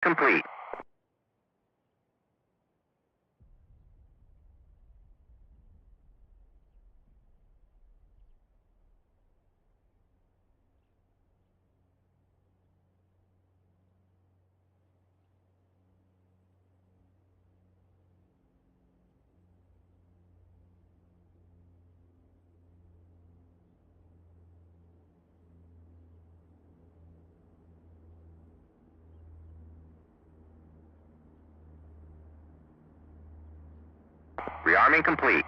Complete. Rearming complete.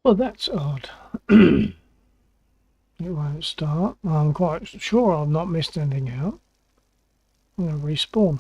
Well, that's odd. It won't start. I'm quite sure I've not missed anything out. I'm going to respawn.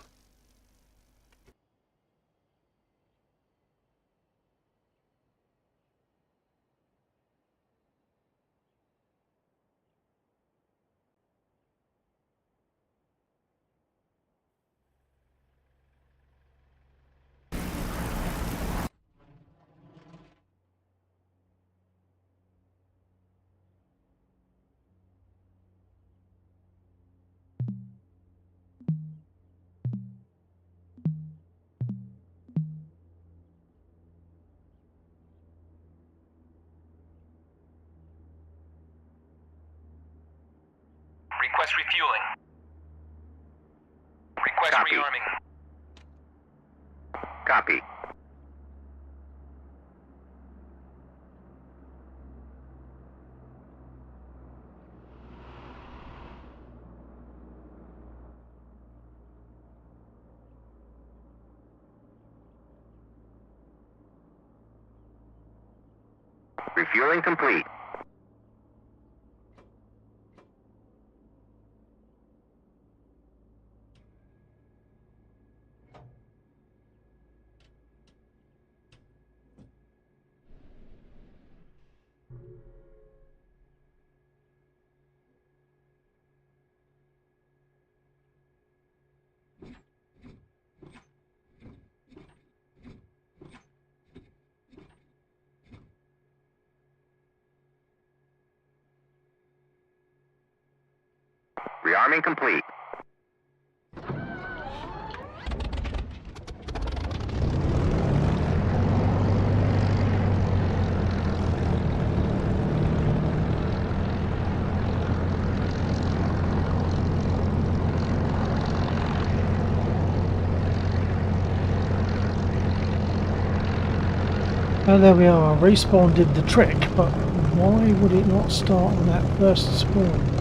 Request refueling. Request Copy. rearming. Copy. Refueling complete. Rearming complete. Oh, there we are. Respawn did the trick, but why would it not start on that first spawn?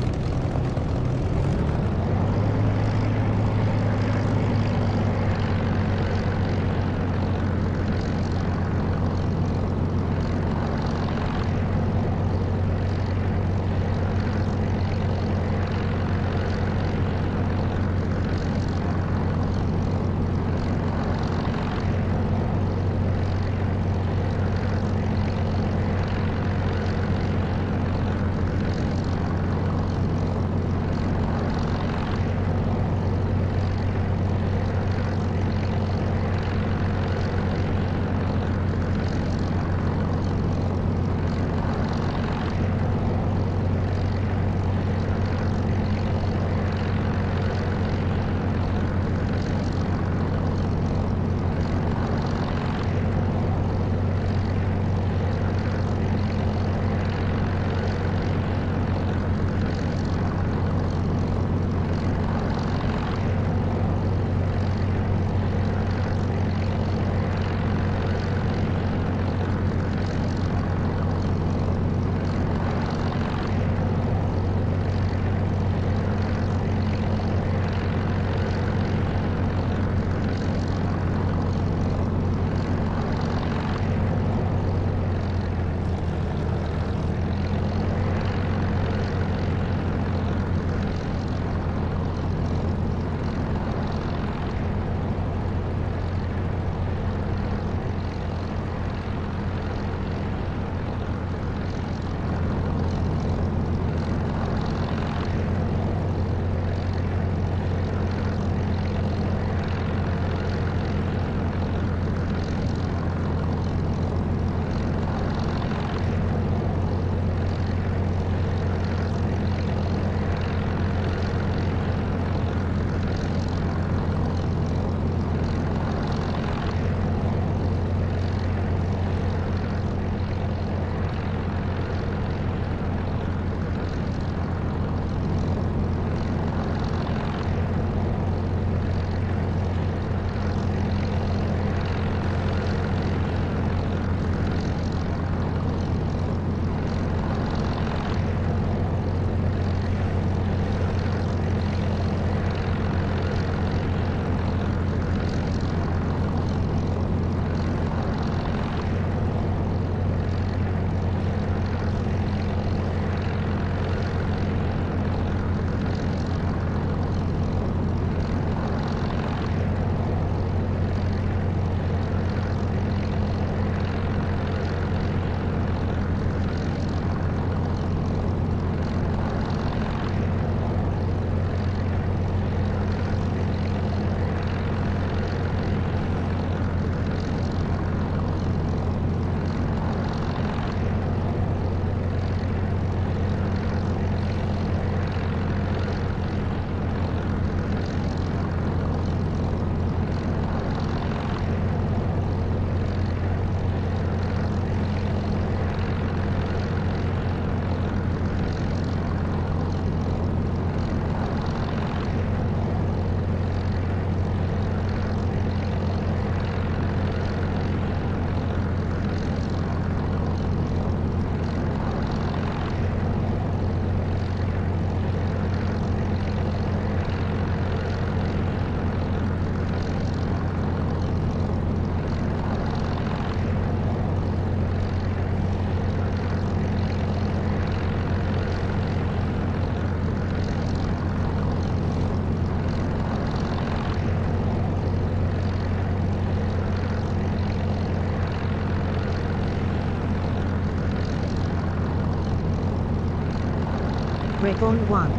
Recon 1.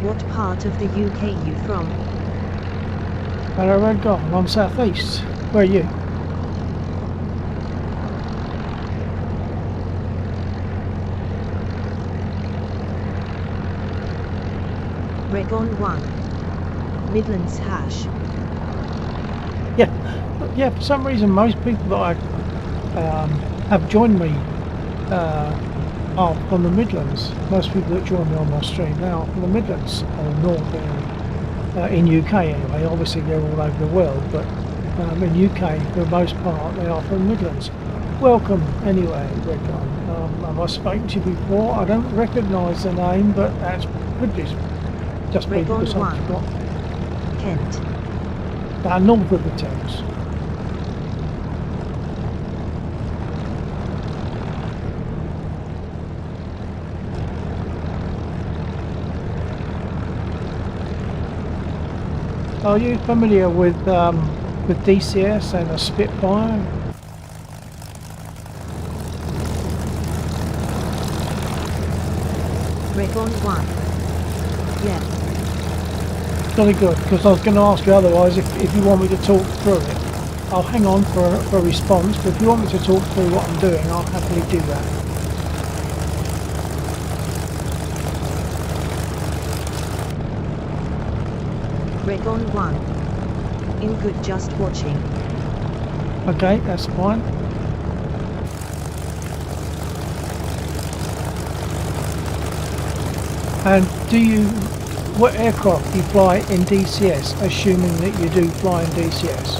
What part of the UK you from? Hello, Red Guy. I'm south east. Where are you? Recon 1. Midlands hash. Yeah. For some reason, most people that I have joined me are from the Midlands. Most people that join me on my stream now are from the Midlands or North area. In UK anyway. Obviously, they're all over the world, but in UK, for the most part, they are from the Midlands. Welcome, anyway, Red Guy. Have I spoken to you before? I don't recognise the name, but that's could just be Recon because I've 1. forgotten. Kent. North of the Thames. Are you familiar with DCS and a Spitfire? Recon 1. Yeah. Jolly good, because I was going to ask you otherwise if you want me to talk through it. I'll hang on for a response, but if you want me to talk through what I'm doing, I'll happily do that. Recon 1. In good, just watching. Okay, that's fine. And what aircraft do you fly in DCS, assuming that you do fly in DCS?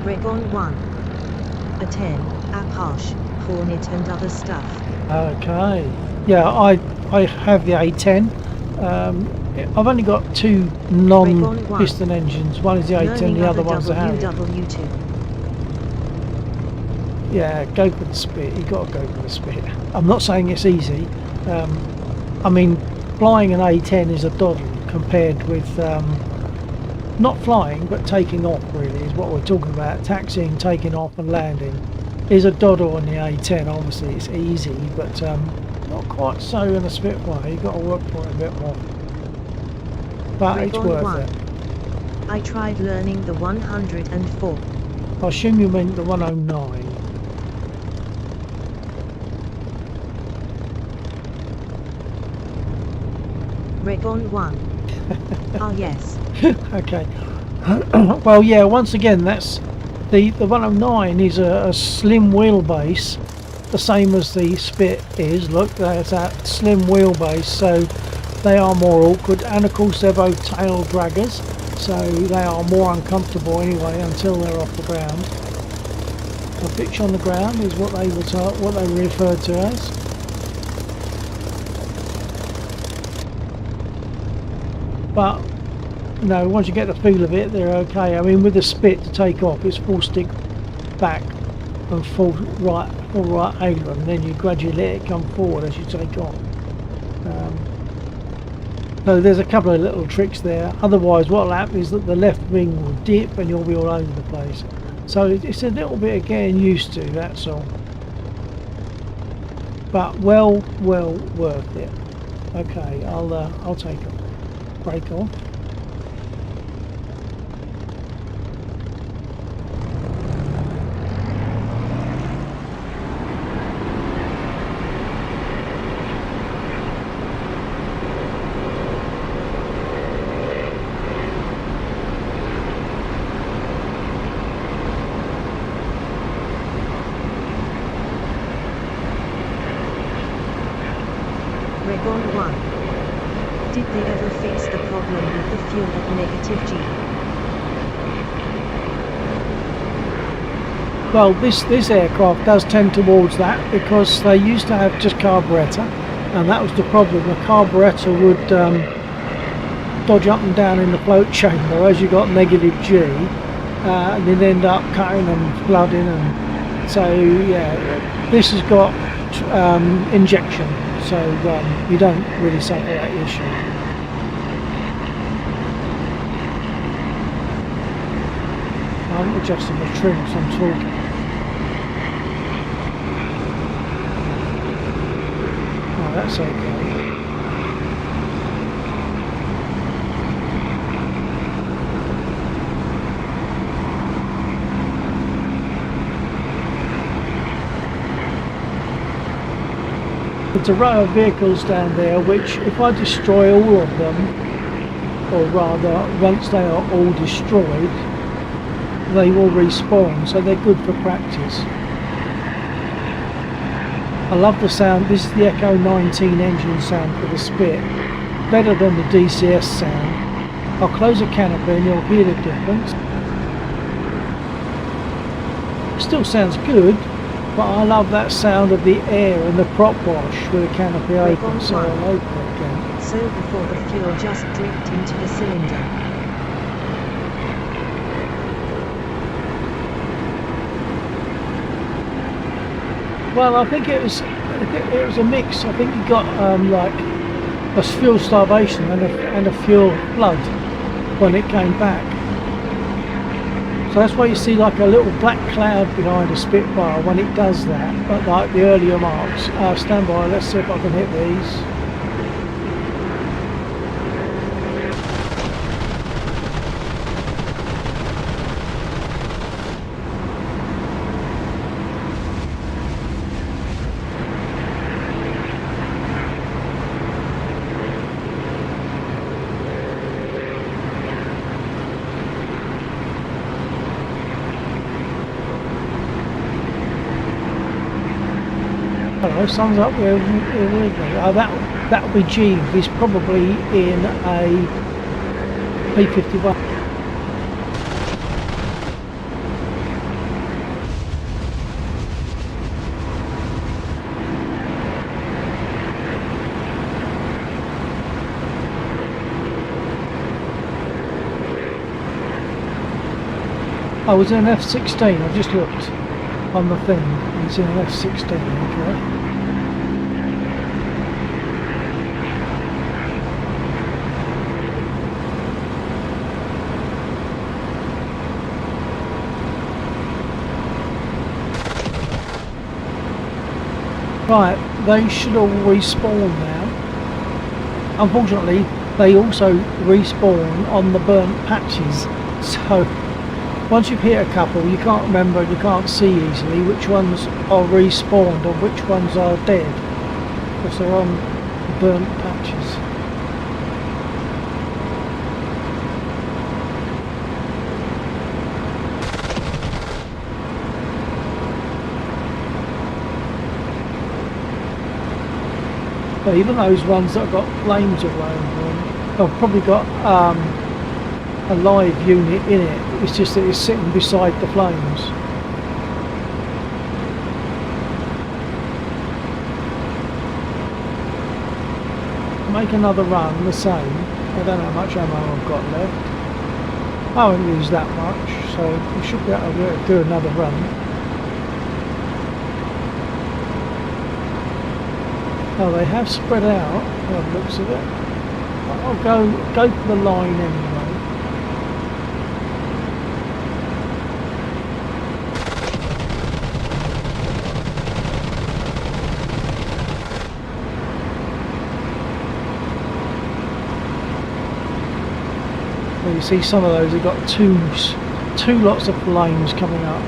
Recon 1. A 10, Apache, Hornet and other stuff. Okay. Yeah, I have the A10. I've only got two non-piston engines. One is the A10, Learning the other one's the Harrier. WW2. Yeah, go for the spit. You got to go for the spit. I'm not saying it's easy. I mean, flying an A10 is a doddle compared with not flying, but taking off. Really, is what we're talking about. Taxiing, taking off, and landing is a doddle on the A10. Obviously, it's easy, but not quite so in a Spitfire. You've got to work for it a bit more. But it's Recon worth 1. it. I tried learning the 104. I assume you meant the 109. Recon 1. Ah yes. Okay. Well, yeah. Once again, that's the 109 is a slim wheelbase, the same as the Spit is. Look, there's that slim wheelbase, so they are more awkward, and of course they're both tail draggers, so they are more uncomfortable anyway until they're off the ground. A pitch on the ground is what they refer to as. But you know, once you get the feel of it, they're okay. I mean, with the Spit to take off, it's full stick back and full right aileron, then you gradually let it come forward as you take off. So there's a couple of little tricks there. Otherwise, what will happen is that the left wing will dip and you'll be all over the place. So it's a little bit of getting used to, that's all. But well worth it. Okay, I'll take a break off. Recon 1. Did they ever fix the problem with the fuel at -G? Well, this aircraft does tend towards that because they used to have just carburettor, and that was the problem. The carburettor would dodge up and down in the float chamber as you got negative G, and then end up cutting and flooding, and so yeah, this has got injection, so you don't really suffer that issue. I'm adjusting the trim as I'm talking. Oh, that's okay. There's a row of vehicles down there which, if I destroy all of them, or rather once they are all destroyed, they will respawn, so they're good for practice. I love the sound. This is the Echo 19 engine sound for the Spit, better than the DCS sound. I'll close the canopy and you'll hear the difference. Still sounds good, but I love that sound of the air and the prop wash with the canopy open, so I'll open it again. So before the fuel just dripped into the cylinder. Well, I think it was a mix. I think you got like a fuel starvation and a fuel flood when it came back. So that's why you see like a little black cloud behind a Spitfire when it does that, but like the earlier marks. Stand by, let's see if I can hit these. Hello, sun's up there. That'll be G. He's probably in a P51. I was in an F16. I just looked on the thing. It's in an F16. Okay. Right, they should all respawn now. Unfortunately, they also respawn on the burnt patches. So once you've hit a couple, you can't remember, you can't see easily which ones are respawned or which ones are dead, because they're on burnt patches. But even those ones that have got flames around them have probably got a live unit in it. It's just that it's sitting beside the flames. Make another run the same. I don't know how much ammo I've got left. I haven't used that much, so we should be able to do another run. Oh, they have spread out by the looks of it. I'll go for the line anyway. Well, you see some of those have got two lots of flames coming up.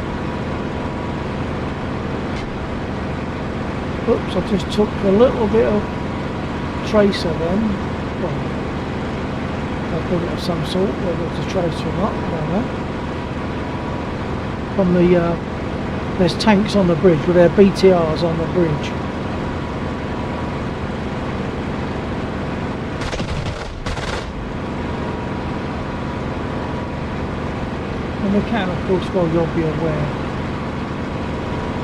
Oops, I just took a little bit of tracer then. Well, I thought it of some sort, whether it's a tracer or not, I don't know. From the, there's tanks on the bridge, with their BTRs on the bridge. And they can, of course, well, you'll be aware.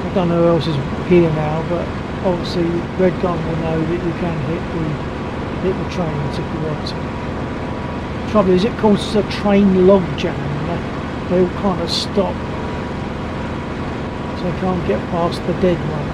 I don't know who else is here now, but obviously Red Gun will know that you can hit the trains if you want to. Trouble is, it causes a train log jam. They all kind of stop, so they can't get past the dead one.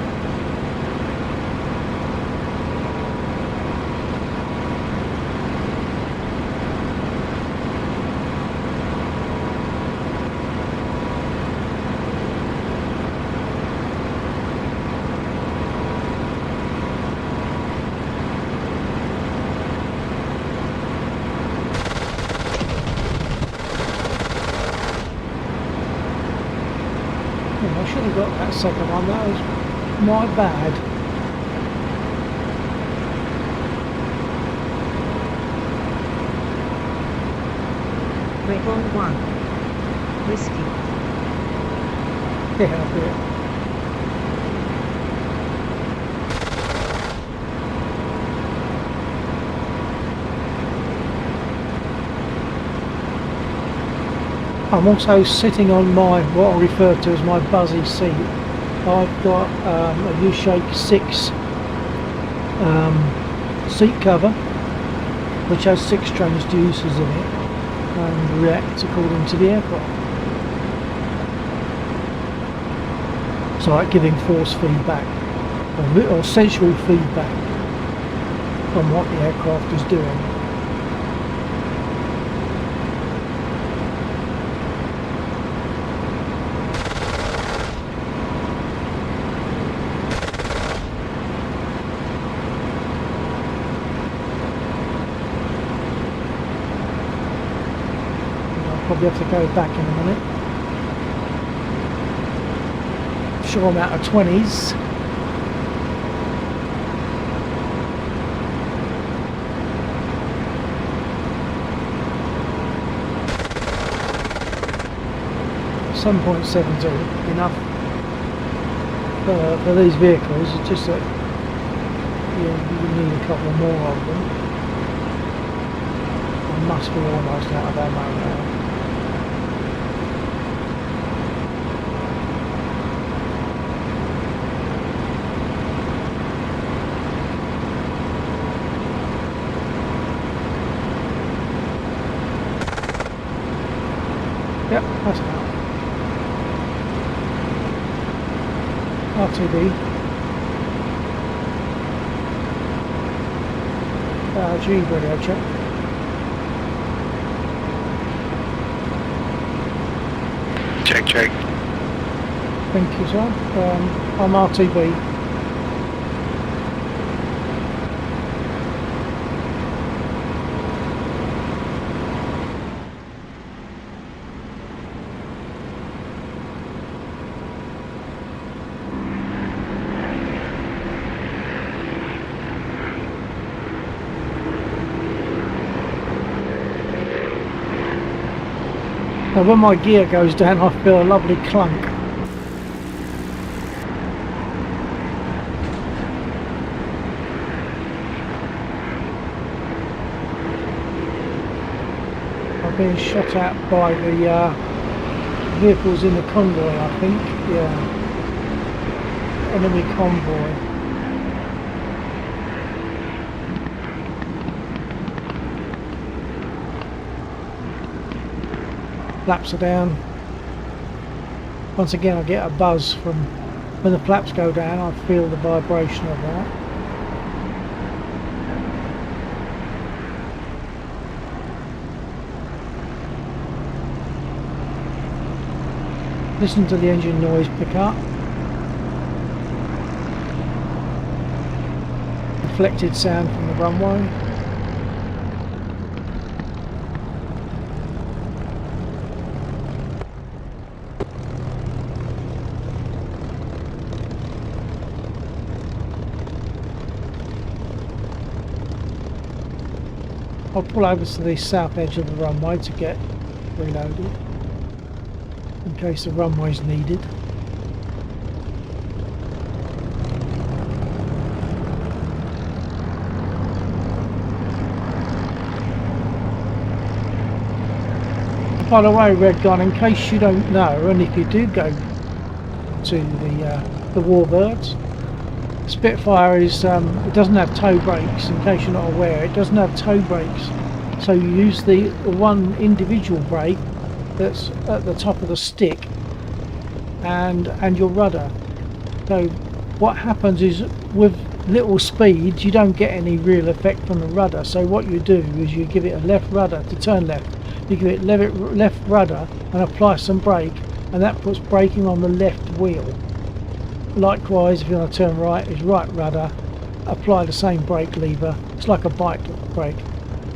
I should have got that second one, that was my bad. Red on 1. Whiskey. Yeah, a bit. I'm also sitting on my, what I refer to as my buzzy seat. I've got a U-shake 6 seat cover, which has 6 transducers in it and reacts according to the aircraft. So like giving force feedback or sensual feedback on what the aircraft is doing. Probably have to go back in a minute. Sure I'm out of 20s. .72 enough for these vehicles. It's just that you need a couple more of them. I must be almost out of ammo now. Yep, that's out. RTB. G radio check. Check. Thank you, sir. I'm RTB. Now when my gear goes down I feel a lovely clunk. I've been shot at by the vehicles in the convoy, I think. Yeah. Enemy convoy. Flaps are down. Once again I get a buzz from when the flaps go down. I feel the vibration of that. Listen to the engine noise pick up. Reflected sound from the runway. I'll pull over to the south edge of the runway to get reloaded in case the runway's needed. By the way, Red Gun, in case you don't know, and if you do go to the Warbirds, Spitfire is it doesn't have toe brakes. In case you're not aware, it doesn't have toe brakes. So you use the one individual brake that's at the top of the stick and your rudder. So what happens is with little speeds you don't get any real effect from the rudder, so what you do is you give it a left rudder to turn left, you give it left rudder and apply some brake, and that puts braking on the left wheel. Likewise, if you want to turn right, is right rudder, apply the same brake lever. It's like a bike brake,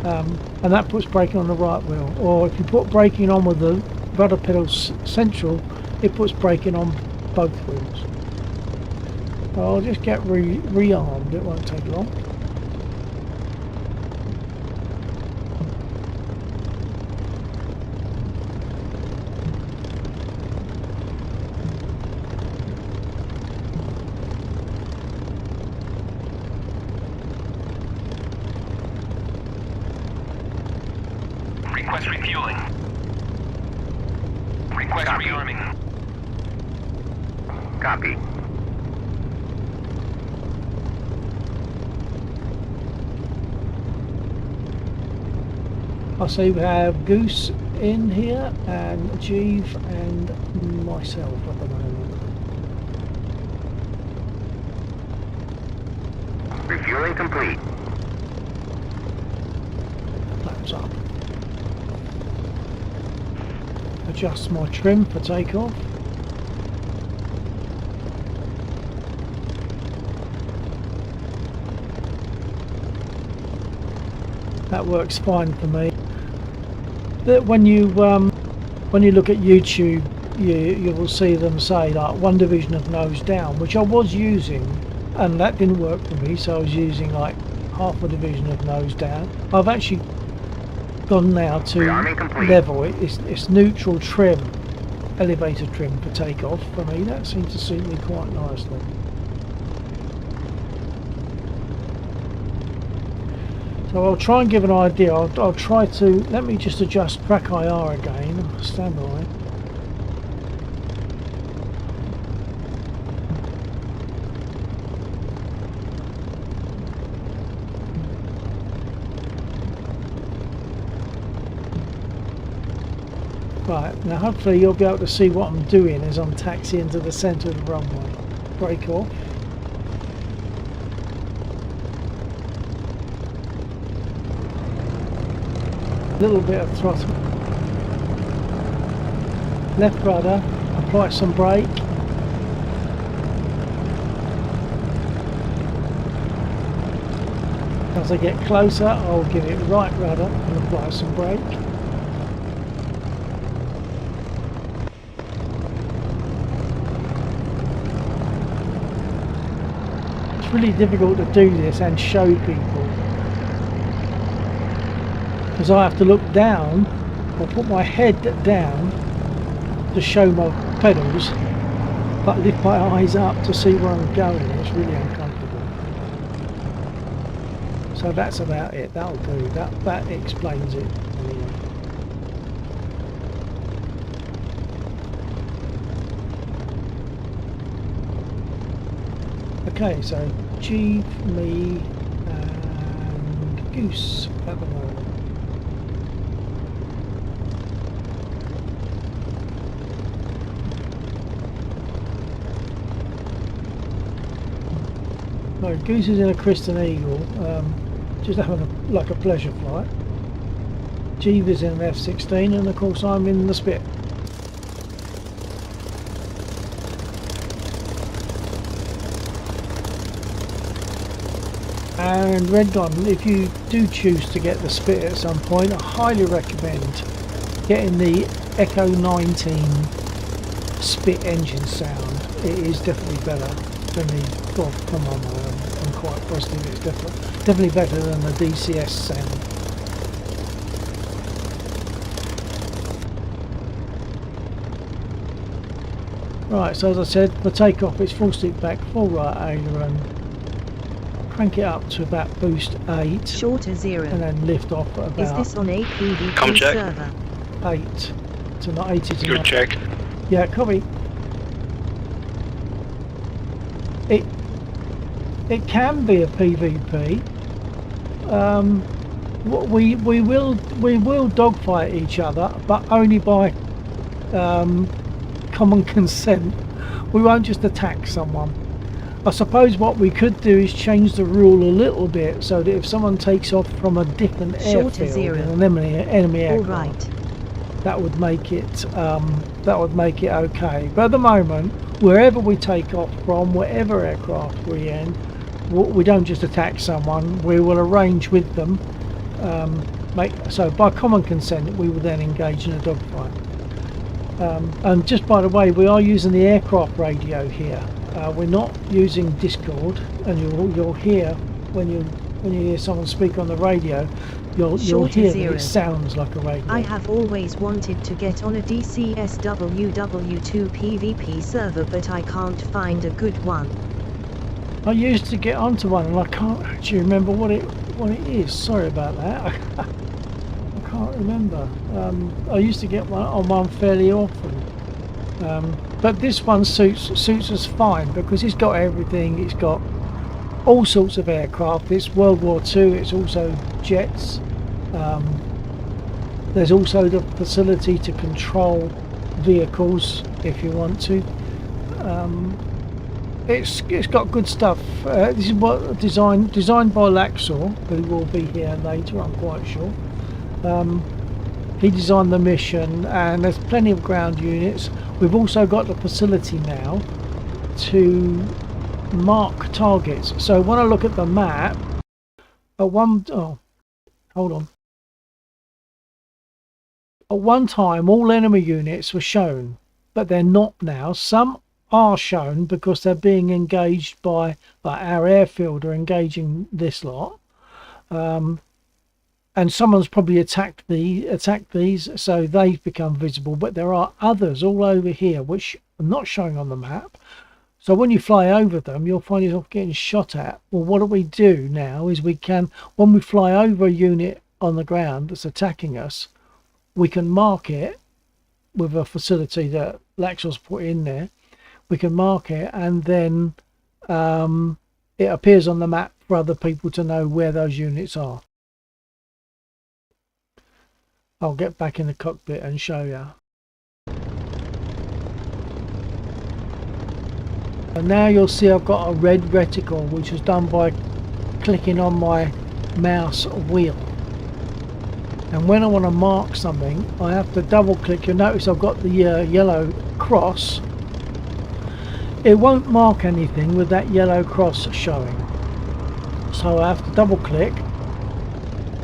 and that puts braking on the right wheel. Or if you put braking on with the rudder pedals central, it puts braking on both wheels. I'll just get rearmed, it won't take long. Request refueling. Request Copy. rearming. Copy. I see we have Goose in here and Jeeve and myself at the moment. Refueling complete. Flaps up. Adjust my trim for takeoff. That works fine for me. That when you look at YouTube, you will see them say like one division of nose down, which I was using, and that didn't work for me. So I was using like half a division of nose down. I've actually gone now to Rearming complete. level. It's neutral trim, elevator trim for takeoff for me. That seems to suit me quite nicely. So I'll try and give an idea. I'll try to, let me just adjust track IR again. Stand by. Right, now hopefully you'll be able to see what I'm doing as I'm taxiing to the centre of the runway. Brake off. Little bit of throttle, left rudder, apply some brake, as I get closer I'll give it right rudder and apply some brake. It's really difficult to do this and show people, because I have to look down or put my head down to show my pedals, but lift my eyes up to see where I'm going. It's really uncomfortable. So that's about it. That'll do. That explains it anyway. Okay, so Jeeve, me and Goose at the moment. No, Goose is in a Christen Eagle, just having like a pleasure flight. Jeeve is in an F-16, and of course I'm in the Spit. And Red Gun, if you do choose to get the Spit at some point, I highly recommend getting the Echo 19 Spit engine sound. It is definitely better than the, well, come on, I'm quite positive it's definitely better than the DCS sound. Right, so as I said, for takeoff it's full stick back, full right aileron, crank it up to about boost 8, Shorter 0. and then lift off at Is about this on a PVP Come check. server? 8 to not 80 to Good 90. check. Yeah, copy. It can be a PvP. we will dogfight each other, but only by common consent. We won't just attack someone. I suppose what we could do is change the rule a little bit so that if someone takes off from a different Shorter airfield, zero. an enemy All aircraft, right. that would make it okay. But at the moment, wherever we take off from, whatever aircraft we're in, we don't just attack someone. We will arrange with them. So by common consent, we will then engage in a dogfight. And just by the way, we are using the aircraft radio here. We're not using Discord, and you'll hear when you hear someone speak on the radio, you'll Shorter hear that zero. it sounds like a radio. I have always wanted to get on a DCS WW2 PvP server, but I can't find a good one. I used to get onto one, and I can't actually remember what it is. Sorry about that. I can't remember. I used to get on one fairly often. But this one suits us fine because it's got everything. It's got all sorts of aircraft. It's World War II. It's also jets. There's also the facility to control vehicles if you want to. It's got good stuff. This is what designed by Laxor, who will be here later, I'm quite sure. He designed the mission, and there's plenty of ground units. We've also got the facility now to mark targets. So when I look at the map, hold on. At one time, all enemy units were shown, but they're not now. Some are shown because they're being engaged by our airfield are engaging this lot. And someone's probably attacked these, so they've become visible. But there are others all over here which are not showing on the map. So when you fly over them, you'll find yourself getting shot at. Well, what do we do now is when we fly over a unit on the ground that's attacking us, we can mark it with a facility that Laxor's put in there. We can mark it, and then it appears on the map for other people to know where those units are. I'll get back in the cockpit and show you. And now you'll see I've got a red reticle, which was done by clicking on my mouse wheel. And when I want to mark something, I have to double click. You'll notice I've got the yellow cross. It won't mark anything with that yellow cross showing. So I have to double click.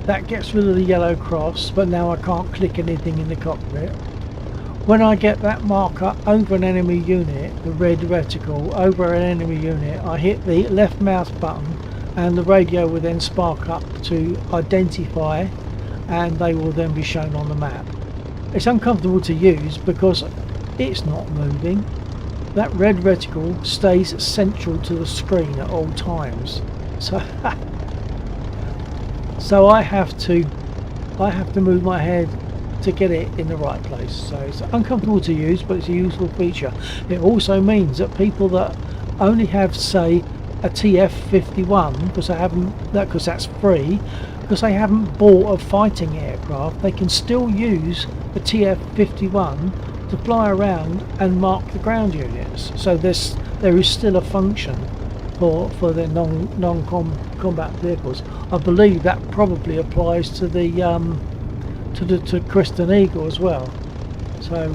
That gets rid of the yellow cross, but now I can't click anything in the cockpit. When I get that marker over an enemy unit, the red reticle over an enemy unit, I hit the left mouse button and the radio will then spark up to identify, and they will then be shown on the map. It's uncomfortable to use because it's not moving. That red reticle stays central to the screen at all times. So I have to move my head to get it in the right place. So it's uncomfortable to use, but it's a useful feature. It also means that people that only have, say, a TF-51 because that's free, because they haven't bought a fighting aircraft, they can still use the TF-51 to fly around and mark the ground units. So there is still a function for the non-combat vehicles. I believe that probably applies to the to Christen Eagle as well. So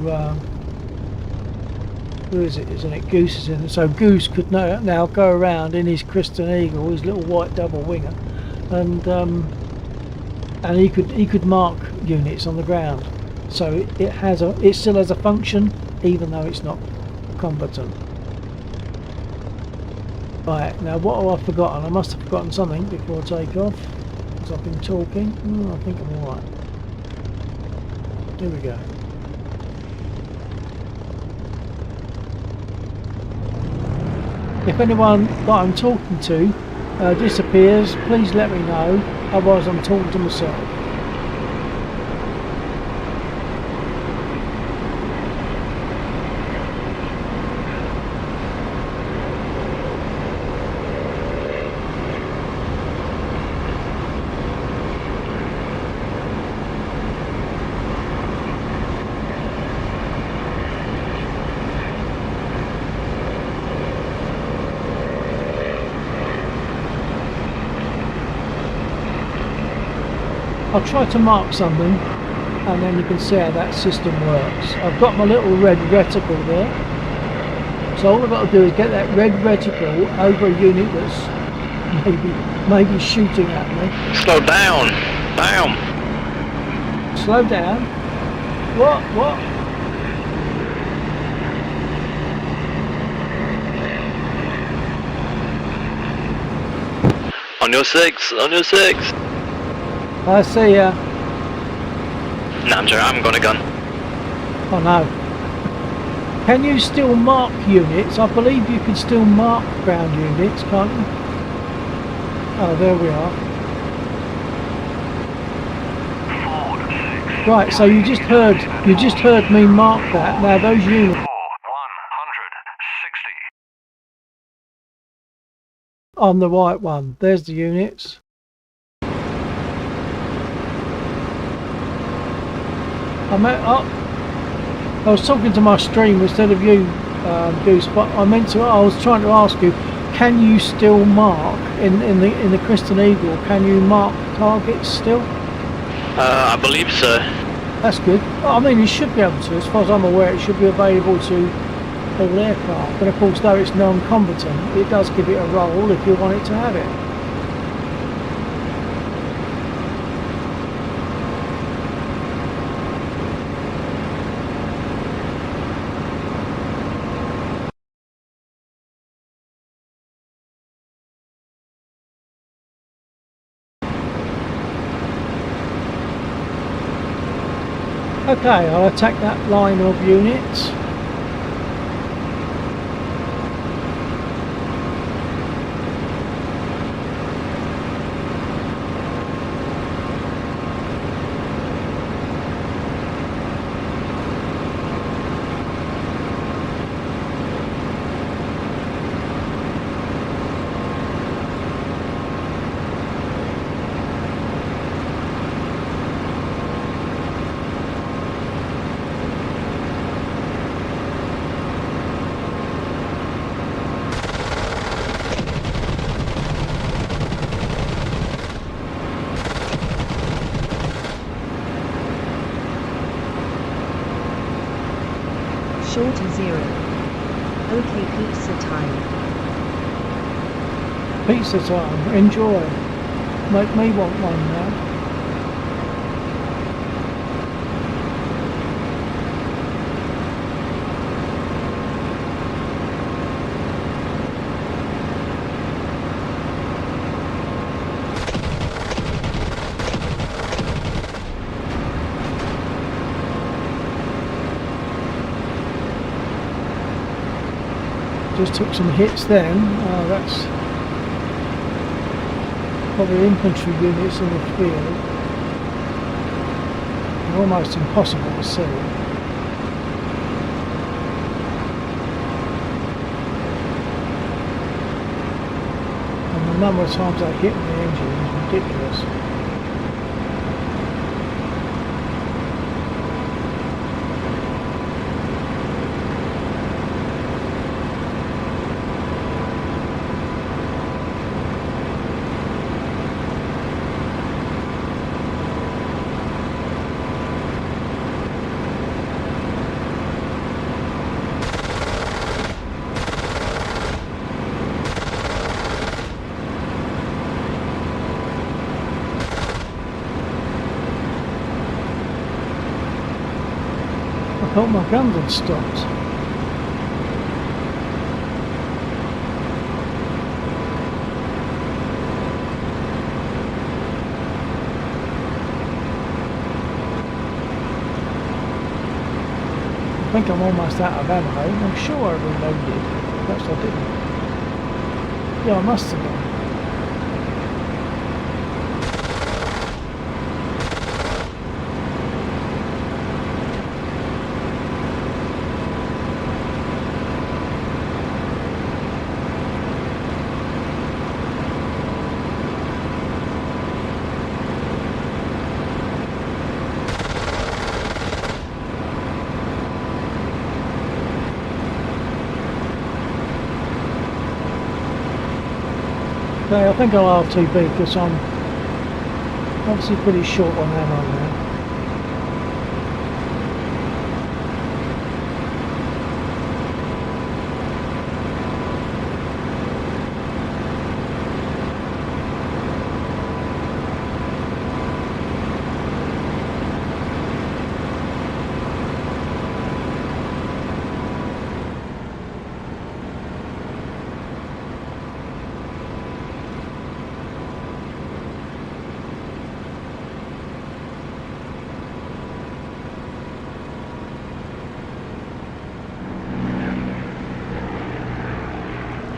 who is it? Isn't it Goose is in it? So Goose could now go around in his Christen Eagle, his little white double winger, and he could mark units on the ground. So it still has a function, even though it's not combatant. Right, now what have I forgotten? I must have forgotten something before I take off, because I've been talking. I think I'm alright. Here we go. If anyone that I'm talking to disappears, please let me know, otherwise I'm talking to myself. I'll try to mark something and then you can see how that system works. I've got my little red reticle there. So all I've got to do is get that red reticle over a unit that's maybe shooting at me. Slow down. Damn. Slow down. What? On your six. On your six. I see ya. Nah, I'm joking. I haven't got a gun. Oh no. Can you still mark units? I believe you can still mark ground units, can't you? Oh, there we are. Right, so you just heard me mark that. Now those units 160. on the right one. There's the units. I was talking to my stream instead of you, Goose. But I was trying to ask you, can you still mark in the Christian Eagle? Can you mark targets still? I believe so. That's good. I mean, you should be able to. As far as I'm aware, it should be available to all aircraft. But of course, though it's non-combatant, it does give it a role if you want it to have it. Okay, I'll attack that line of units. Shorter 0. Okay, pizza time. Pizza time. Enjoy. Make me want one now. Just took some hits then. That's probably infantry units in the field. They're almost impossible to see. And the number of times they hit the engine is ridiculous. I thought my guns had stopped. I think I'm almost out of ammo. I'm sure I reloaded. Perhaps I didn't. Yeah, I must have done. Okay, I think I'll RTB because I'm Obviously pretty short on ammo now.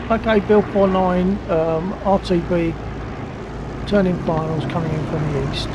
Okay, Bill 49, RTB, turning finals coming in from the east.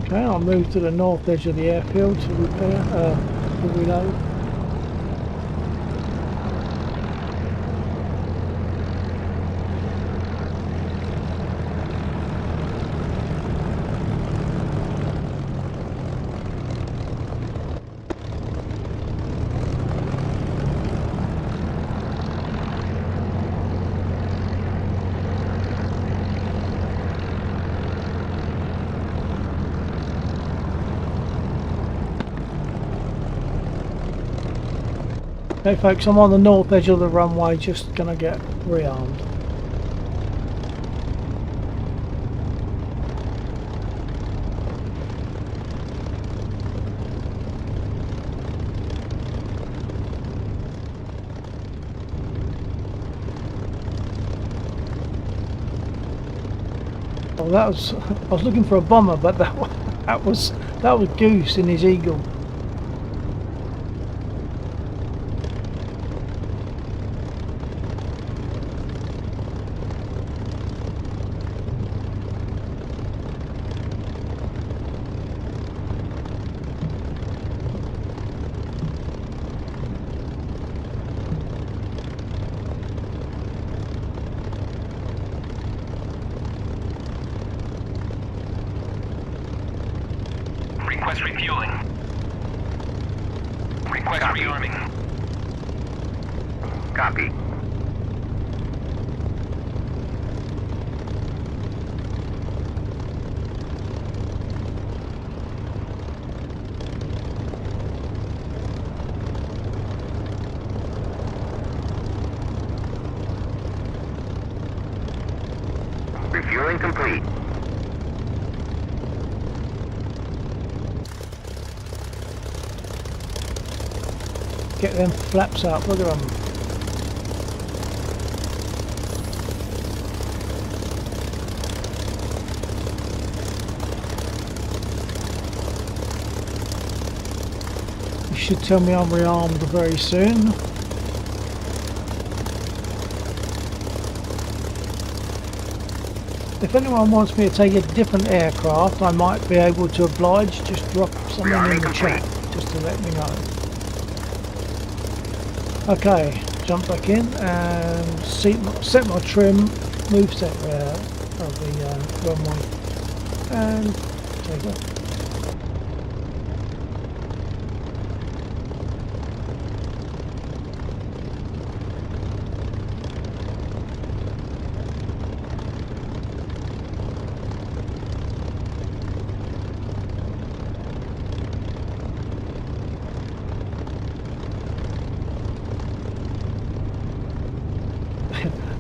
Okay, I'll move to the north edge of the airfield to repair, to reload. Okay folks, I'm on the north edge of the runway, just gonna get rearmed. Oh, that was, I was looking for a bomber, but that was Goose in his Eagle. Request refueling. Request rearming. Copy. Refueling complete. Get them flaps up, look at them. You should tell me I'm rearmed very soon. If anyone wants me to take a different aircraft, I might be able to oblige. Just drop something in the chat, just to let me know. Okay, jump back in and set my trim, move set of the runway, and take off.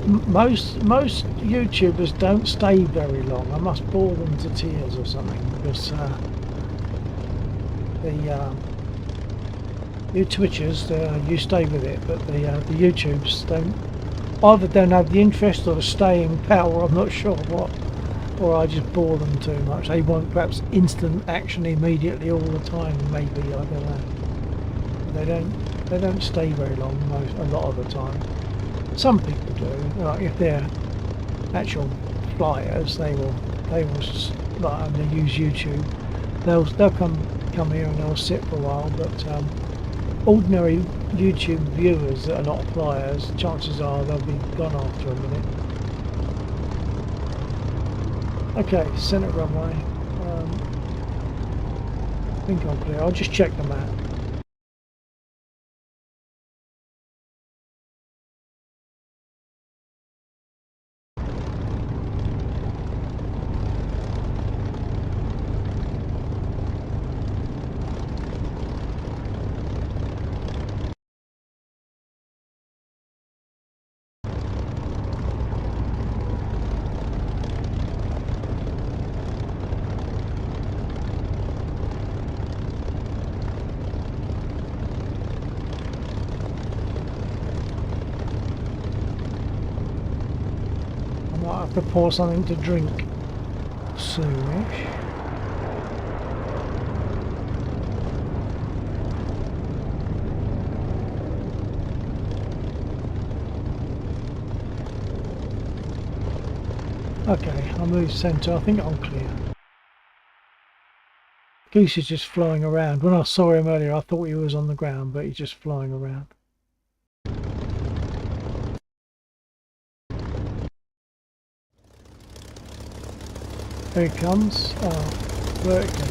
Most YouTubers don't stay very long. I must bore them to tears or something, because you Twitchers, you stay with it, but the YouTubes don't have the interest or the staying power. I'm not sure what, or I just bore them too much. They want perhaps instant action immediately all the time. Maybe, I don't know. They don't stay very long a lot of the time. Some people do. Like if they're actual flyers, they will like, and they use YouTube. They'll come here and they'll sit for a while. But ordinary YouTube viewers that are not flyers, chances are they'll be gone after a minute. Okay, centre runway. I think I'm clear. I'll just check the map. I have to pour something to drink soonish. Okay, I'll move centre. I think I'm clear. Goose is just flying around. When I saw him earlier, I thought he was on the ground, but he's just flying around. There he comes. Oh, vertically.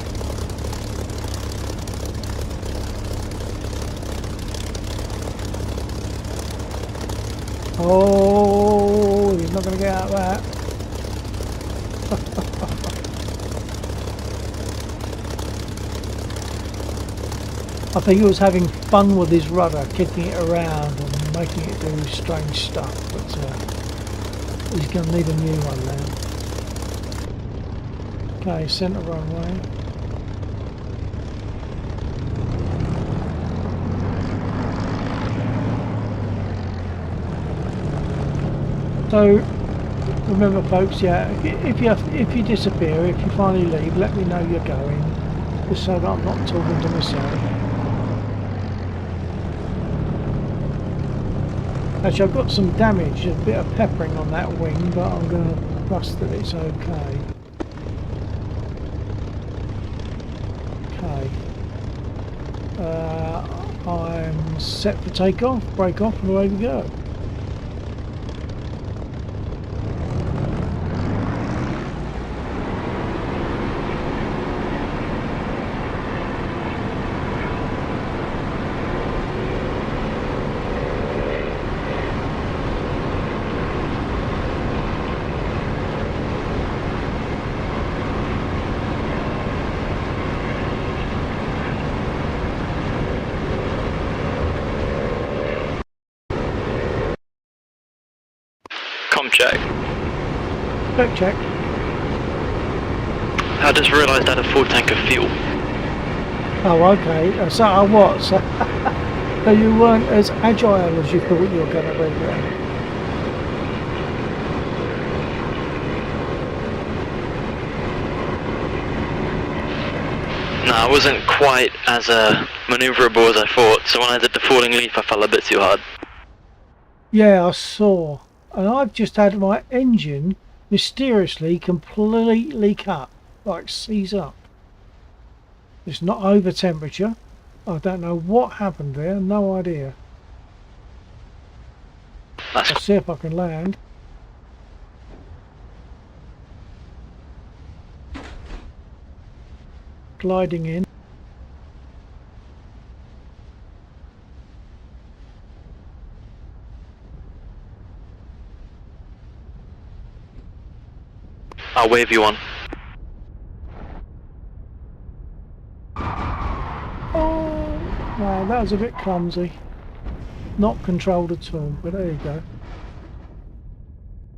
Oh, he's not going to get out of that. I think he was having fun with his rudder, kicking it around and making it do strange stuff, but he's going to need a new one now. Okay, centre runway. So remember, folks, yeah, if you disappear, if you finally leave, let me know you're going, just so that I'm not talking to myself. Actually, I've got some damage, a bit of peppering on that wing, but I'm going to trust that it's okay. Okay. I'm set for takeoff, break off, and away we go. Check. Check. I just realised I had a full tank of fuel. Oh, okay. So I was. So you weren't as agile as you thought you were going to be then. No, I wasn't quite as manoeuvrable as I thought, so when I did the falling leaf I fell a bit too hard. Yeah, I saw. And I've just had my engine mysteriously completely cut, like seize up. It's not over temperature. I don't know what happened there, no idea. I'll see if I can land. Gliding in. I'll wave you on. Oh, no, that was a bit clumsy. Not controlled at all, but there you go.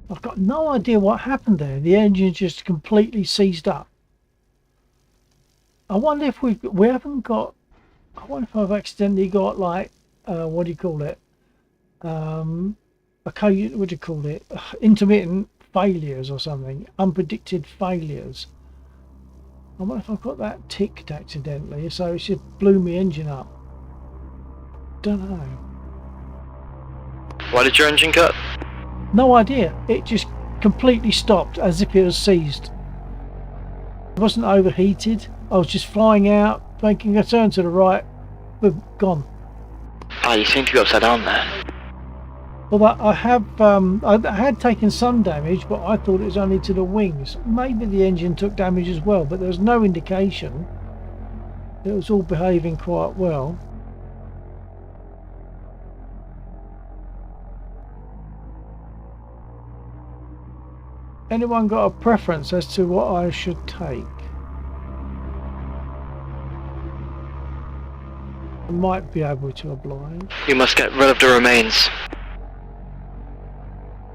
I've got no idea what happened there. The engine just completely seized up. I wonder if we haven't got. I wonder if I've accidentally got like what do you call it? Okay, what do you call it? Intermittent failures or something, unpredicted failures. I wonder if I've got that ticked accidentally, so it just blew my engine up. Don't know. Why did your engine cut? No idea. It just completely stopped as if it was seized. It wasn't overheated. I was just flying out, making a turn to the right, boom, gone. Ah, you seem to be upside down there. Well, I had taken some damage, but I thought it was only to the wings. Maybe the engine took damage as well, but there was no indication. It was all behaving quite well. Anyone got a preference as to what I should take? I might be able to oblige. You must get rid of the remains.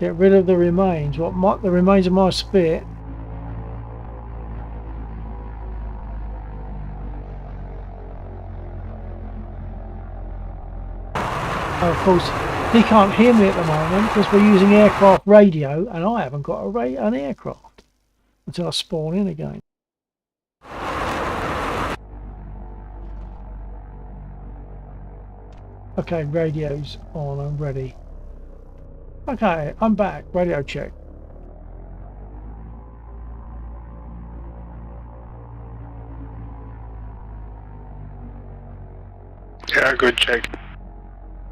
Get rid of the remains. The remains of my spit? Oh, of course, he can't hear me at the moment because we're using aircraft radio, and I haven't got an aircraft until I spawn in again. Okay, radio's on. I'm ready. Okay, I'm back. Radio check. Yeah, good check.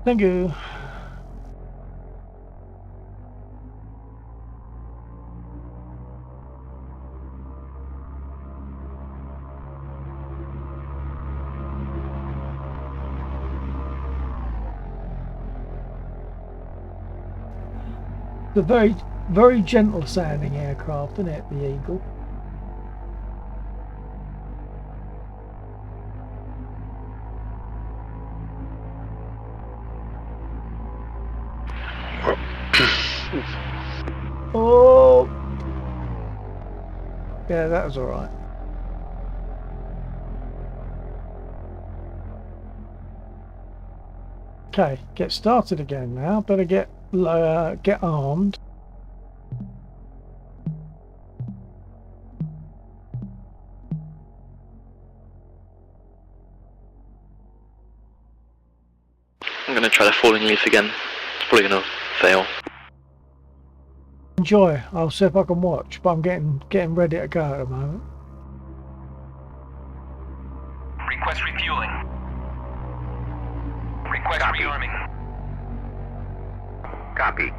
Thank you. The very, very gentle sounding aircraft, isn't it, the Eagle? Oh! Yeah, that was alright. Okay, get started again now. Better get armed. I'm gonna try the falling leaf again. It's probably gonna fail. Enjoy. I'll see if I can watch, but I'm getting ready to go at the moment. Request refueling. Request rearming. Copy.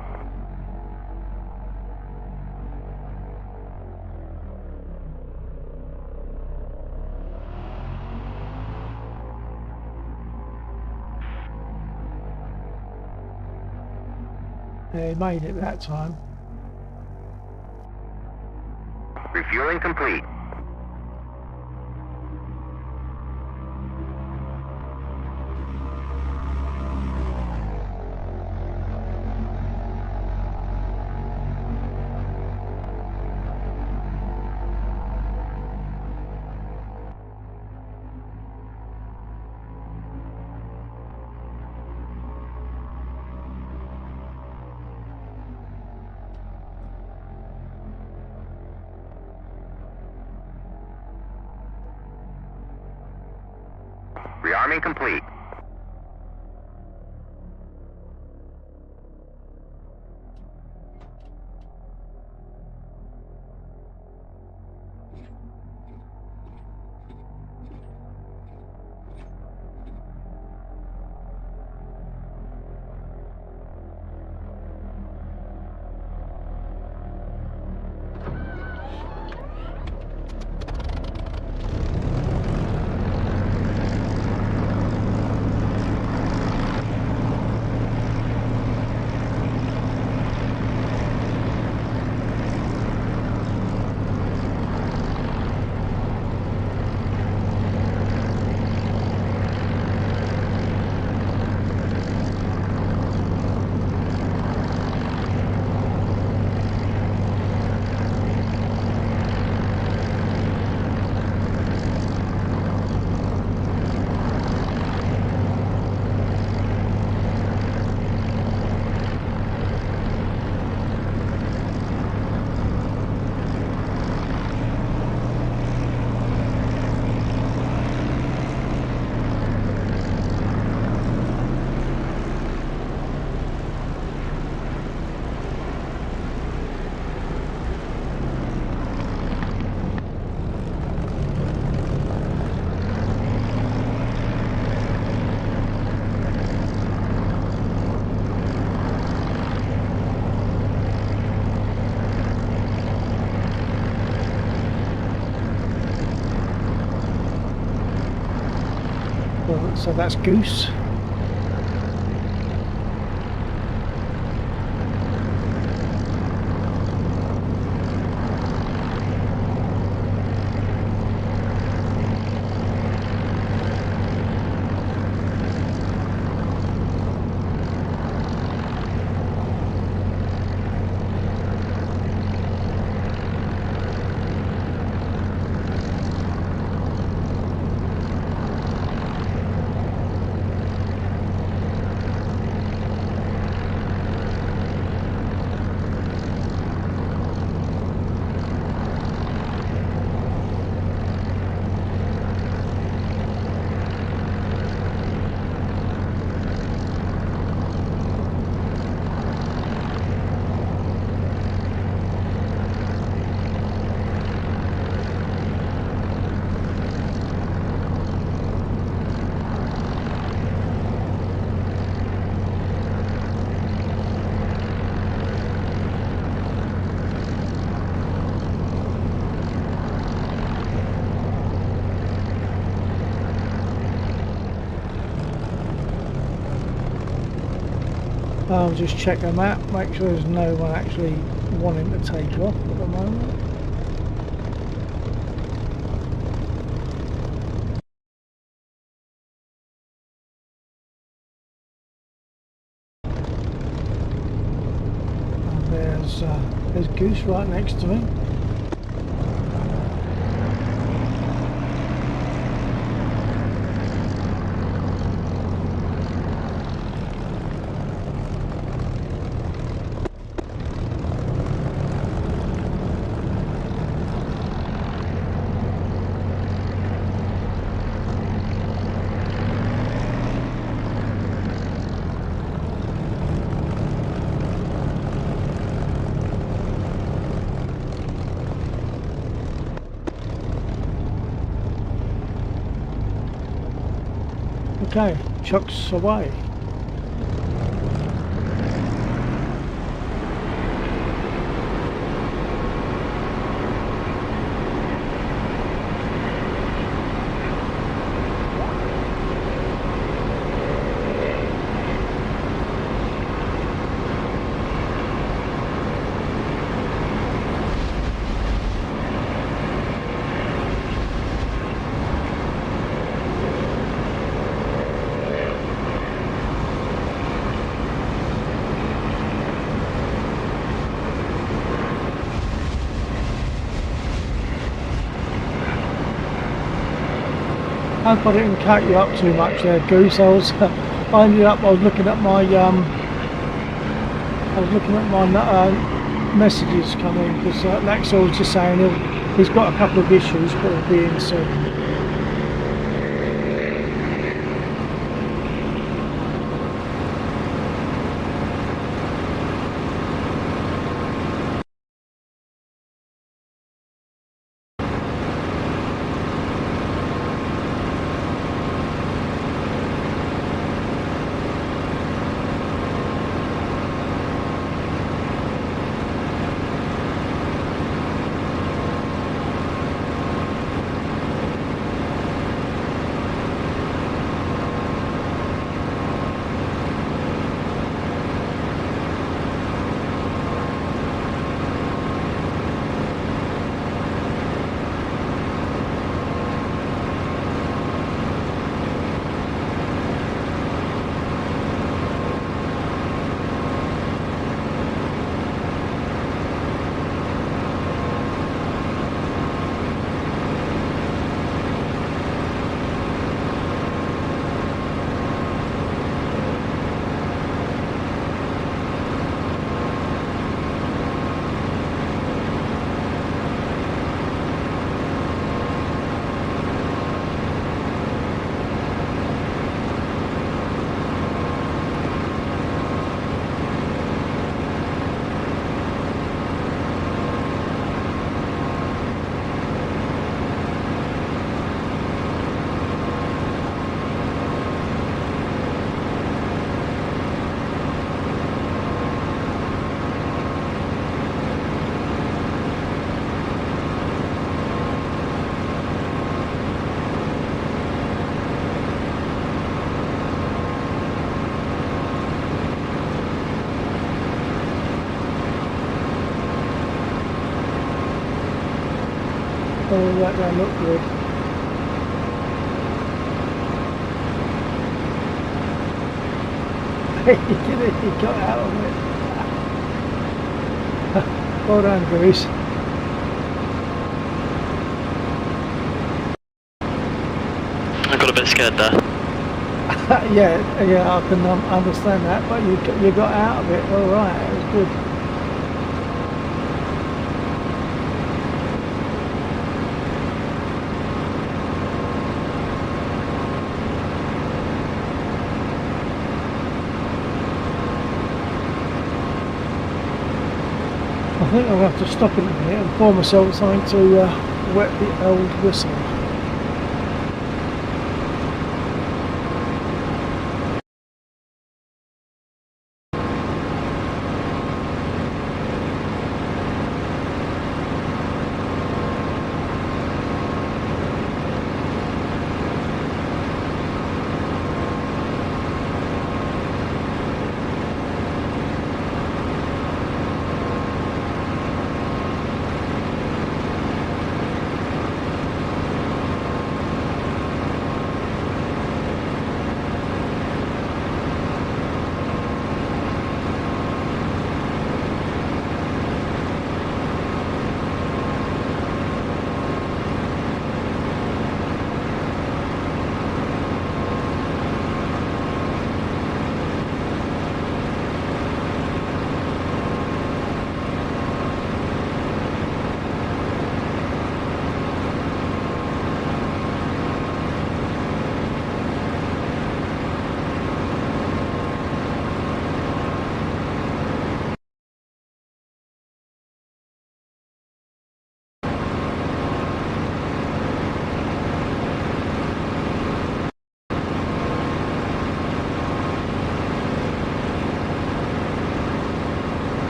They made it that time. Refueling complete. Rearming complete. So that's Goose. I'll just check the map, make sure there's no one actually wanting to take off at the moment. And there's Goose right next to me. Okay, chucks away. I hope I didn't cut you up too much there, Goose. I was looking at my messages coming because Laxor was just saying he's got a couple of issues, but he'll be in soon. Oh, that don't look good. He did it, he got out of it. Well done, Grease. I got a bit scared there. Yeah, I can understand that, but you got out of it. All right, it was good. I think I'll have to stop in a minute and pour myself something to wet the old whistle.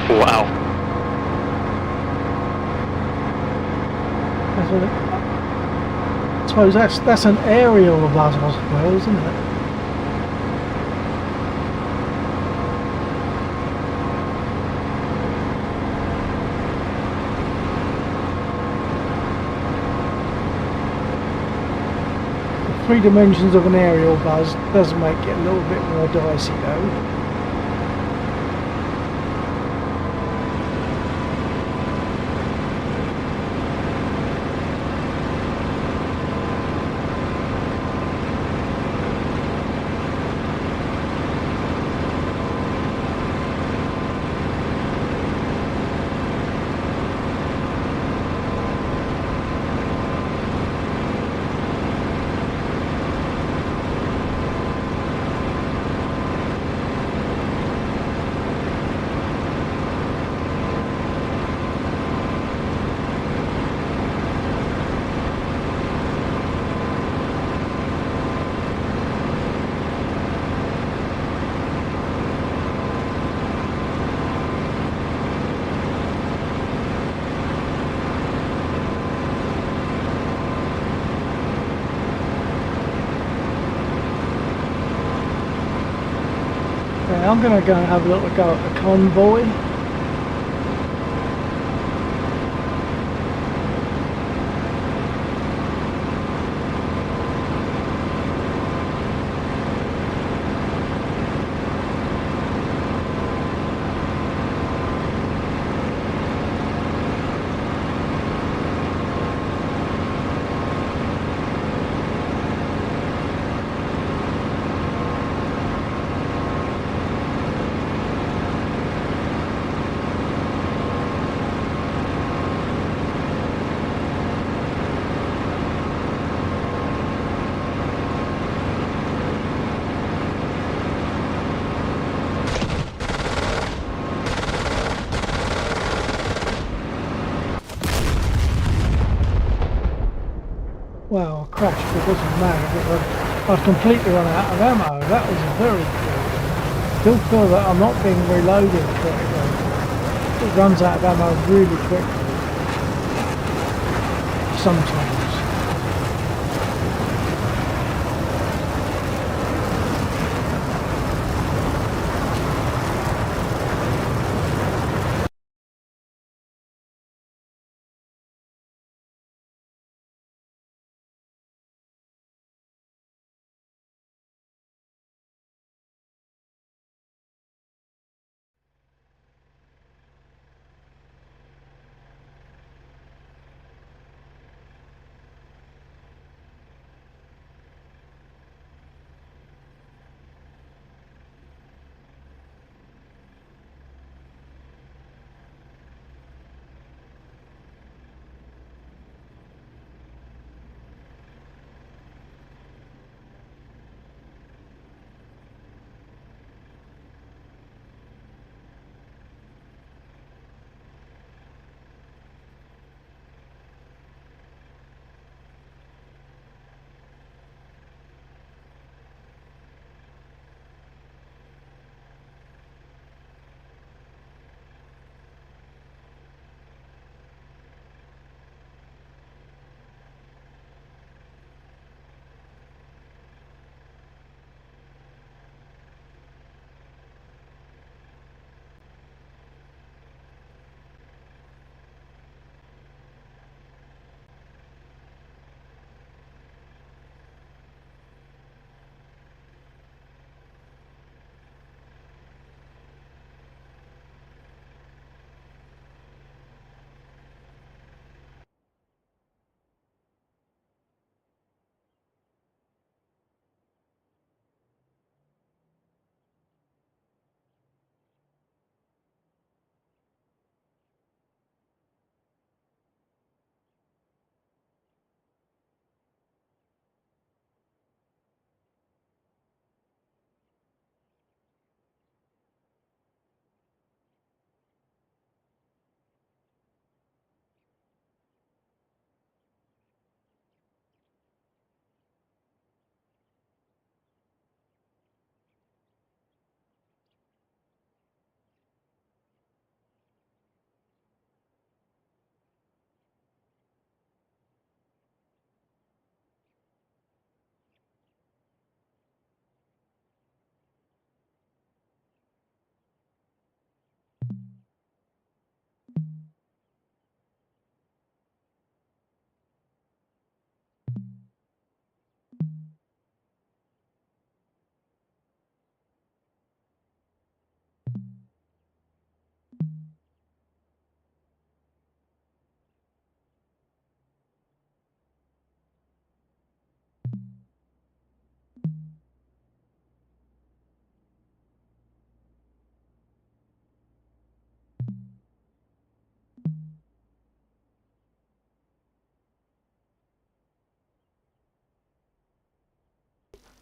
Wow. I suppose that's an aerial of us, I suppose, isn't it? The 3 dimensions of an aerial buzz does make it a little bit more dicey though. Yeah, I'm going to go and have a little go at the convoy. Well, I crashed, but it doesn't matter because I'd completely run out of ammo. That was very good. Still feel that I'm not being reloaded correctly. It runs out of ammo really quickly. Sometimes.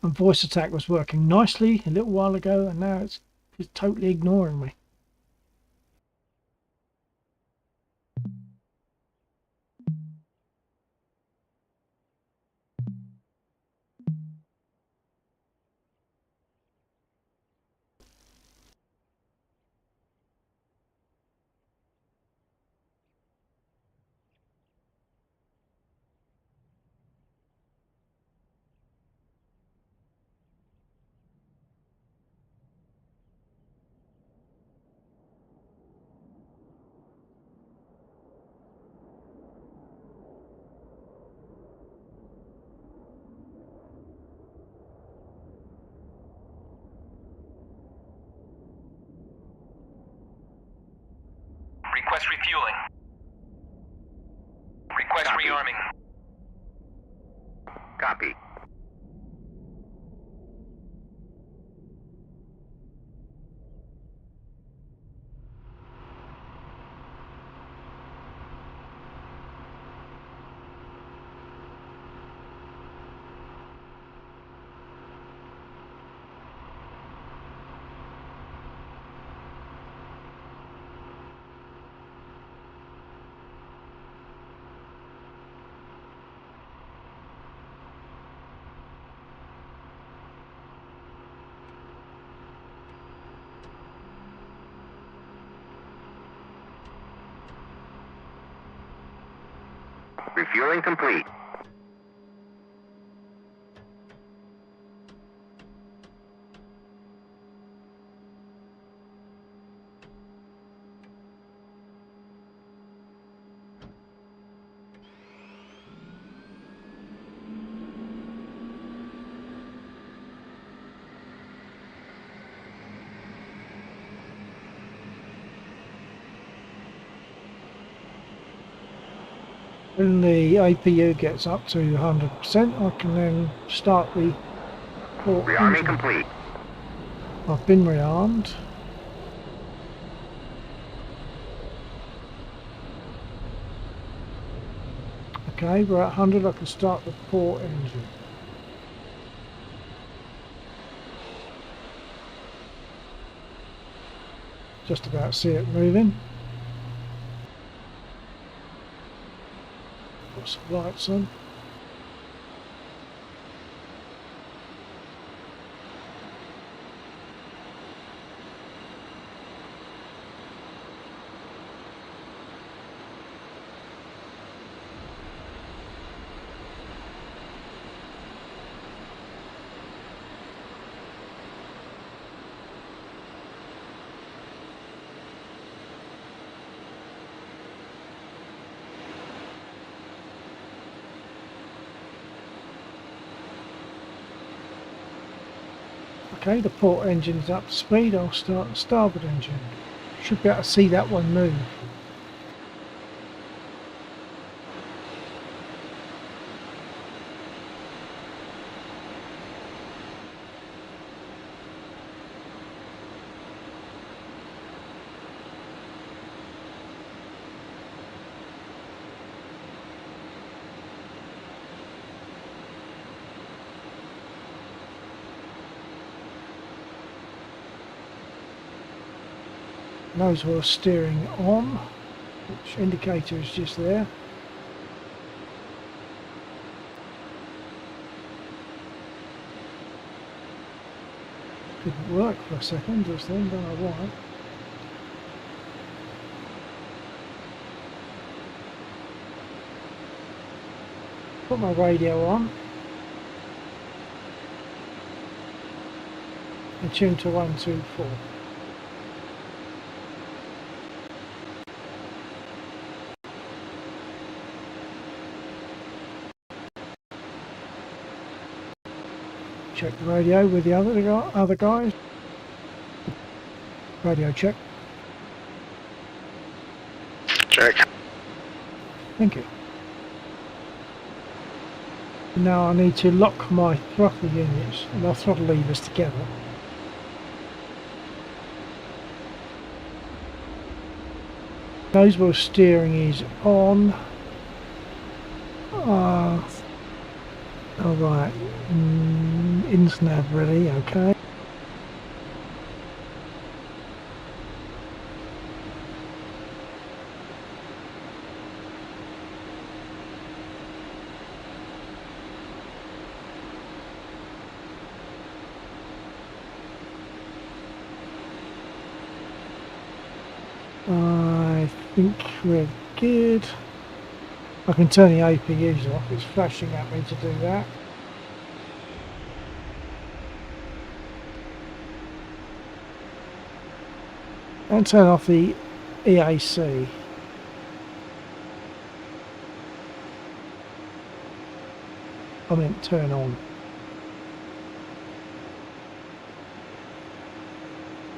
And voice attack was working nicely a little while ago, and now it's just totally ignoring me. Request refueling. Request Copy. rearming. Copy. Refueling complete. When the APU gets up to 100%, I can then start the port Rearming engine. complete. I've been rearmed. Okay, we're at 100, I can start the port engine. Just about see it moving. Got some lights on. Okay, the port engine's up to speed. I'll start the starboard engine. Should be able to see that one move. Nose wheel steering on, which indicator is just there. Didn't work for a second just then, don't know why. Put my radio on and tune to 124. Check the radio with the other guys. Radio check. Check. Thank you. Now I need to lock my throttle units, my throttle levers together. Nose wheel steering is on. Alright, InsNav ready, okay. I think we're good. I can turn the APUs off, it's flashing at me to do that. And turn off the EAC. I meant turn on.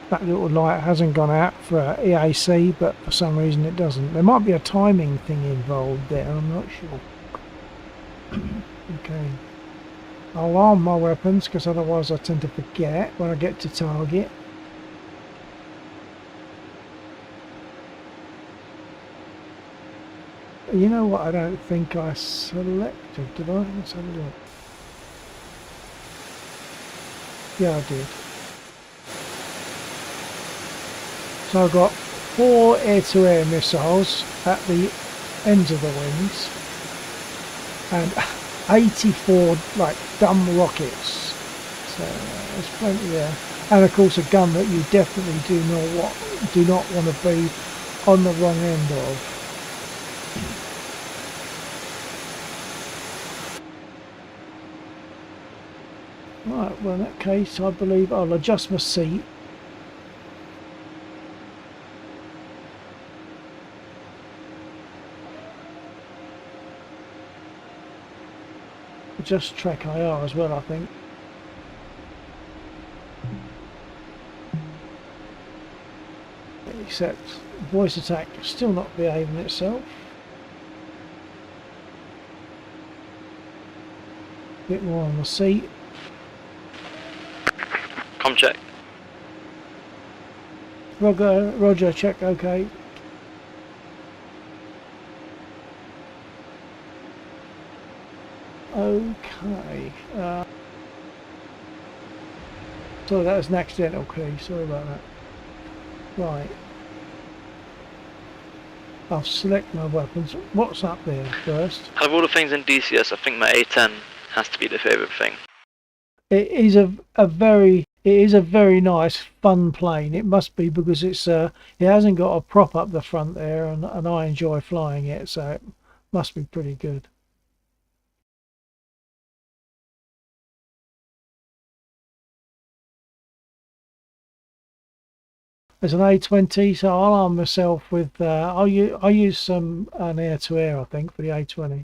That little light hasn't gone out for EAC, but for some reason it doesn't. There might be a timing thing involved there, I'm not sure. Okay. I'll arm my weapons because otherwise I tend to forget when I get to target. You know what, I don't think I selected, did I? Let's have a look. Yeah, I did. So I've got 4 air-to-air missiles at the ends of the wings and 84 like dumb rockets. So there's plenty there. And of course a gun that you definitely do not want to be on the wrong end of. Right, well in that case I believe I'll adjust my seat. Adjust track IR as well, I think. Except voice attack still not behaving itself. Bit more on the seat. Com check. Roger, check, okay. Okay. So that was an accidental key, sorry about that. Right. I'll select my weapons. What's up there first? Out of all the things in DCS, I think my A10 has to be the favourite thing. It is a very nice fun plane. It must be because it hasn't got a prop up the front there, and I enjoy flying it, so it must be pretty good. There's an A20, so I'll arm myself with I'll use an air-to-air I think for the A20.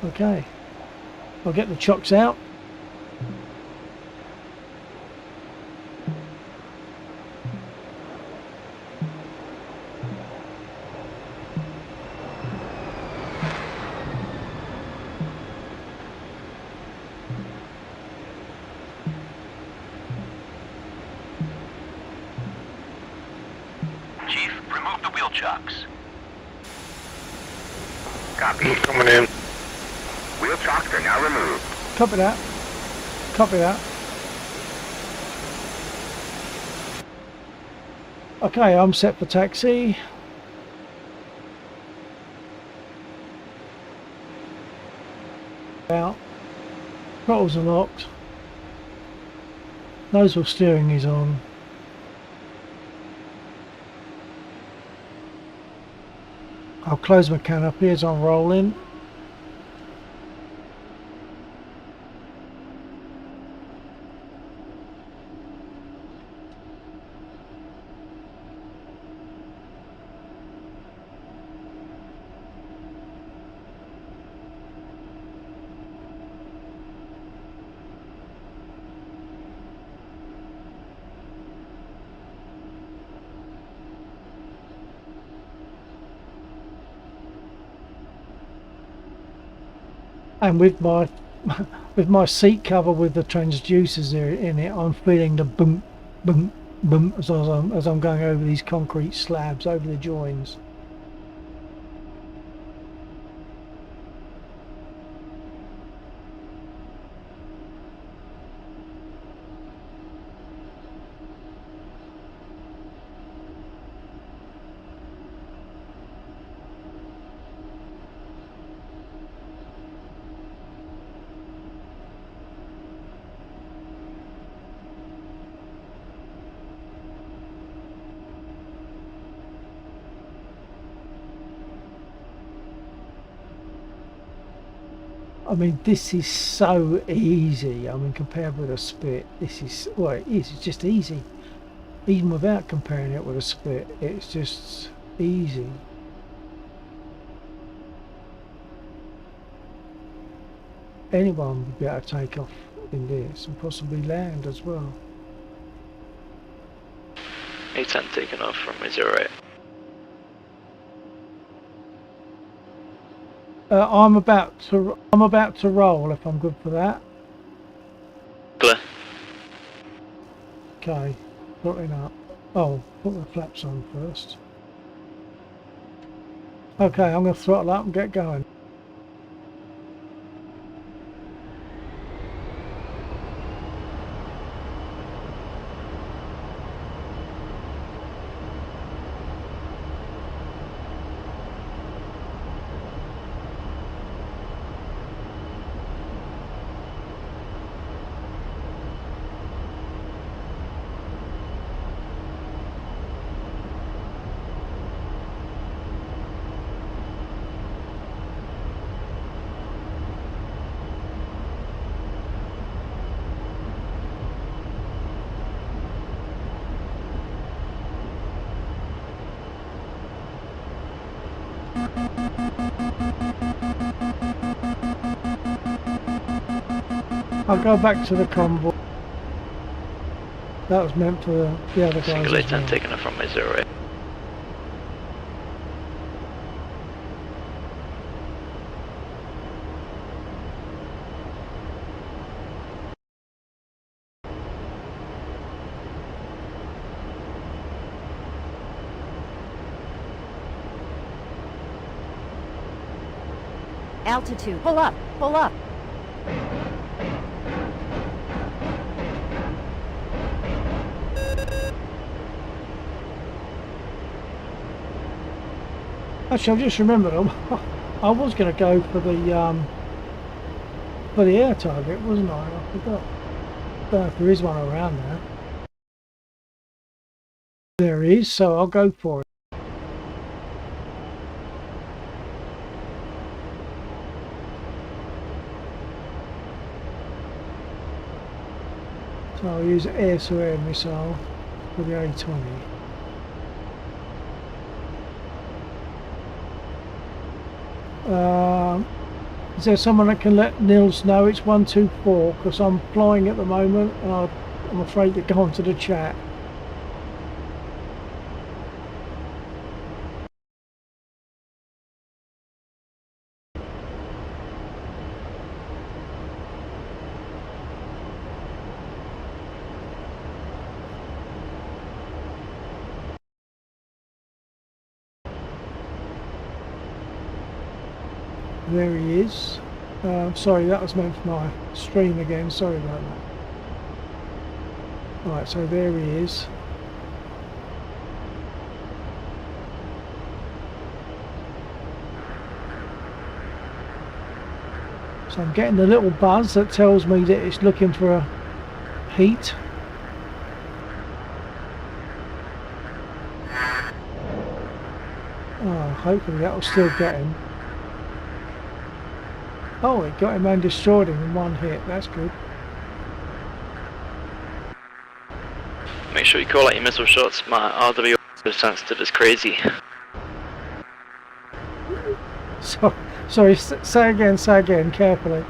Okay, I'll get the chocks out. Chief, remove the wheel chocks. I'm coming in. Wheel chocks are now removed. Copy that. Copy that. Okay, I'm set for taxi. Out. Throttles are locked. Nose wheel steering is on. I'll close my canopy as I'm rolling. And with my with my seat cover with the transducers there in it, I'm feeling the boom, boom, boom as I'm going over these concrete slabs, over the joins. I mean, this is so easy. I mean, compared with a Spit, this is, well, it is, it's just easy. Even without comparing it with a Spit, it's just easy. Anyone would be able to take off in this and possibly land as well. A10 taken off from 08. I'm about to roll if I'm good for that. Clear. Okay, throttling up. Oh, put the flaps on first. Okay, I'm going to throttle up and get going. I'll go back to the convoy. That was meant for the other guys Single as A10 well. taking off from my 08. Altitude. Pull up. Pull up. Actually, I've just remembered I was going to go for the air target, wasn't I? I forgot. Don't know if there is one around there. There is, so I'll go for it. So I'll use air-to-air missile for the A-20. Is there someone that can let Nils know it's 124? Because I'm flying at the moment and I'm afraid to go onto the chat. There he is. Sorry, that was meant for my stream again. Sorry about that. Right, so there he is. So I'm getting a little buzz that tells me that it's looking for a heat. Oh, hopefully that will still get him. Oh, it got him and destroyed him in one hit. That's good. Make sure you call out your missile shots. My RW is sensitive as crazy. Sorry, say again, carefully.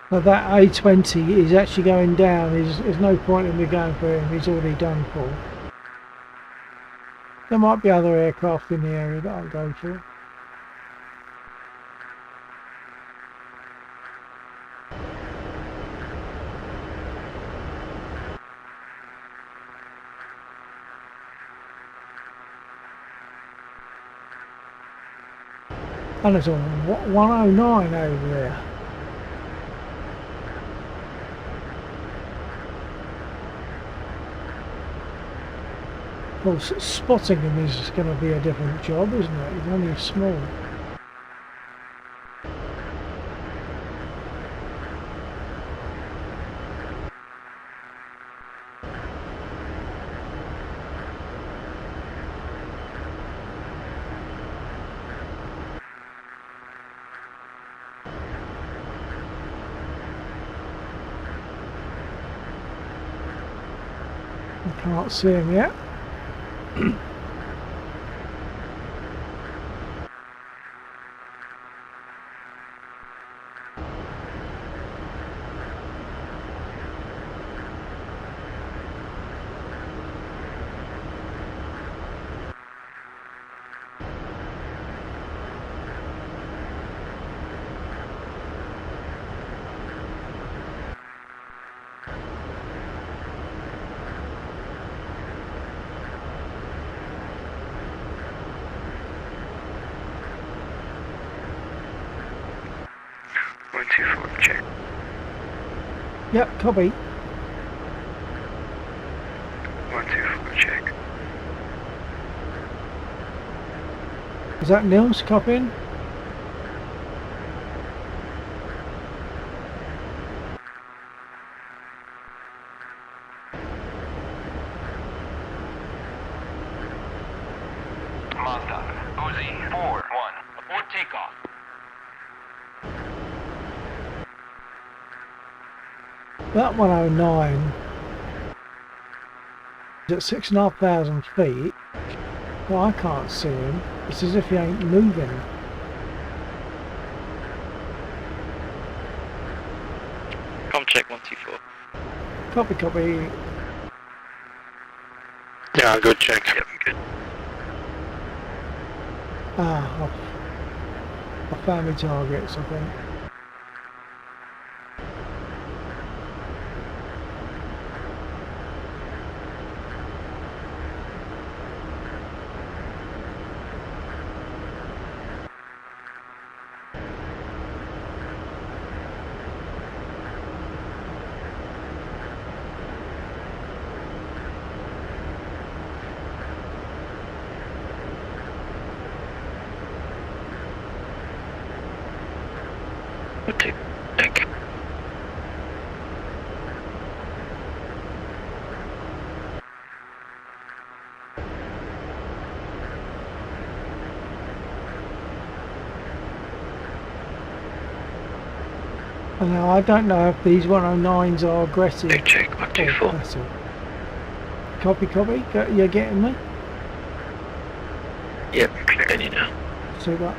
But that A20 is actually going down. There's no point in me going for him. He's already done for. There might be other aircraft in the area that I'll go for. And it's on 109 over there. Well, spotting him is going to be a different job, isn't it? He's only small. I can't see him yet. Check. Yep, copy. 124, check. Is that Nils copying? Mazda, Uzi, 4-1, abort takeoff. That 109 He's at 6,500 feet. Well, I can't see him. It's as if he ain't moving. Com check 124. Copy, copy. Yeah, good check. Yep, good. Ah, I found my targets, I think. Okay, check. And now I don't know if these 109s are aggressive. Check, check, or 124. passive. Copy, copy. You're getting me? Yep, clear you now. Super.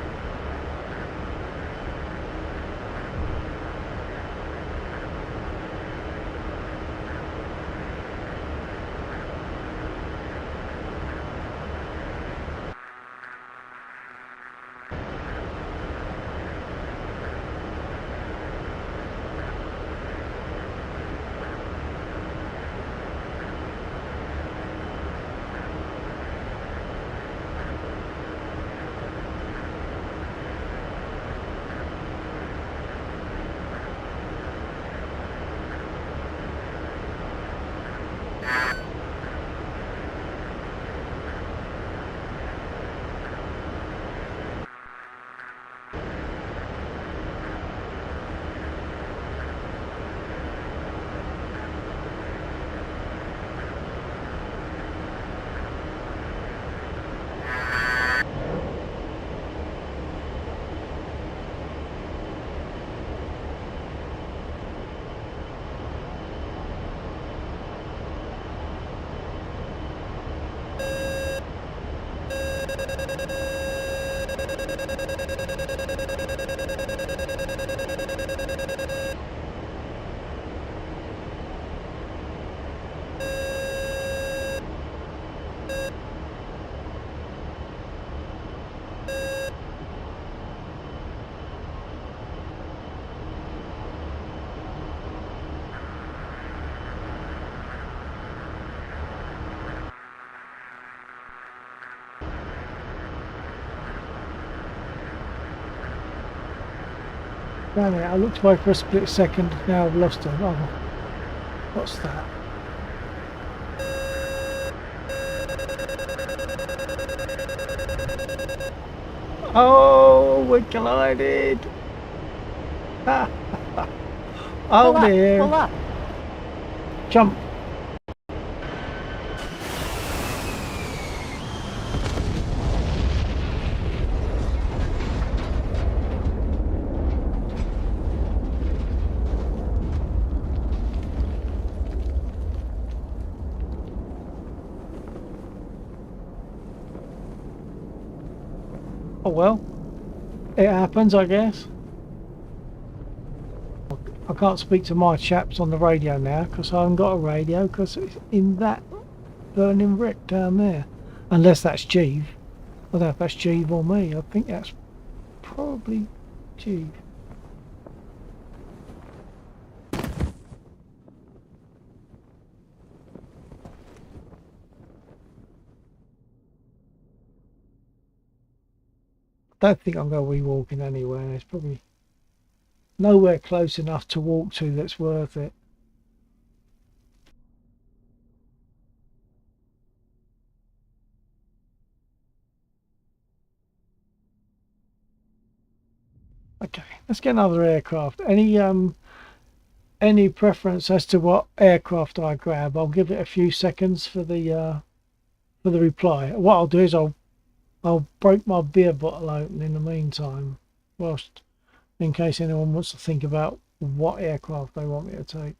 Damn it, I looked away for a split second, now I've lost him. Oh, what's that? Oh, we collided! Oh Pull up, dear! pull up. Jump! Oh well, it happens, I guess. I can't speak to my chaps on the radio now because I haven't got a radio because it's in that burning wreck down there. Unless that's Jeeve. I don't know if that's Jeeve or me. I think that's probably Jeeve. Don't think I'm going to be walking anywhere. There's probably nowhere close enough to walk to that's worth it. Okay, let's get another aircraft. Any preference as to what aircraft I grab? I'll give it a few seconds for the reply. What I'll do is I'll break my beer bottle open in the meantime, whilst in case anyone wants to think about what aircraft they want me to take.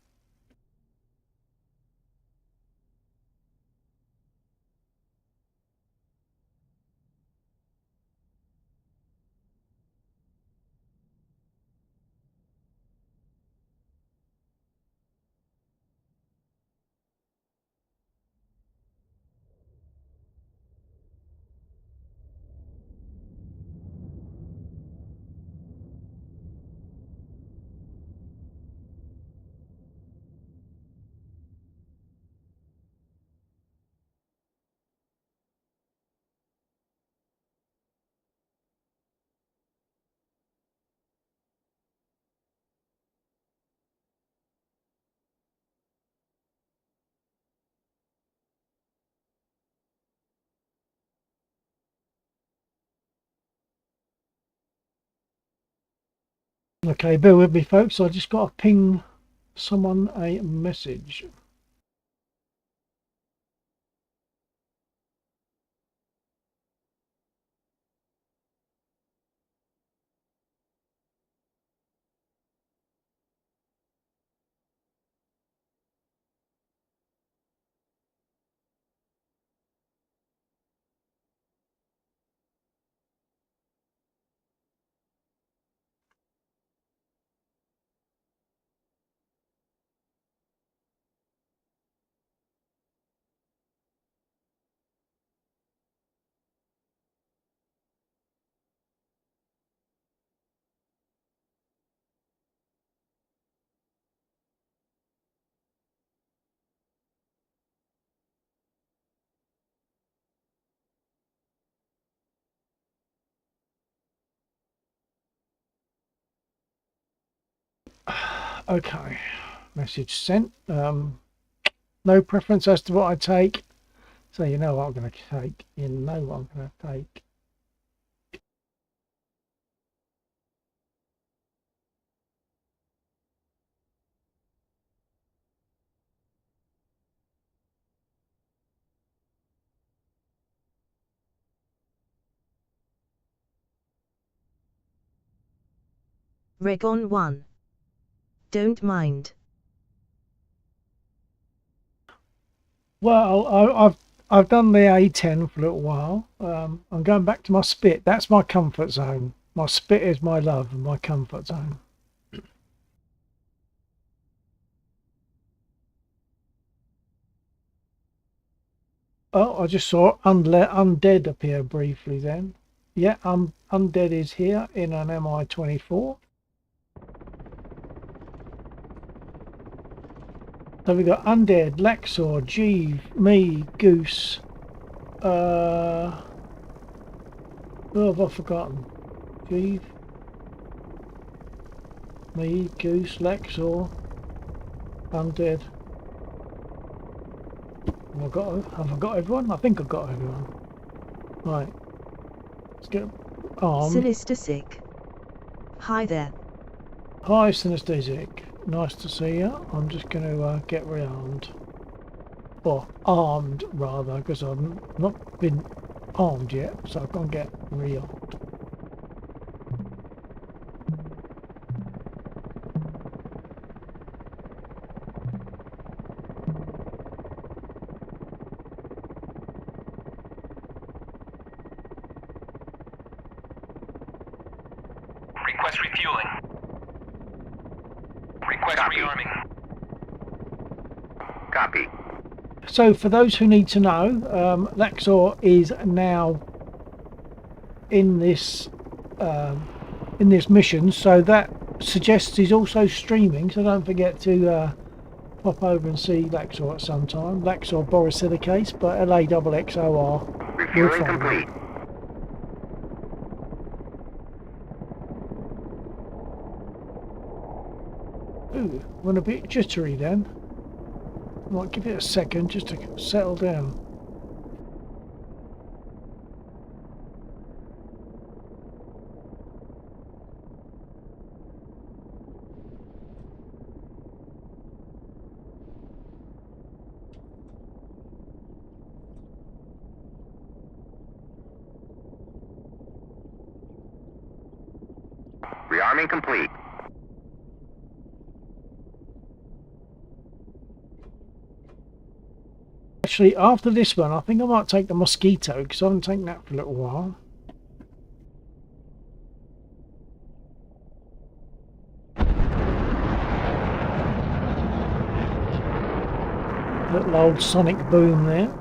Okay, bear with me, folks. I just got to ping someone a message. Okay, message sent. No preference as to what I take. So you know what I'm going to take. You know what I'm going to take. Regon 1. Don't mind. Well, I've done the A10 for a little while. I'm going back to my spit. That's my comfort zone. My spit is my love and my comfort zone. Oh, I just saw Undead appear briefly then. Yeah, Undead is here in an MI-24. So we've got Undead, Lexor, Jeeve, me, Goose. Who have I forgotten? Jeeve, me, Goose, Lexor, Undead. Have I got everyone? I think I've got everyone. Right. Let's get armed. Sinister Sick. Hi there. Hi, Synesthetic. Nice to see you. I'm just going to get rearmed. Or armed, rather, because I've not been armed yet, so I've got to get rearmed. Request refueling. Request rearming. Copy. So, for those who need to know, Lexor is now in this mission, so that suggests he's also streaming. So don't forget to pop over and see Lexor at some time. Lexor Borosilicase, but LAXXOR. Refueling complete. Ooh, went a bit jittery then. Might give it a second just to settle down. Rearming complete. Actually, after this one, I think I might take the Mosquito, because I haven't taken that for a little while. Little old sonic boom there.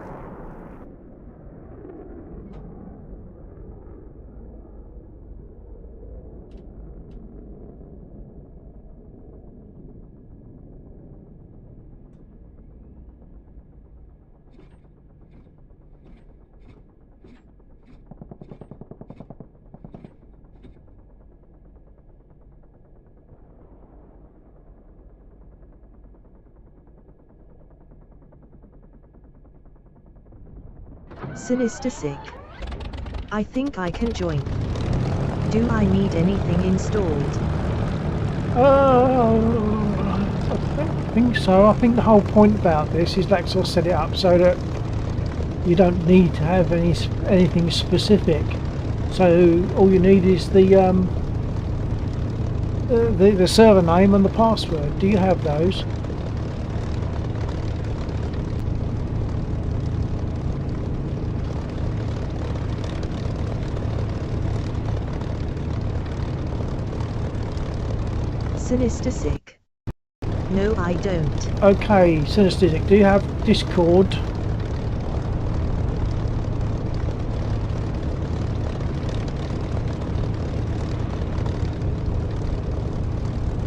Sinister Sick. I think I can join. Do I need anything installed? I think so. I think the whole point about this is like sort of set it up so that you don't need to have anything specific. So all you need is the server name and the password. Do you have those? Sinister Sick. No, I don't. Okay, Synesthetic, do you have Discord?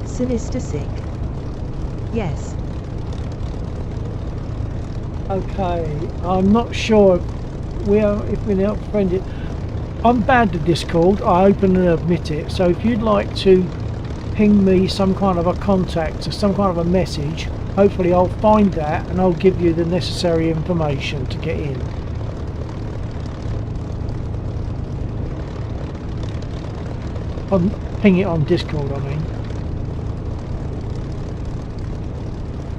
Sinister Sick. Yes. Okay, I'm not sure if we're not friended. I'm bad at Discord, I openly admit it, so if you'd like to ping me some kind of a contact or some kind of a message, hopefully I'll find that and I'll give you the necessary information to get in. Ping it on Discord, I mean.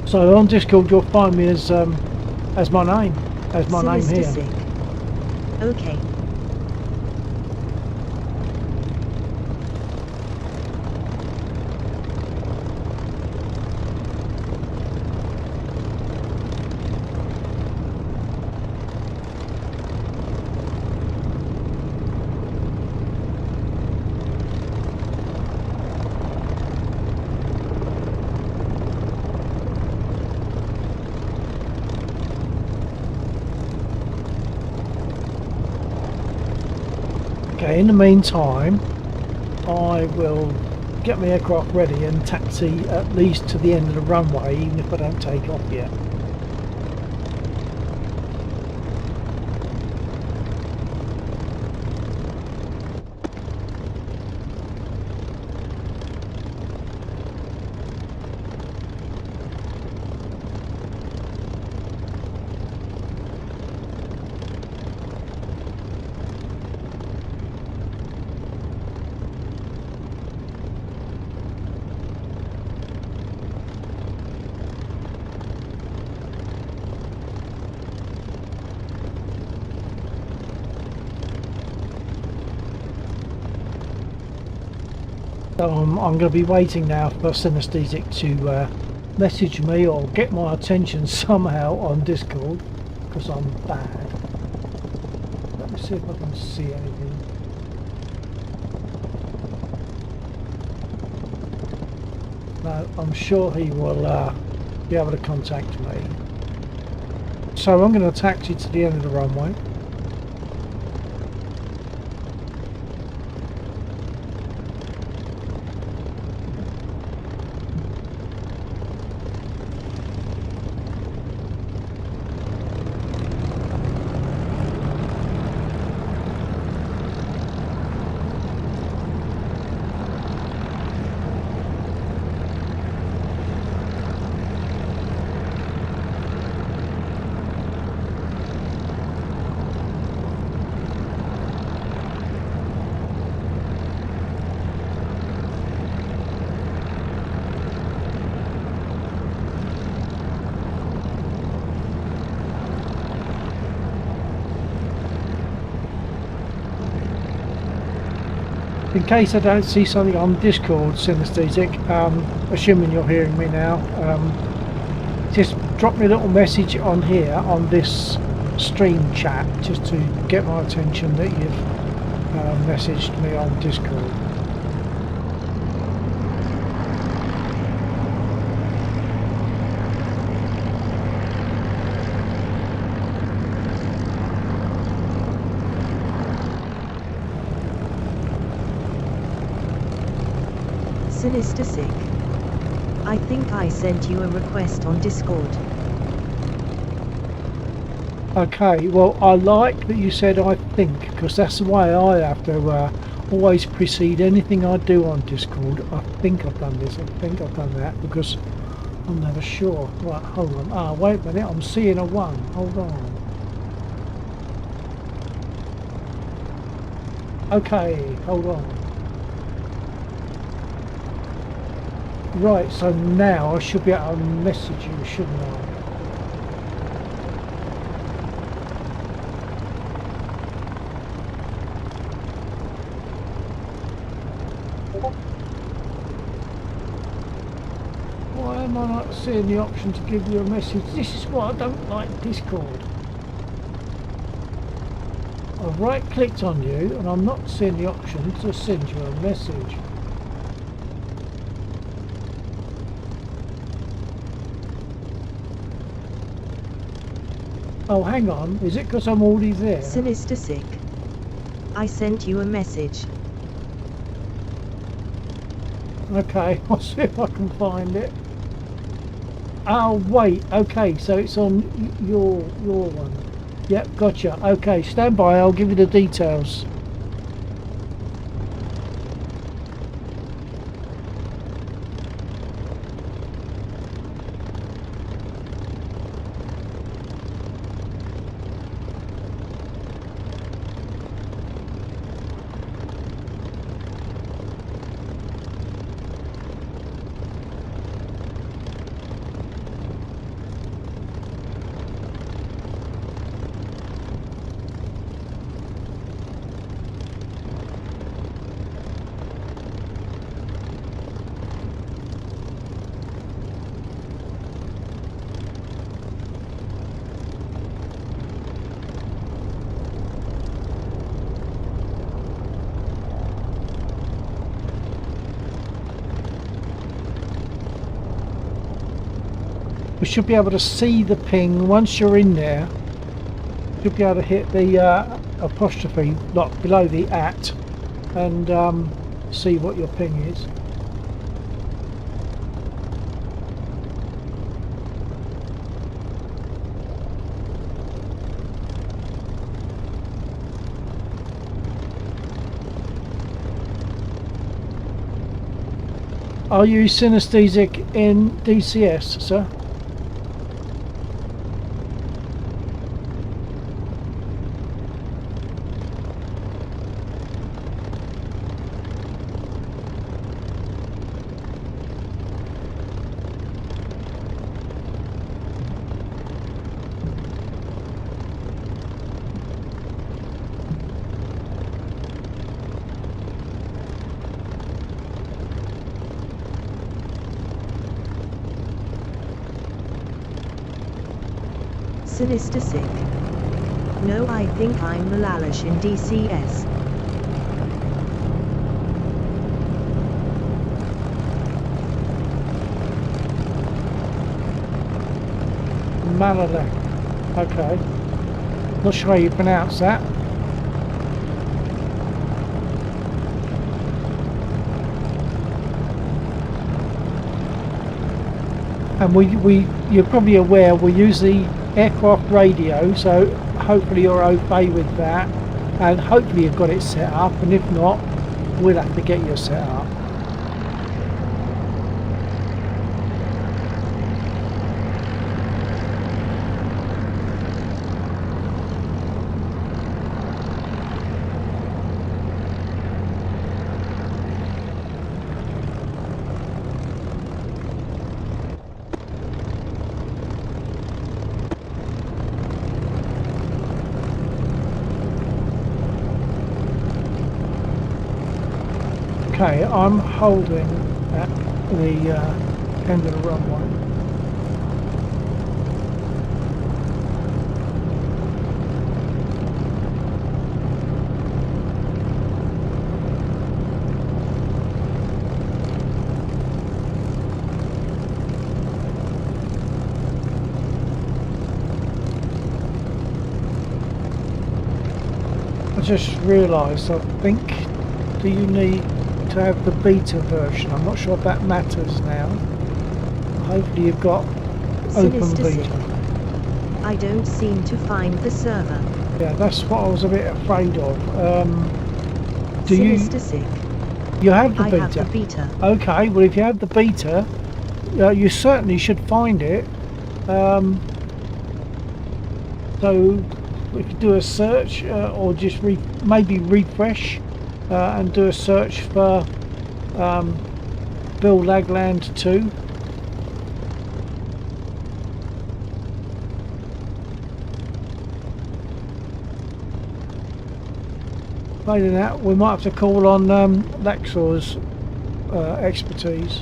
So on Discord you'll find me as my name, name Sinister here. Sick. Okay. Okay, in the meantime, I will get my aircraft ready and taxi at least to the end of the runway, even if I don't take off yet. So I'm going to be waiting now for Synesthetic to message me or get my attention somehow on Discord, because I'm bad. Let me see if I can see anything. No, I'm sure he will be able to contact me. So I'm going to taxi to the end of the runway. In case I don't see something on Discord, Synesthetic, assuming you're hearing me now, just drop me a little message on here on this stream chat just to get my attention that you've messaged me on Discord. Sinister Sick. I think I sent you a request on Discord. Okay, well I like that you said I think, because that's the way I have to always precede anything I do on Discord. I think I've done this, I think I've done that, because I'm never sure. Right, hold on. Ah, wait a minute, I'm seeing a 1. Hold on. Okay, hold on. Right, so now I should be able to message you, shouldn't I? Why am I not seeing the option to give you a message? This is what I don't like Discord. I've right clicked on you and I'm not seeing the option to send you a message. Oh, hang on. Is it because I'm already there? Sinister Sick. I sent you a message. Okay, I'll see if I can find it. Oh, wait. Okay, so it's on your one. Yep, gotcha. Okay, stand by. I'll give you the details. We should be able to see the ping once you're in there. You'll be able to hit the apostrophe like below the @ and see what your ping is. Are you synesthetic in DCS, sir? Sinister Sick. No, I think I'm Malalish in DCS. Malalek. Okay. Not sure how you pronounce that. And you're probably aware we use the aircraft radio, so hopefully you're okay with that, and hopefully you've got it set up, and if not, we'll have to get you set up. Okay, I'm holding at the end of the runway. I just realised, I think, do you need to have the beta version? I'm not sure if that matters now. Hopefully you've got open Sinister beta. Sick. I don't seem to find the server. Yeah, that's what I was a bit afraid of. Do Sinister Sick. you have the I beta? have the beta. Okay, well if you have the beta, you certainly should find it. So we could do a search or just maybe refresh and do a search for Bill Lagland 2. Failing that, we might have to call on Laxor's expertise.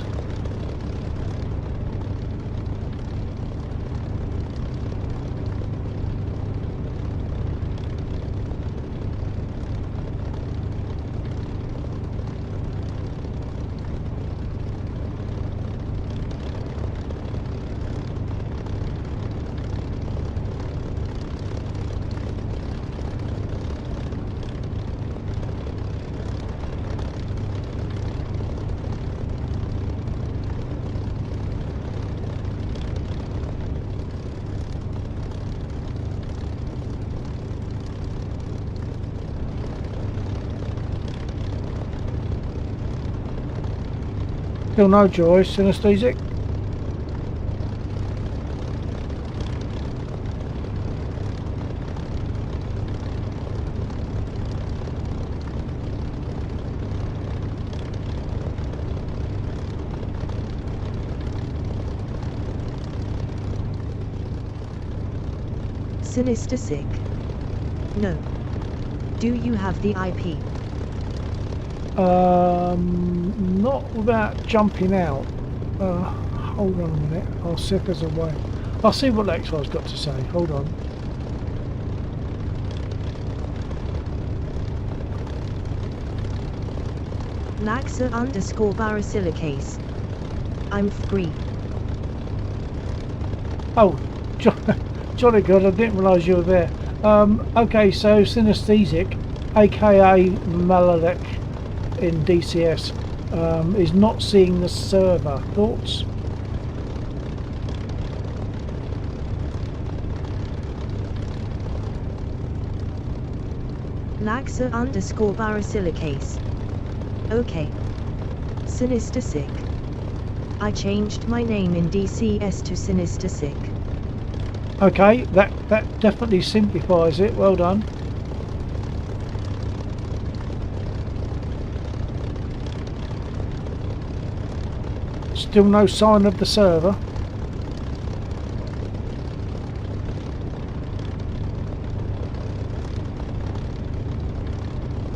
Still no joy, synesthetic. Sinister Sick. No. Do you have the IP? Not without jumping out. Hold on a minute. I'll see if there's a way. I'll see what Lexar's got to say. Hold on. Laxa _ Barasilicase. I'm free. Oh, jolly good. I didn't realise you were there. Okay, so synesthetic, aka Malalek in DCS, is not seeing the server. Thoughts? Laxa _ Barasilicase. Okay. Sinister Sick. I changed my name in DCS to Sinister Sick. Okay, that definitely simplifies it. Well done. Still no sign of the server.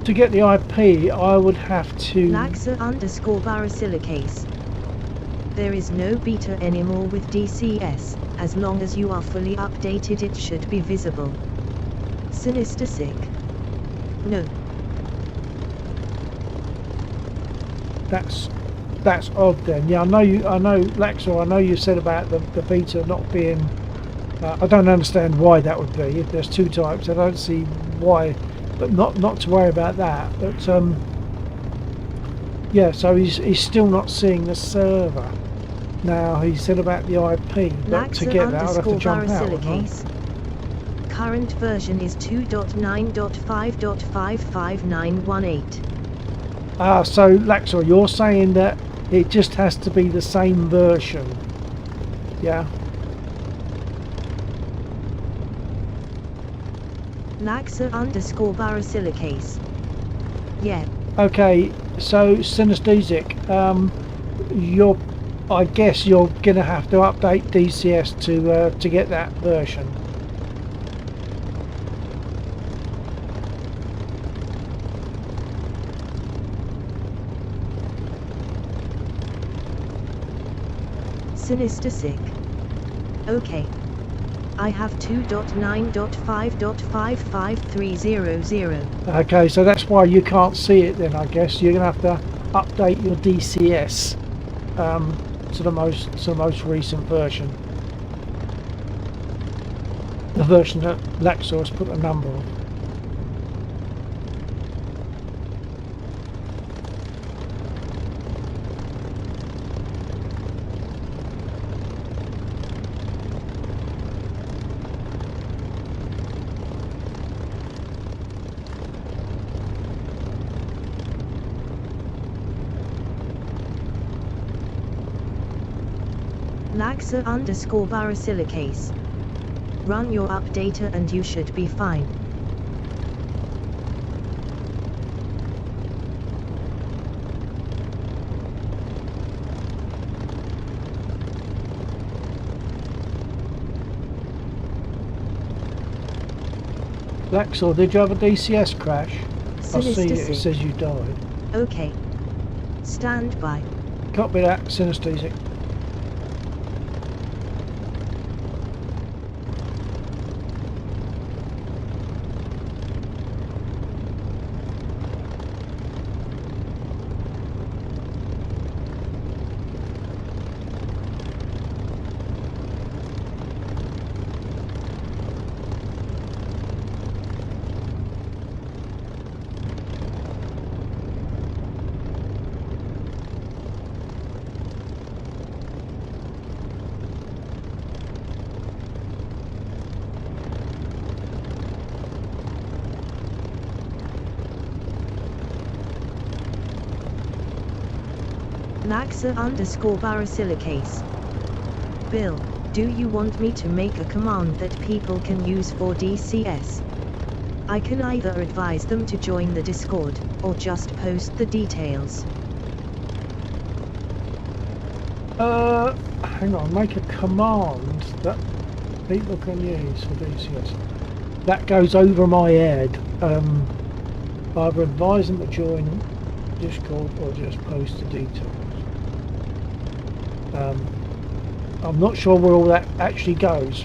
To get the IP, I would have to... Laxa _ Barasilicase. There is no beta anymore with DCS. As long as you are fully updated, it should be visible. Sinister Sick. No. That's odd then. Yeah, I know Laxor, I know you said about the beta not being... I don't understand why that would be. If there's two types, I don't see why, but not to worry about that. But yeah, so he's still not seeing the server. Now he said about the IP, but to get that I'd have to jump out. Current version is 2.9.5.55918. Ah, so Laxor, you're saying that it just has to be the same version, yeah? Laxa _ Barasilicase. Yeah. Okay, so synesthetic, I guess you're gonna have to update DCS to get that version. Sinister Sick. Okay. I have 2.9.5.55300. Okay, so that's why you can't see it then, I guess. You're gonna have to update your DCS to the most recent version. The version that Laxor has put a number on. Laxa _ Barasilicase. Run your updater and you should be fine. Laxor, did you have a DCS crash? I see Sinister it, it Sick. says you died. Okay. Stand by. Copy that, synesthetic. Naxa _ Barasilicase. Bill, do you want me to make a command that people can use for DCS? I can either advise them to join the Discord, or just post the details. Hang on, make a command that people can use for DCS. That goes over my head. Either advise them to join Discord or just post the details. I'm not sure where all that actually goes.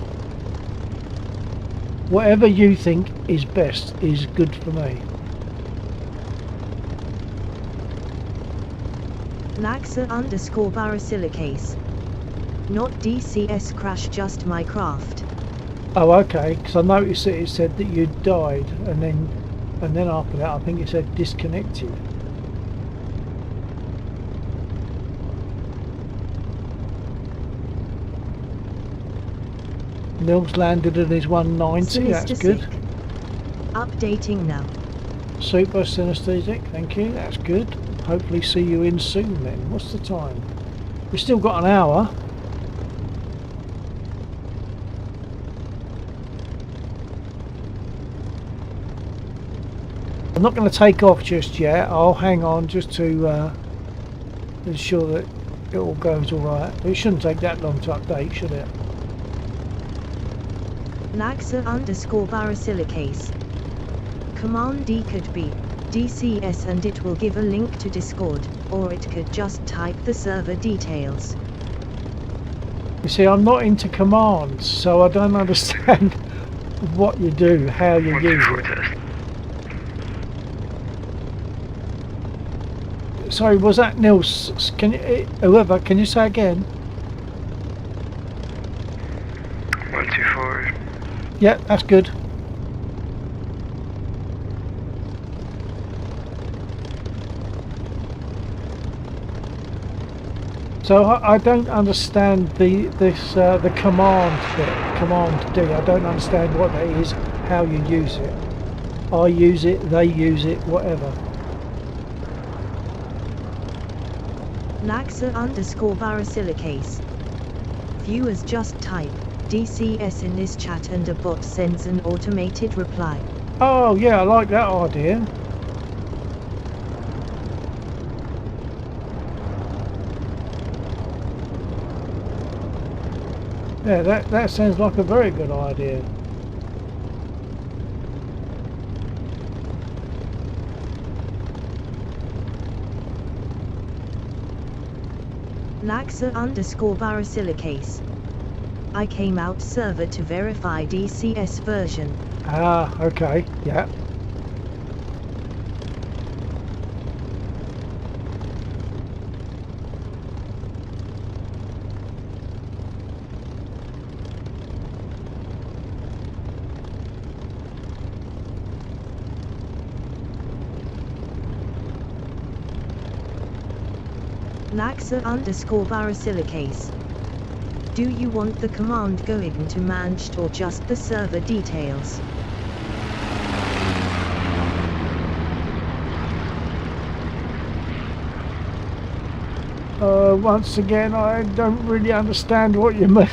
Whatever you think is best is good for me. Naxa _ Barasilicase. Not DCS crash, just my craft. Oh, okay. Because I noticed that it said that you died, and then after that, I think it said disconnected. Nils landed at his 190. That's good. Synesthetic. Updating now. Super synesthetic. Thank you. That's good. Hopefully see you in soon then. What's the time? We've still got an hour. I'm not going to take off just yet. I'll hang on just to ensure that it all goes alright. It shouldn't take that long to update, should it? Naxa _ Barasilicase. Command D could be DCS and it will give a link to Discord, or it could just type the server details. You see, I'm not into commands, so I don't understand what you do, how you use it. Sorry, was that Nils? Can you, whoever, can you say again? 124. Yeah, that's good. So I don't understand the command bit, command D. I don't understand what that is, how you use it. I use it, they use it, whatever. Naxa _ Barasilicase. Viewers just type DCS in this chat and a bot sends an automated reply. Oh yeah, I like that idea. Yeah, that sounds like a very good idea. Naxa _ Barasilicase. I came out server to verify DCS version. Ah, okay, yeah. Naxa _ Barasilicase. Do you want the command going to managed or just the server details? Once again, I don't really understand what you mean.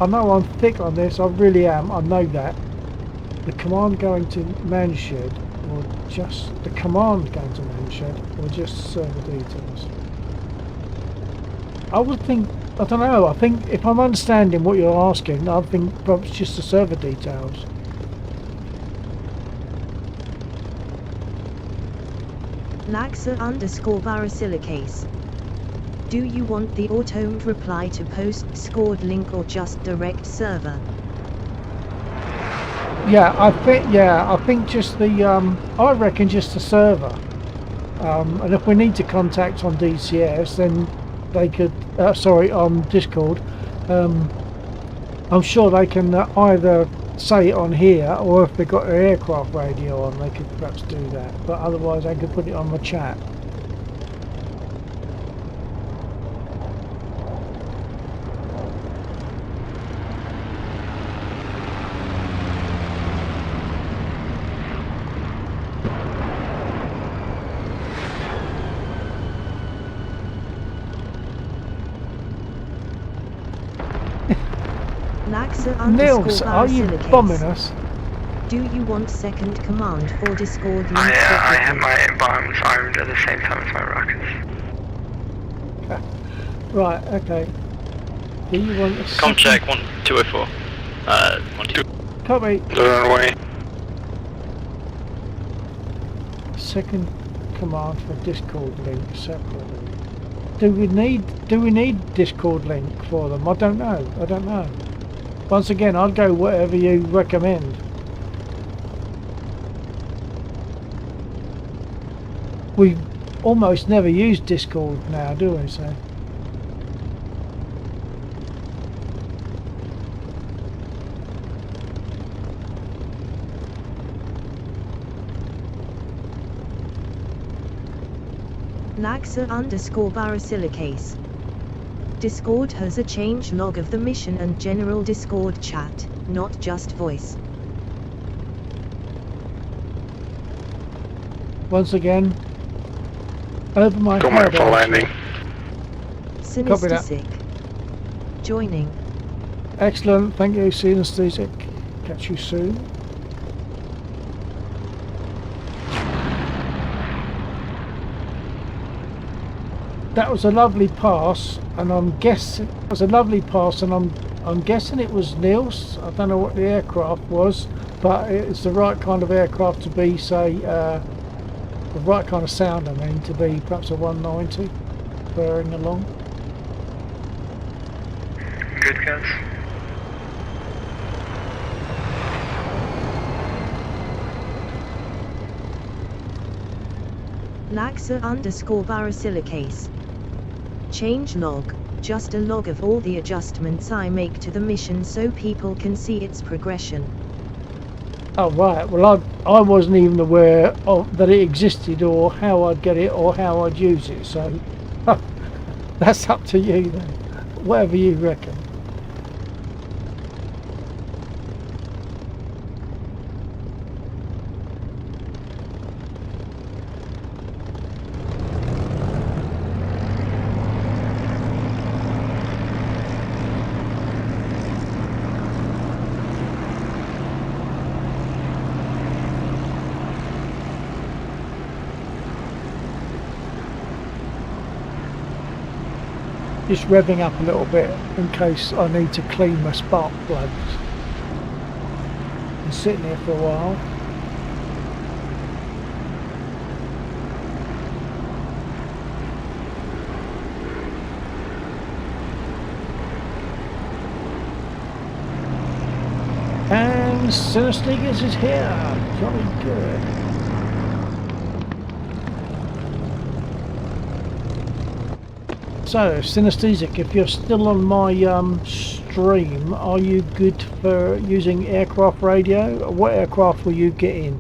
I know I'm thick on this, I really am, I know that. The command going to man shed, or just the command going to man shed, or just server details. I would think, I don't know, I think if I'm understanding what you're asking, I think perhaps just the server details. Naxa_Barasilicase. Do you want the automed reply to post-scored link or just direct server? Yeah, I think just the I reckon just the server. And if we need to contact on DCS, then they could. Sorry, on Discord. I'm sure they can either say it on here, or if they've got their aircraft radio on, they could perhaps do that. But otherwise, they could put it on the chat. Nils, are you bombing us? Do you want second command for Discord links? I have my bombs armed at the same time as my rockets. Right, okay. Do you want a Com check 1204. 12. Copy. They're on the way. Second command for Discord link separately. Do we need Discord link for them? I don't know. Once again, I'd go whatever you recommend. We almost never use Discord now, do we? So. Naxa_Barasilicase. Discord has a change log of the mission and general Discord chat, not just voice. Once again, over my Go head. for landing. Synesthesic. Joining. Excellent, thank you, Synesthesic. Catch you soon. That was a lovely pass, and I'm guessing it was I'm guessing it was Nils. I don't know what the aircraft was, but it's the right kind of aircraft to be, say, the right kind of sound. I mean, to be perhaps a 190, furring along. Good guys. Naxa_Barasilicase. Change log, just a log of all the adjustments I make to the mission so people can see its progression. Oh right, well I wasn't even aware of that it existed, or how I'd get it, or how I'd use it, so that's up to you then, whatever you reckon. Just revving up a little bit in case I need to clean my spark plugs. Been sitting here for a while. And Synesthesic is here. Jolly good. So, Synesthesic, if you're still on my stream, are you good for using aircraft radio? What aircraft will you get in?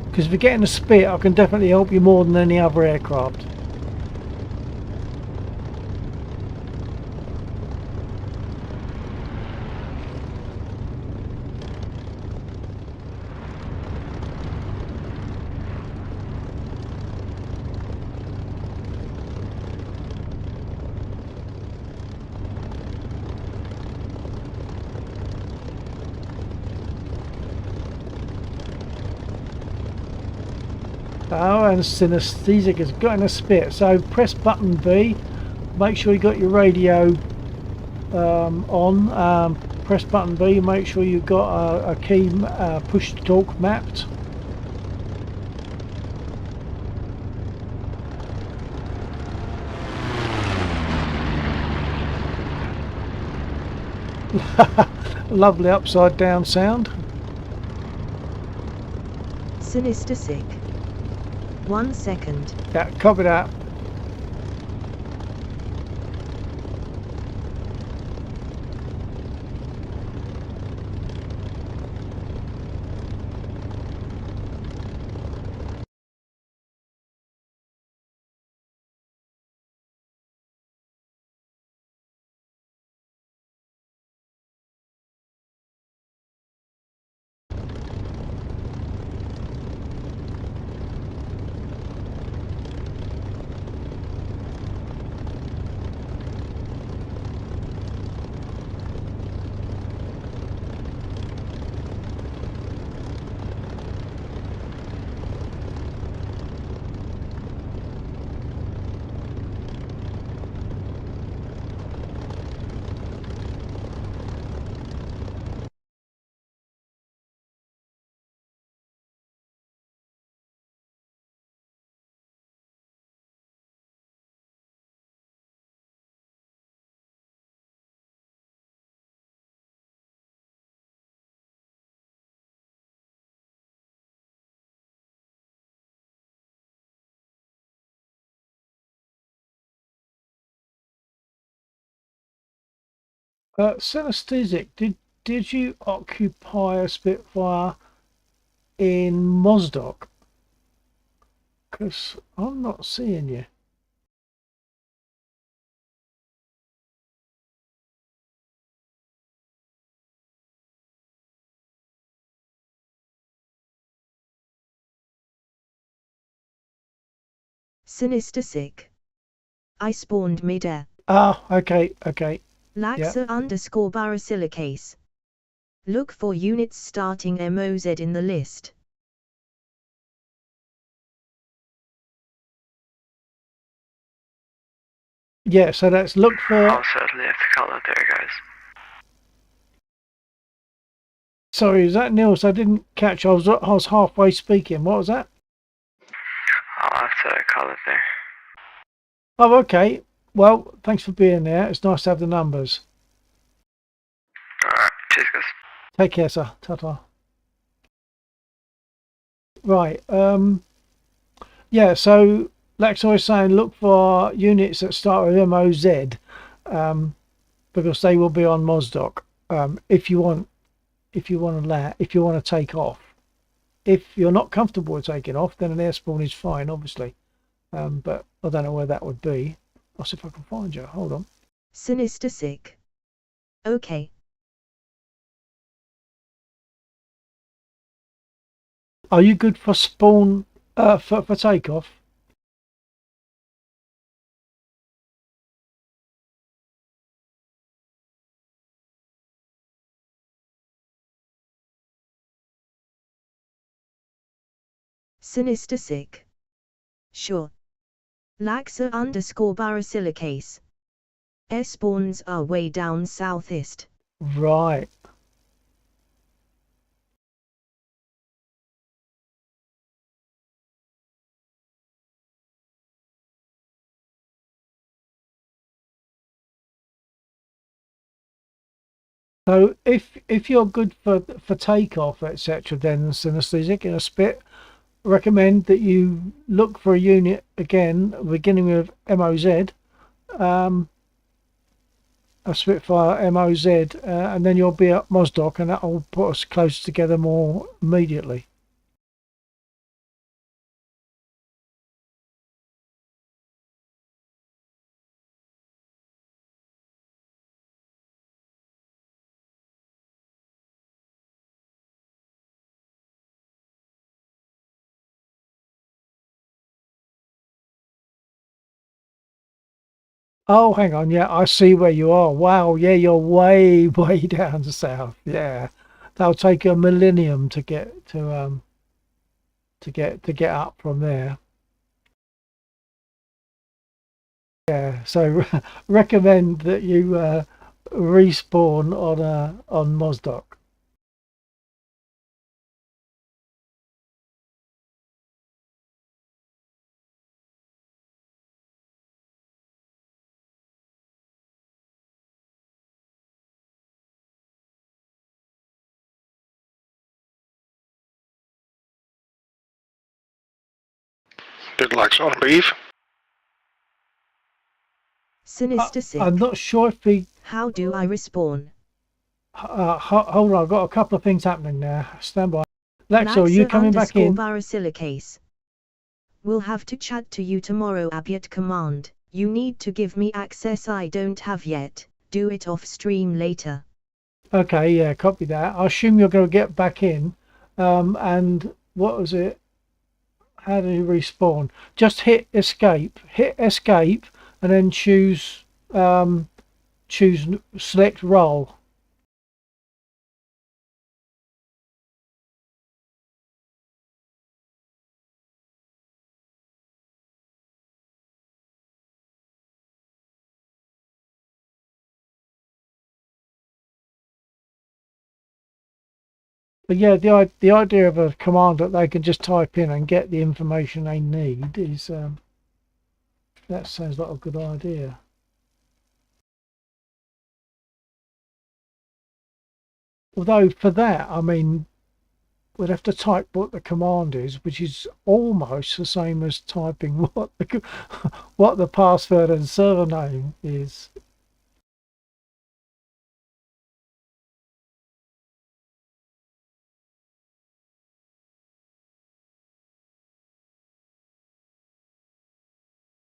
Because if you're getting a Spit, I can definitely help you more than any other aircraft. Oh, and Synesthesic has got a Spit, so press button B, make sure you got your radio on, press button B, make sure you've got a key push to talk mapped. Lovely upside down sound. Sinister sick. 1 second. Yeah, copy that. Synesthetic, did you occupy a Spitfire in Mozdok? Because I'm not seeing you. Sinister sick. I spawned mid-air. Ah, okay. Laxa underscore Barasilicase. Look for units starting MOZ in the list. Yeah, so that's look for... I'll certainly have to call out there, guys. Sorry, is that Nils? I didn't catch. I was halfway speaking. What was that? I'll have to call it there. Oh, okay. Well, thanks for being there. It's nice to have the numbers. Alright, cheers, guys. Take care, sir. Ta-ta. Right. Yeah, so Lexor is saying look for units that start with MOZ, because they will be on Mozdok. If you want to take off. If you're not comfortable with taking off, then an air spawn is fine, obviously. But I don't know where that would be. I'll see if I can find you. Hold on. Sinister sick. Okay. Are you good for spawn for takeoff? Sinister sick. Sure. Laxa underscore Barasilicase. Air spawns are way down southeast. Right. So if you're good for takeoff, etc., then synesthetic in a spit, recommend that you look for a unit again, beginning with MOZ, a Spitfire MOZ, and then you'll be at Mozdok, and that will put us closer together more immediately. Oh, hang on. Yeah, I see where you are. Wow. Yeah, you're way, way down south. Yeah, that'll take a millennium to get up from there. Yeah. So recommend that you respawn on Mozdok. Did Laxon leave? Sinister Sick. I'm not sure if he... How do I respawn? hold on, I've got a couple of things happening there. Stand by. Laxo, are you coming back in? Barasilicase. We'll have to chat to you tomorrow. Abiat command. You need to give me access I don't have yet. Do it off stream later. Okay, yeah, copy that. I assume you're going to get back in. And what was it? How do you respawn? Just hit escape. Hit escape and then choose select role. But yeah, the idea of a command that they can just type in and get the information they need is that sounds like a good idea. Although for that, I mean, we'd have to type what the command is, which is almost the same as typing what the password and server name is.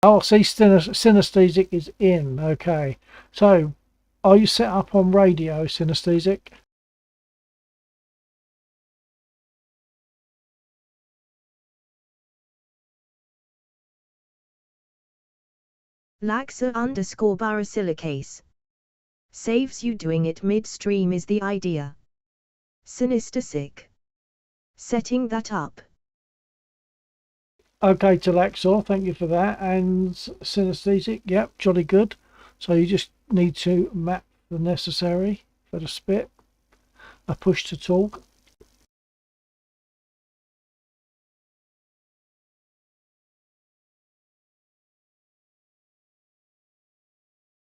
Oh, see, synesthetic is in. Okay, so are you set up on radio, synesthetic? Laxa_barasilicase. Saves you doing it midstream is the idea. Sinister Sick. Setting that up. Okay, Talaxor, thank you for that. And synesthetic, yep, jolly good. So you just need to map the necessary for the spit. A push to talk.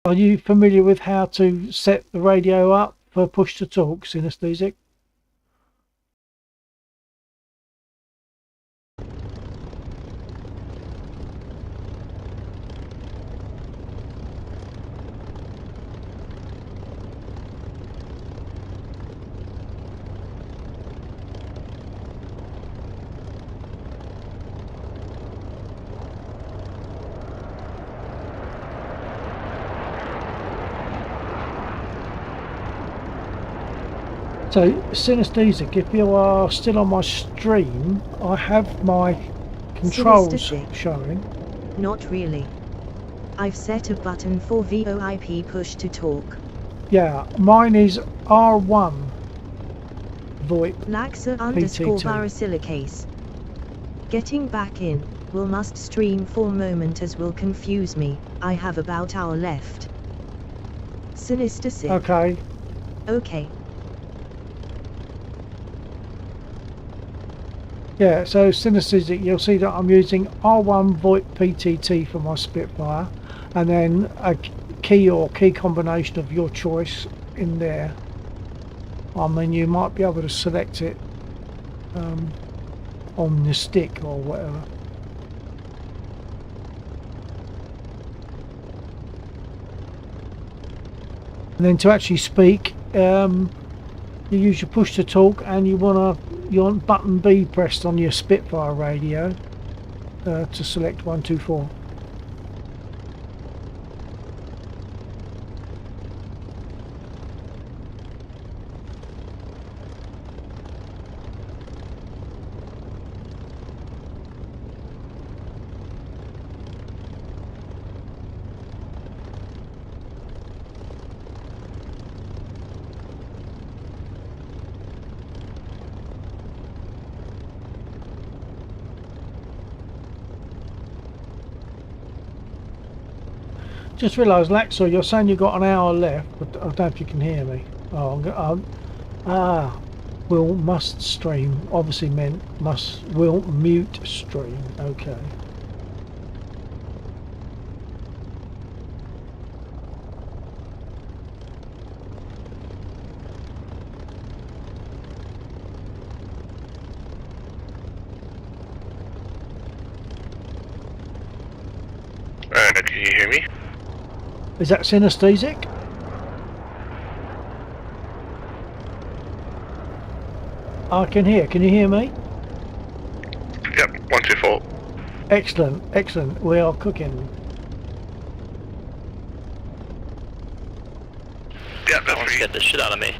Are you familiar with how to set the radio up for push to talk, synesthetic? So, synesthetic, if you are still on my stream, I have my controls Synesthetic. showing. Not really. I've set a button for VoIP push to talk. Yeah, mine is R1 VoIP. Laxa_barasilicase. Getting back in, will must stream for moment as will confuse me. I have about hour left. Sinister Sick. Okay. Okay. Yeah, so synesthetic, you'll see that I'm using R1 VoIP PTT for my Spitfire, and then a key or key combination of your choice in there. I mean, you might be able to select it on the stick or whatever. And then to actually speak, you use your push to talk, and you want button B pressed on your Spitfire radio to select 124. Just realised, Laxor, you're saying you've got an hour left, but I don't know if you can hear me. Will must stream, obviously meant will mute stream, okay. Is that synesthetic? I can hear. Can you hear me? Yep, 124. Excellent, excellent. We are cooking. Yep, That one that's me. scared the shit out of me.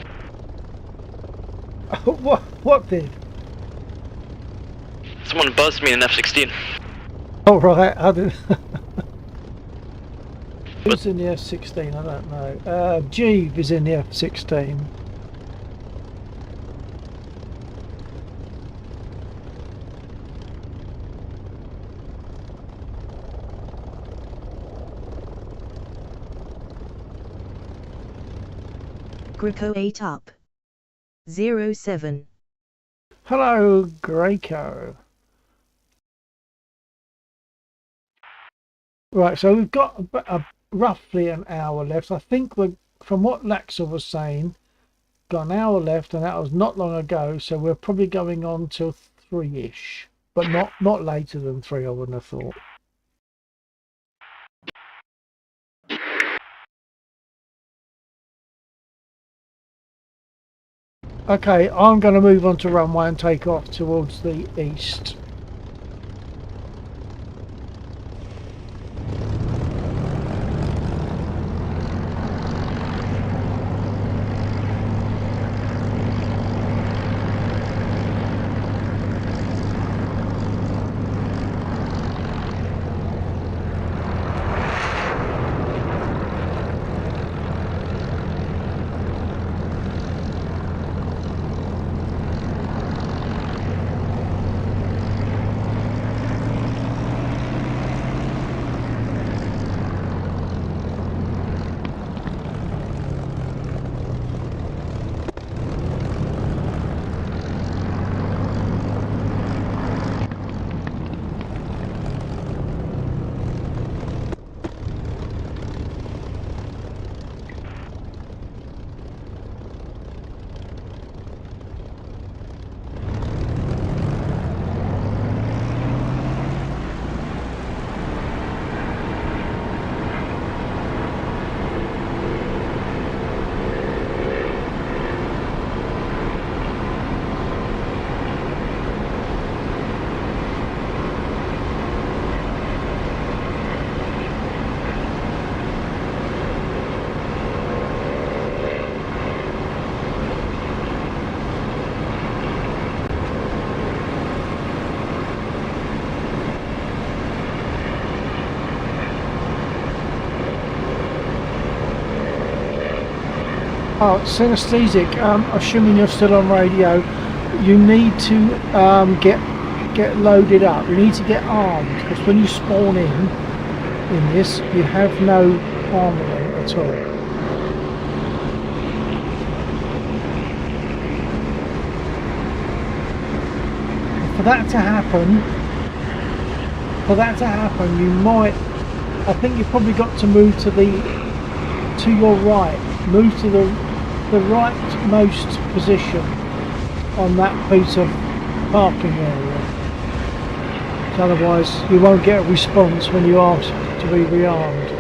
What did? Someone buzzed me in an F-16. Oh right, I didn't. Who's in the F-16? I don't know. Jeeve is in the F-16. Greco 8 up. 07. Hello, Greco. Right, so we've got roughly an hour left. I think we're, from what Laxa was saying, got an hour left, and that was not long ago. So we're probably going on till 3ish, but not later than 3. I wouldn't have thought. Okay, I'm going to move on to runway and take off towards the east. Oh, synesthetic. Assuming you're still on radio, you need to get loaded up. You need to get armed, because when you spawn in this, you have no armament at all. For that to happen, you might. I think you've probably got to move to your right. Move to the rightmost position on that piece of parking area. So otherwise you won't get a response when you ask to be rearmed.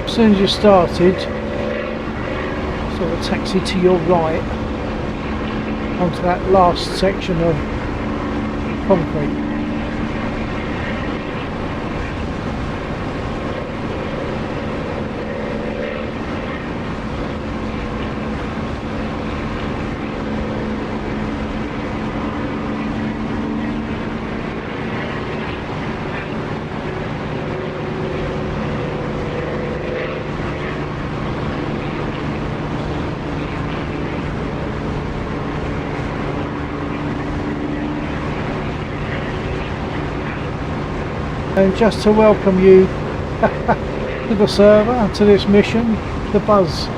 As soon as you started, sort of taxi to your right onto that last section of concrete. And just to welcome you to the server, to this mission, the Buzz.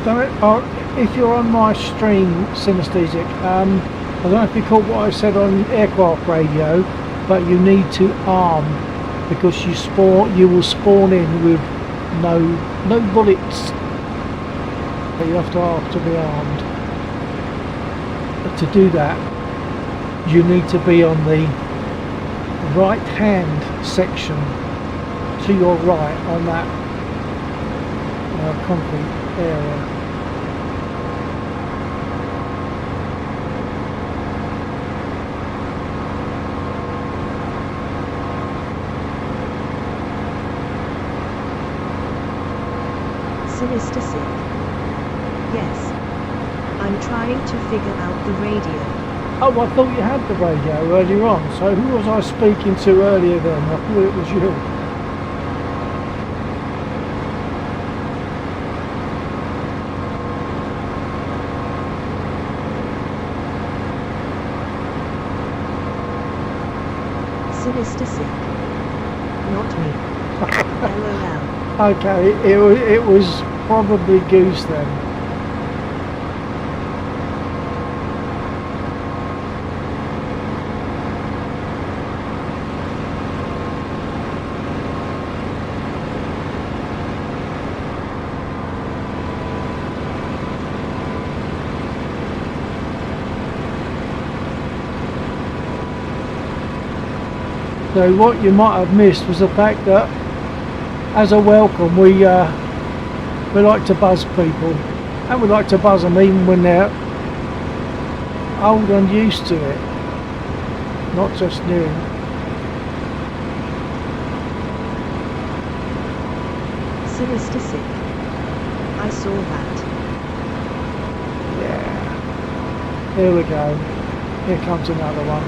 don't know, if you're on my stream, synesthetic, I don't know if you caught what I said on aircraft radio, but you need to arm because you will spawn in with no bullets. But you have to be armed. But to do that, you need to be on the right hand section to your right on that concrete area. Sinister Sick. Yes. I'm trying to figure out the radio. Oh, I thought you had the radio earlier on, so who was I speaking to earlier then? I thought it was you. Sinister Sick. Not me. LOL. Okay, it was probably Goose then. So what you might have missed was the fact that as a welcome we like to buzz people, and we like to buzz them even when they're old and used to it, not just new. Sinister Sick. I saw that. Yeah. Here we go. Here comes another one.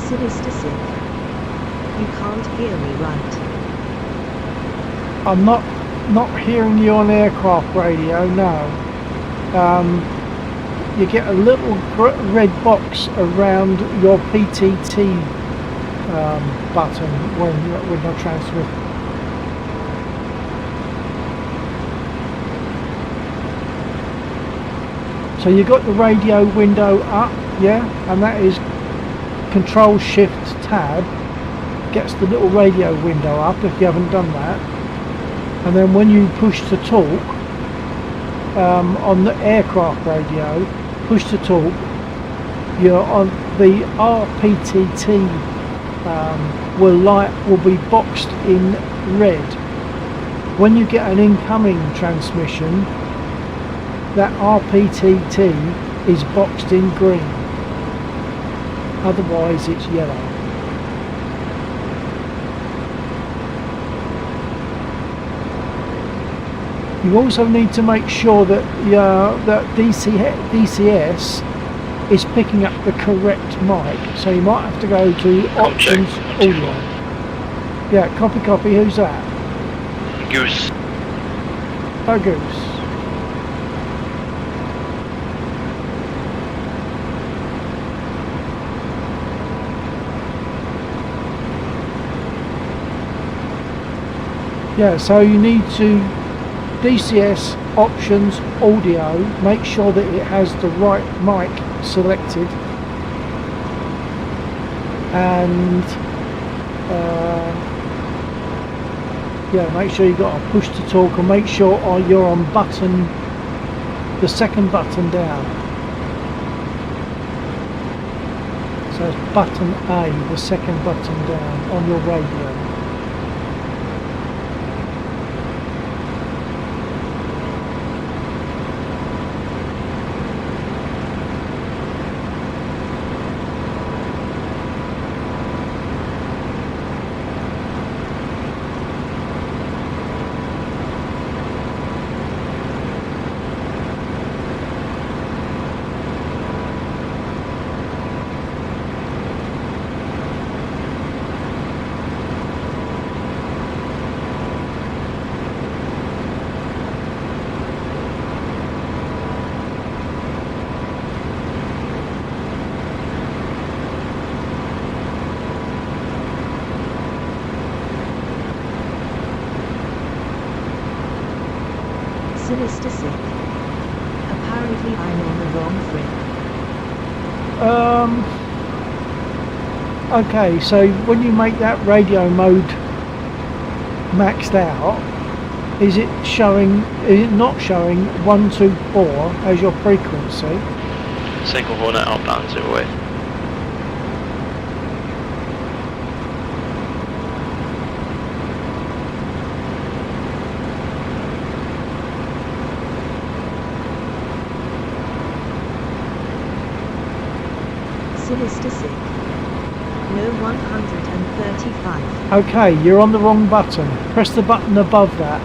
Sinister Sick. You can't hear me right. I'm not hearing you on aircraft radio, no. You get a little red box around your PTT button when you're transmitting. So you got the radio window up, yeah, and that is Control Shift Tab gets the little radio window up if you haven't done that, and then when you push to talk on the aircraft radio, push to talk, you're on the RPTT will be boxed in red. When you get an incoming transmission, that RPTT is boxed in green. Otherwise it's yellow. You also need to make sure that that DCS is picking up the correct mic. So you might have to go to options audio. Yeah, copy. Who's that? Goose. Oh, Goose. Yeah, so you need to DCS options audio, make sure that it has the right mic selected, and yeah, make sure you got a push to talk, and make sure you're on button, the second button down. So it's button A, the second button down on your radio. Sinister Sick. Apparently I'm on the wrong frick. Okay, so when you make that radio mode maxed out, is it not showing 124 as your frequency? Single Hornet outbound 08. Sinister Sick. No 135. Okay, you're on the wrong button. Press the button above that.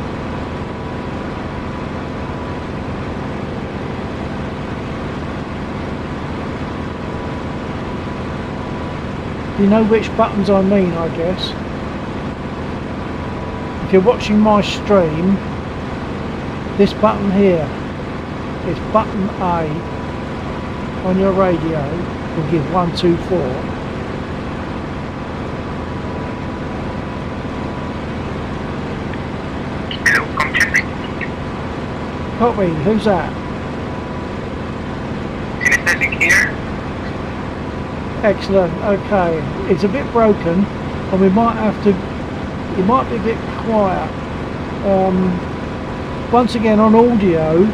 You know which buttons I mean, I guess. If you're watching my stream, this button here is button A on your radio. Will give 124. Hello, come check me. Copy, who's that? Synesthetic here. Excellent, okay. It's a bit broken and we might have to, it might be a bit quiet. Once again on audio,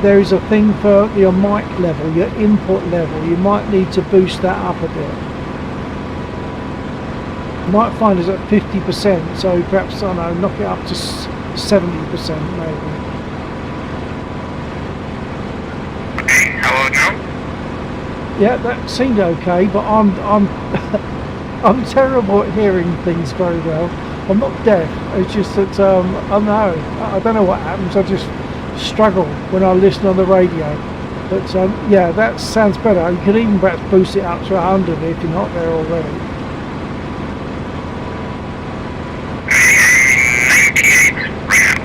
there is a thing for your mic level, your input level. You might need to boost that up a bit. You might find it's at 50%, so perhaps, I don't know, knock it up to 70% maybe. Okay, how about now? Yeah, that seemed okay, but I'm I'm terrible at hearing things very well. I'm not deaf. It's just that I don't know what happens. I just struggle when I listen on the radio. But yeah, that sounds better. You could even perhaps boost it up to 100 if you're not there already. 98 right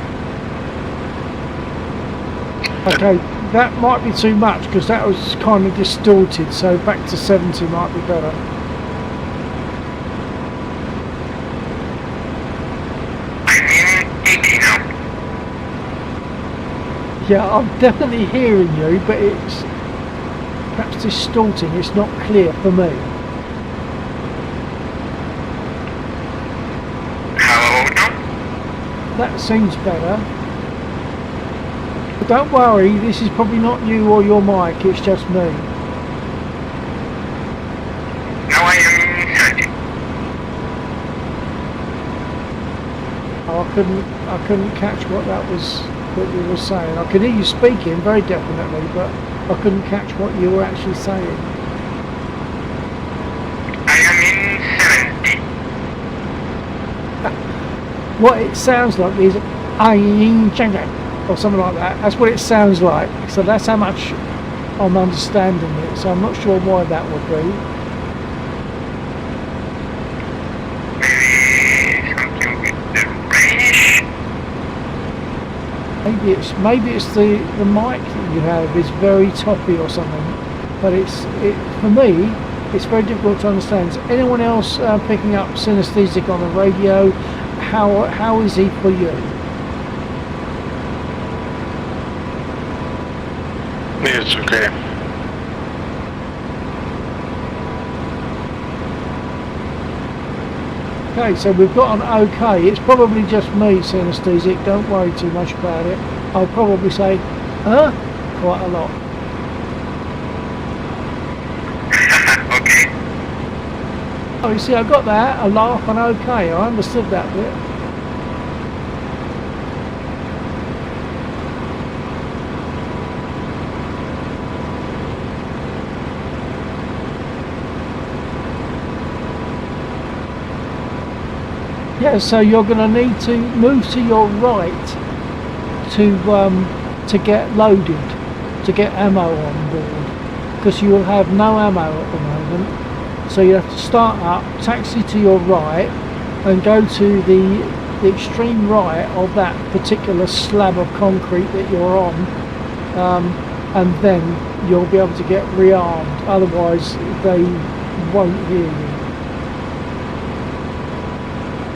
now. Okay, that might be too much because that was kind of distorted. So back to 70 might be better. I'm in 80 now. Yeah, I'm definitely hearing you, but it's perhaps distorting. It's not clear for me. How about now? That seems better. But don't worry, this is probably not you or your mic, it's just me. Now I am in 30. Oh, I couldn't catch what you were saying. I could hear you speaking very definitely, but I couldn't catch what you were actually saying. I am in 70. What it sounds like is or something like that. That's what it sounds like. So that's how much I'm understanding it. So I'm not sure why that would be. Maybe something with the range. Maybe it's the mic that you have is very toppy or something. But for me, it's very difficult to understand. Is anyone else picking up synesthetic on the radio? How is he for you? It's okay. Okay, so we've got an okay. It's probably just me, synesthetic. Don't worry too much about it. I'll probably say, huh? Quite a lot. Okay. Oh, you see, I got that. A laugh and okay. I understood that bit. Yeah, so you're going to need to move to your right to get loaded, to get ammo on board, because you will have no ammo at the moment. So you have to start up, taxi to your right, and go to the extreme right of that particular slab of concrete that you're on, and then you'll be able to get rearmed. Otherwise, they won't hear you.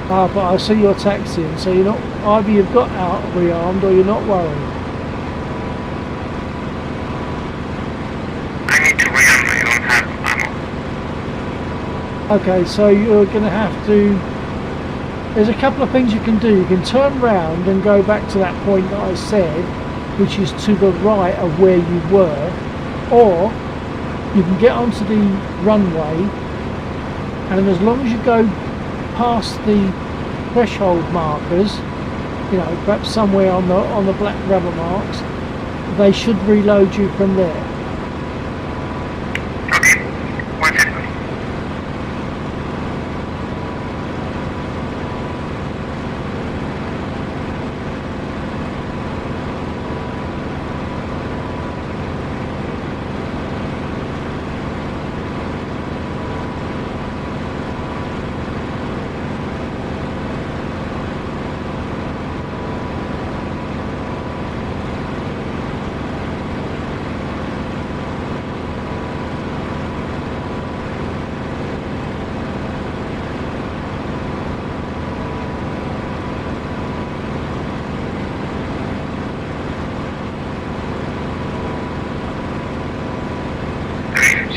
Ah, but I see you're taxiing, so you're not, either you've got out rearmed or you're not worried. I need to rearm, I don't have ammo. Okay, so you're going to have to, there's a couple of things you can do. You can turn round and go back to that point that I said, which is to the right of where you were, or you can get onto the runway, and as long as you go past the threshold markers, you know, perhaps somewhere on the black rubber marks, they should reload you from there. Okay. 1 second.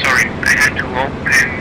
Sorry, I had to open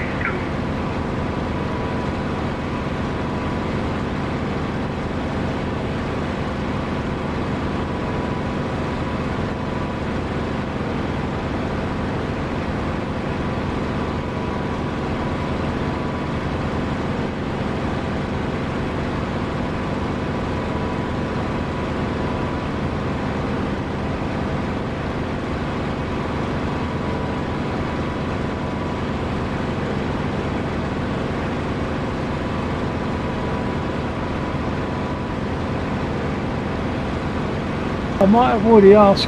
I might have already asked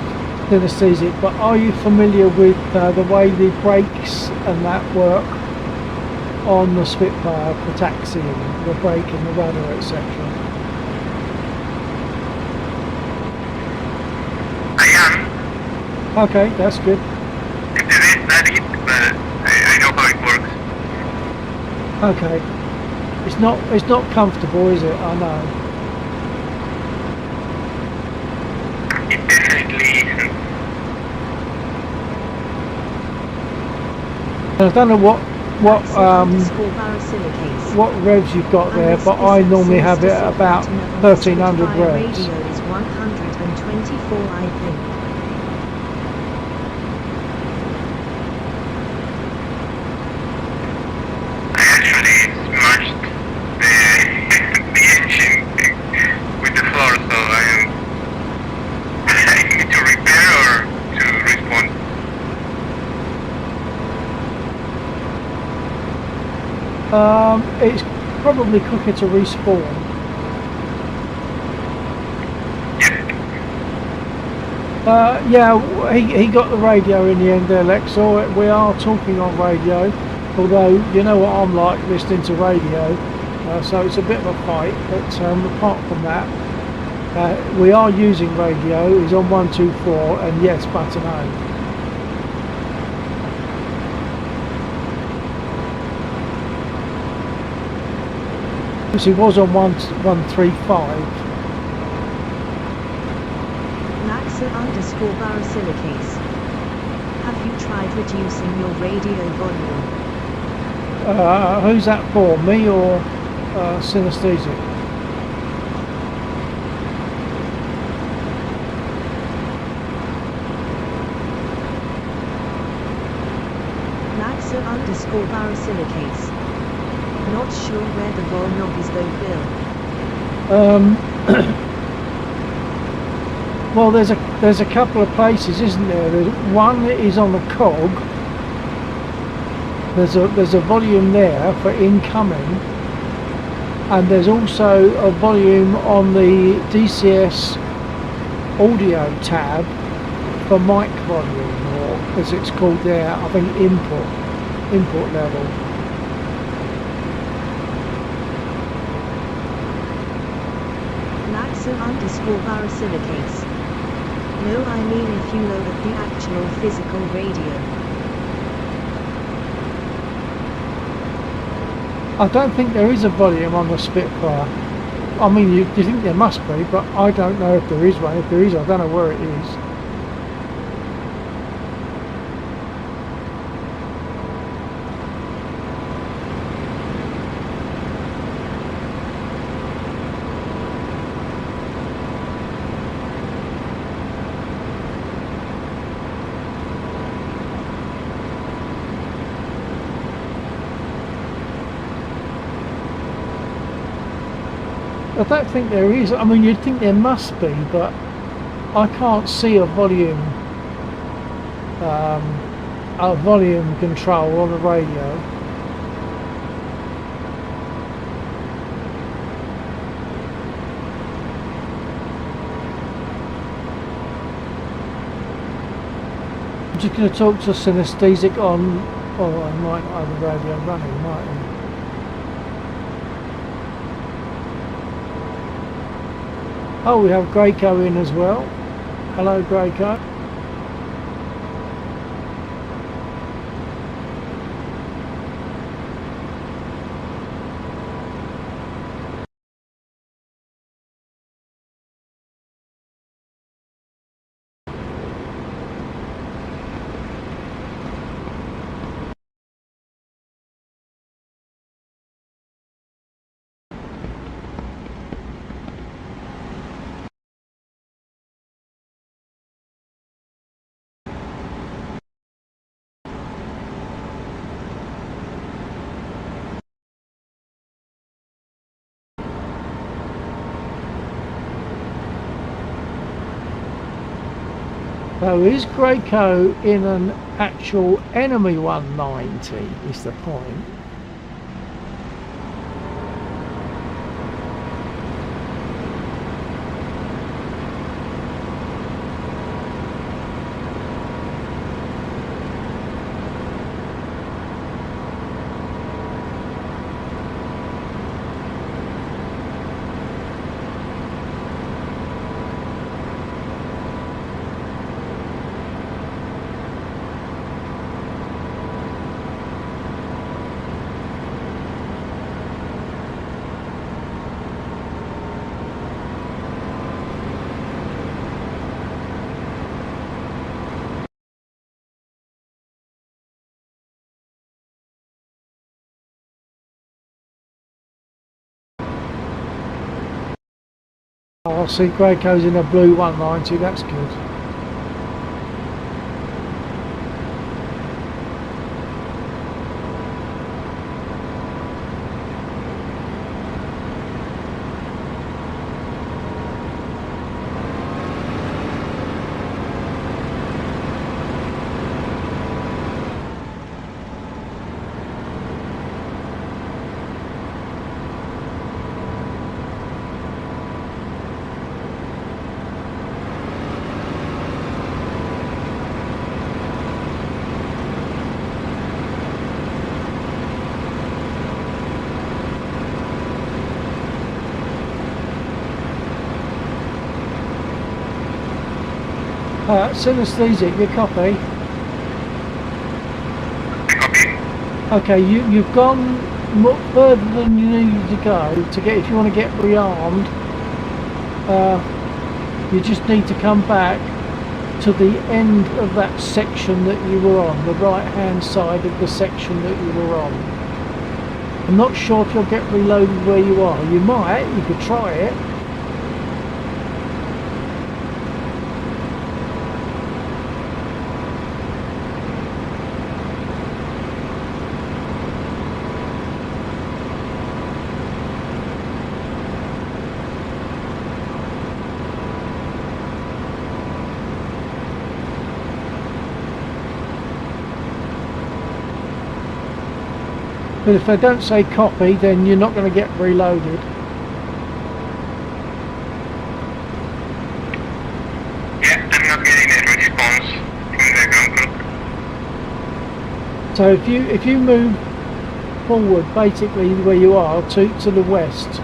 Synesthetic, but are you familiar with the way the brakes and that work on the Spitfire for taxiing, the brake and the rudder, etc.? I am. Okay, that's good. It is not it, but I know how it works. Okay. It's not comfortable, is it? I know. It definitely isn't. I don't know what revs you've got there, but I normally have it at about 1300 revs. Radio is 124, I think. I actually smashed the engine with the floor, so I need to repair or to respond. It's probably quicker to respawn. Yeah, he got the radio in the end there, Lexor. We are talking on radio, although you know what I'm like listening to radio, so it's a bit of a fight, but apart from that, we are using radio. He's on 124, and yes, button A. Because he was on 135. Maxa_Barasilicase. Have you tried reducing your radio volume? Who's that for? Me or synesthetic? Maxa_Barasilicase. Not sure where the vol knob is though, Bill. Well, there's a couple of places, isn't there? One is on the cog. There's a volume there for incoming, and there's also a volume on the DCS audio tab for mic volume, or as it's called there, I think input level. Maxa_Barasilicase. No, I mean if you load the actual physical radio. I don't think there is a volume on the Spitfire. I mean, you think there must be, but I don't know if there is one. If there is, I don't know where it is. I don't think there is. I mean, you'd think there must be, but I can't see a volume control on the radio. I'm just going to talk to synesthetic on. Oh, I might not have the radio running, might I? Oh, we have Greyco in as well. Hello, Greyco. So is Greyco in an actual enemy 190 is the point. Oh, I see Greyco's in a blue 190, that's good. Synesthetic, your copy. Copy. Okay, you've gone further than you need to go to get, if you want to get rearmed, you just need to come back to the end of that section that you were on, the right hand side of the section that you were on. I'm not sure if you'll get reloaded where you are. You might, you could try it. But if they don't say copy, then you're not going to get reloaded. Yeah, I'm not getting a response from the ground group. So if you move forward, basically where you are, to the west,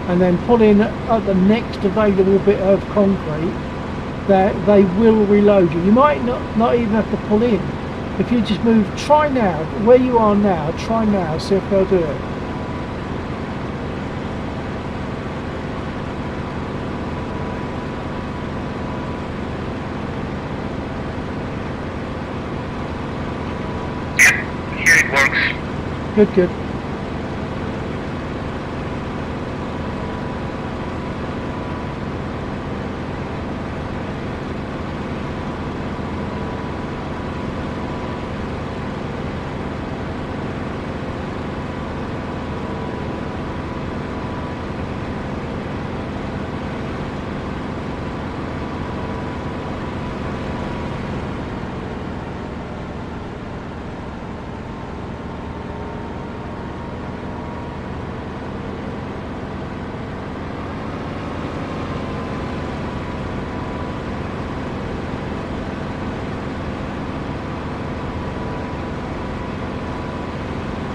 and then pull in at the next available bit of concrete, that they will reload you. You might not even have to pull in. If you just move, try now, where you are now, try now, see if they'll do it. Yeah, here it works. Good.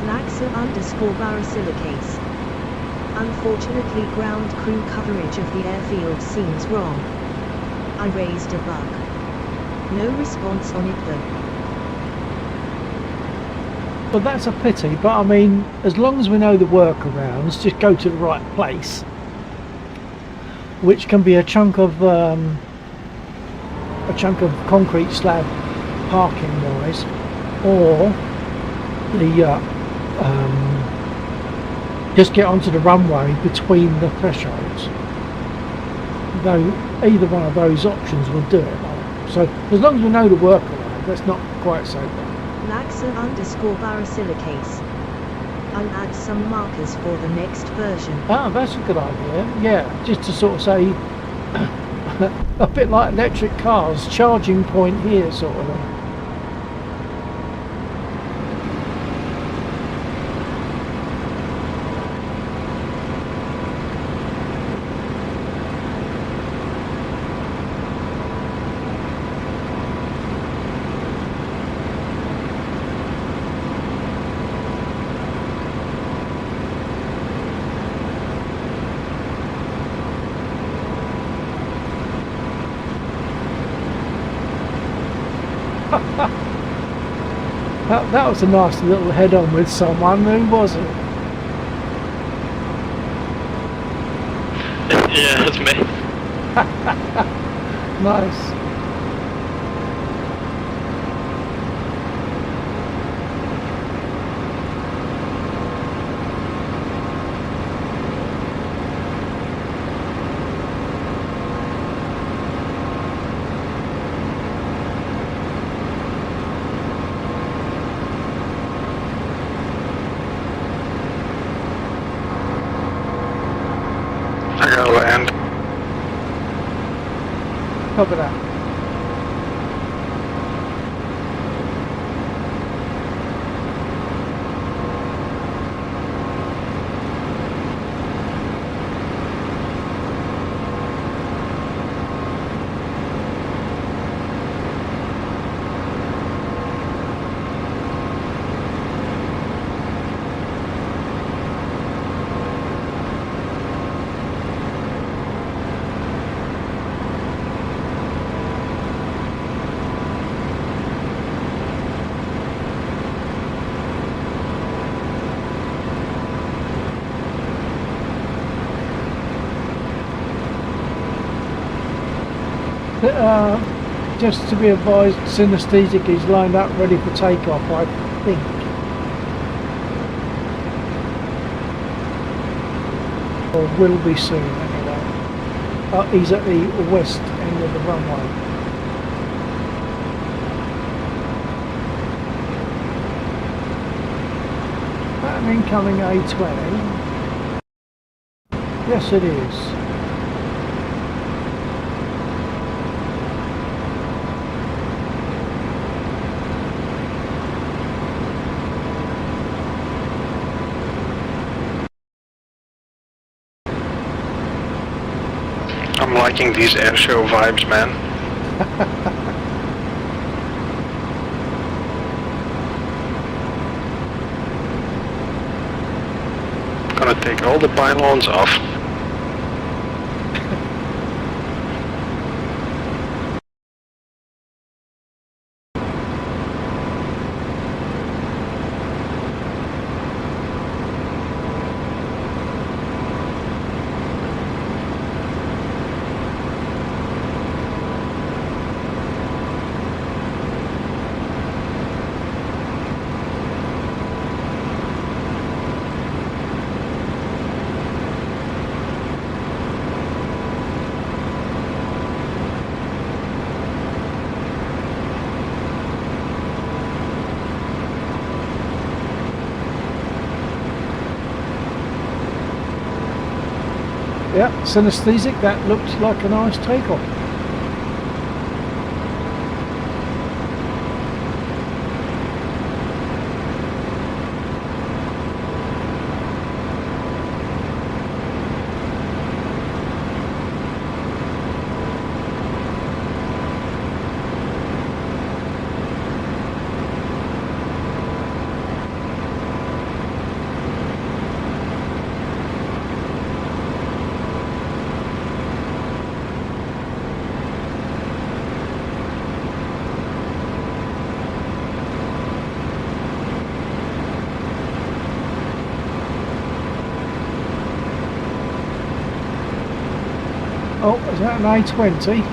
Laxa_Barasilicase. Unfortunately, ground crew coverage of the airfield seems wrong. I raised a bug. No response on it though. But that's a pity, but I mean, as long as we know the workarounds, just go to the right place. Which can be a chunk of concrete slab parking wise, or the just get onto the runway between the thresholds. Though either one of those options will do it. So as long as we know the workaround, that's not quite so bad. Laxa_Barasilicase. I'll add some markers for the next version. Ah, that's a good idea. Yeah, just to sort of say a bit like electric cars, charging point here sort of thing. That was a nice little head-on with someone. Who was it? Yeah, that's me. Nice. I gotta land. Cover that. Just to be advised, synesthetic is lined up ready for takeoff, I think. Or will be soon, anyway. He's at the west end of the runway. An incoming A20. Yes, it is. I'm liking these airshow vibes, man. Gonna take all the pylons off. Yeah, synesthetic, that looks like a nice takeoff. Oh, is that an A20?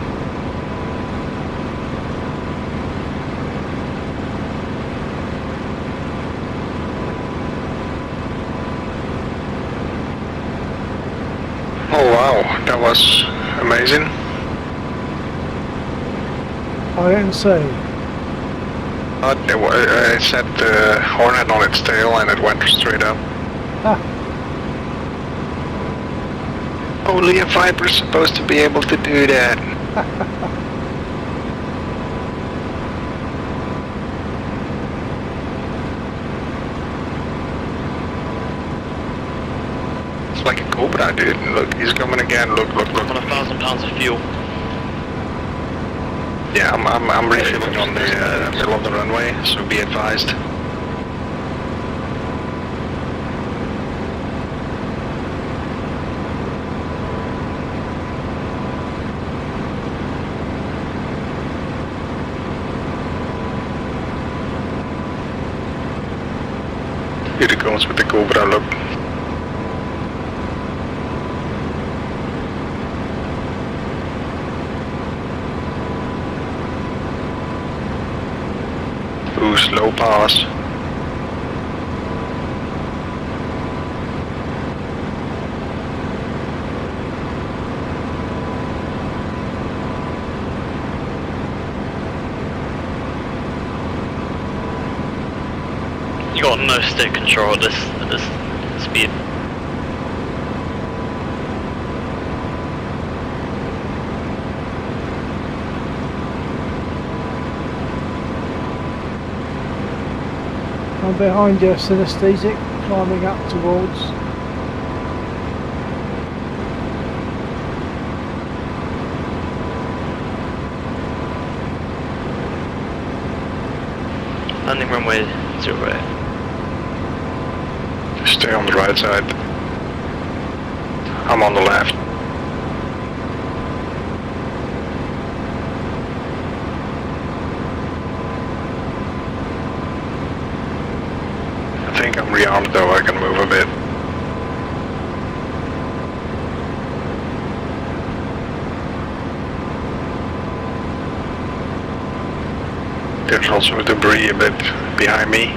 Oh wow, that was amazing. I didn't see. It set the Hornet on its tail and it went straight up. Ah, Only a Viper's supposed to be able to do that. It's like a Cobra, dude. Look, he's coming again. Look. On 1,000 pounds of fuel. Yeah, I'm refilling on the middle of the runway, so be advised. Here it comes with the Cobra, look. Ooh, slow pass. You got no stick control at this speed. I'm behind you, synesthetic, climbing up towards. Landing runway 0. Stay on the right side. I'm on the left. I think I'm rearmed though, I can move a bit. There's also debris a bit behind me.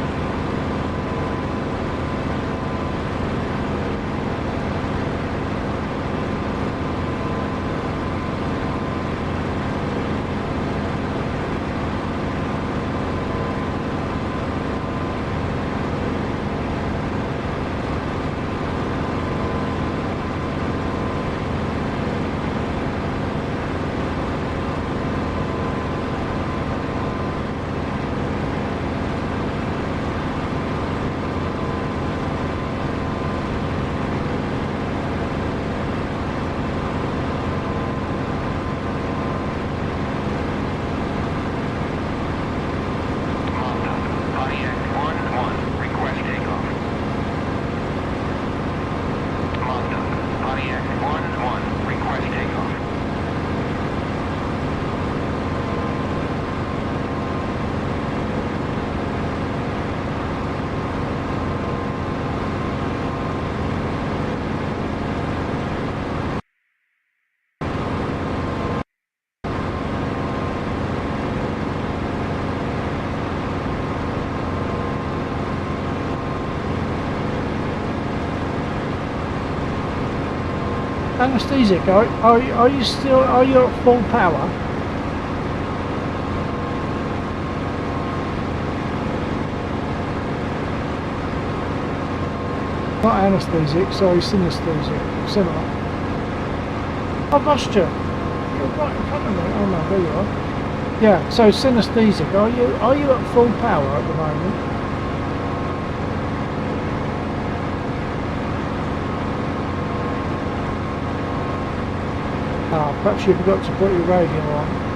Pontiac 1-1, request takeoff. Montauk, Pontiac 1-1, request takeoff. Anesthetic, are you still, are you at full power? Not anesthetic, sorry, synesthetic, similar. I've lost you. You're right in front of me. Oh no, there you are. Yeah, so synesthetic, are you at full power at the moment? Ah, perhaps you forgot to put your radio on.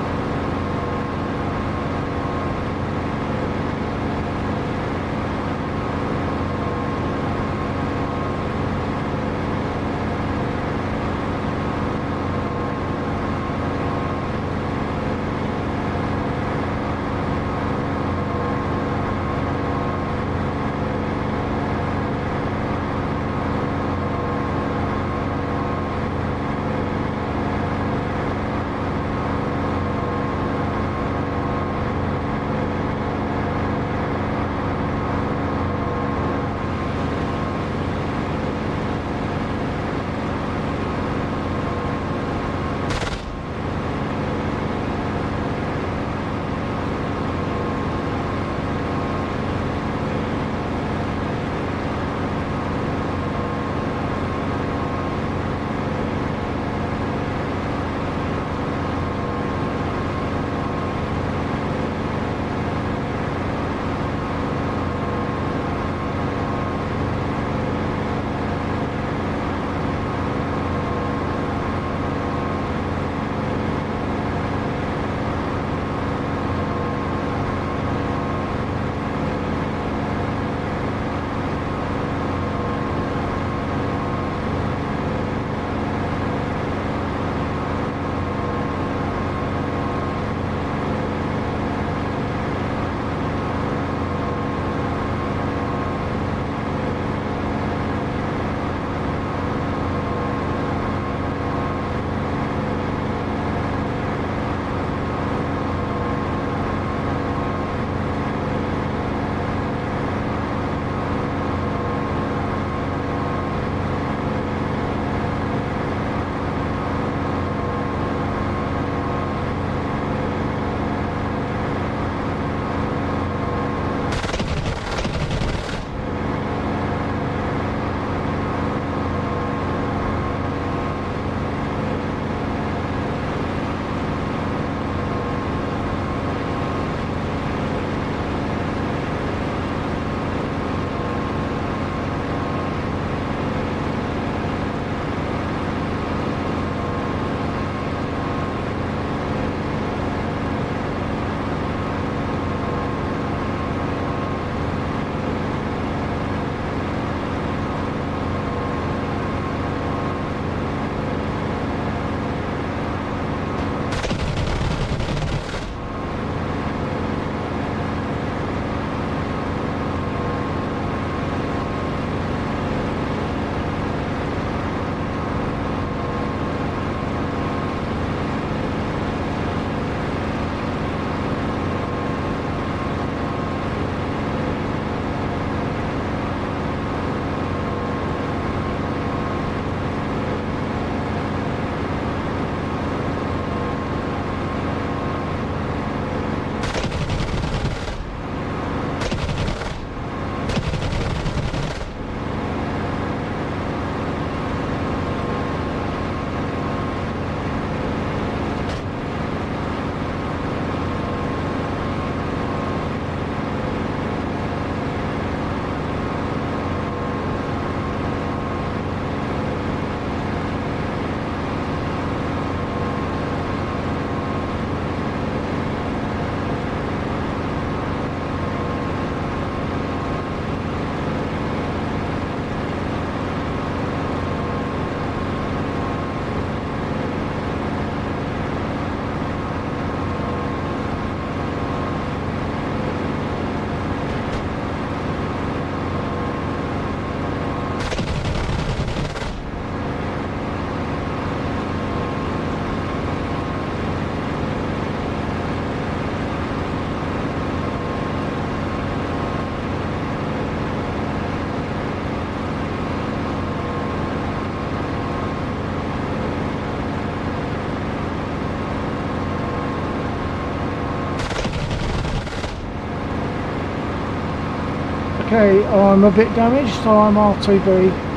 Okay, I'm a bit damaged, so I'm R2B.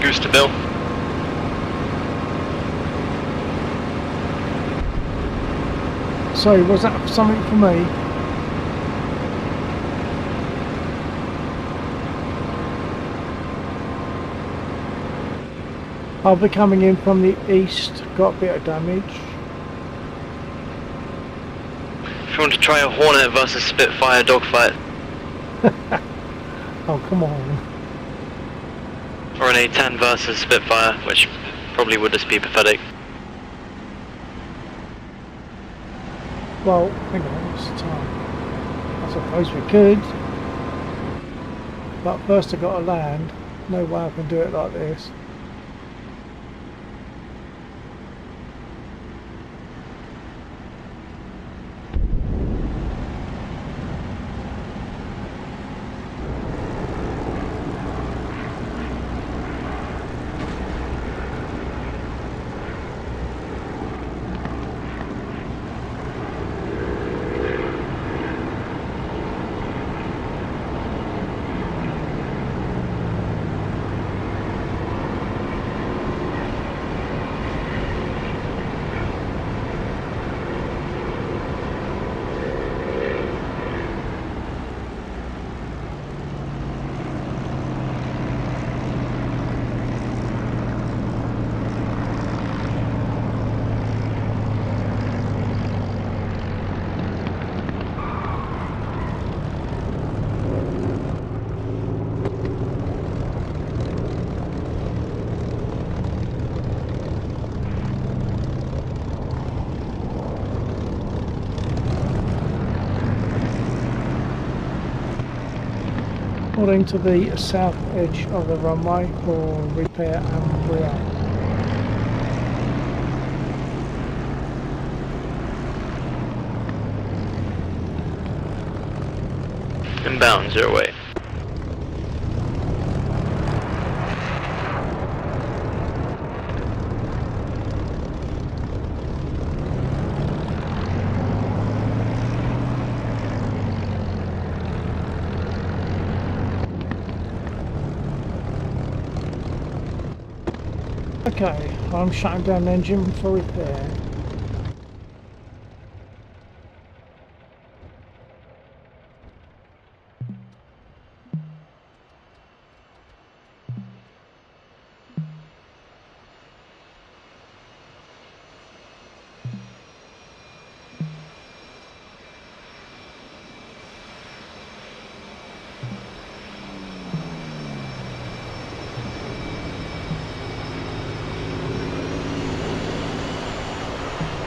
Goose to Bill. So, was that something for me? I'll be coming in from the east, got a bit of damage. If you want to try a Hornet versus Spitfire dogfight, Oh, come on. or an A10 versus Spitfire, which probably would just be pathetic. Well, hang on, what's the time? I suppose we could. But first I got to land. No way I can do it like this. Heading to the south edge of the runway for repair and re-up. Inbound, 0 weight. Okay, I'm shutting down the engine for repair.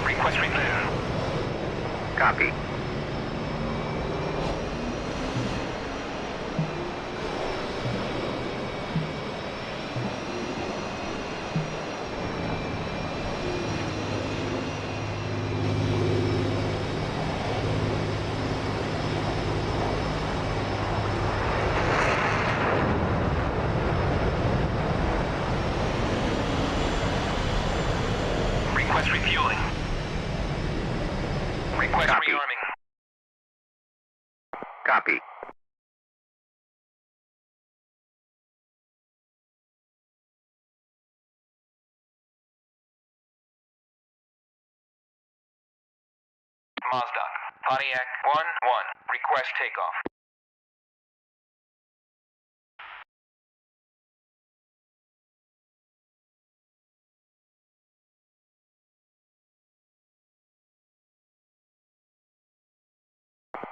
Request repair. Copy. Refueling. Request Copy. rearming. Copy. Mazda. Pontiac 1-1. Request takeoff.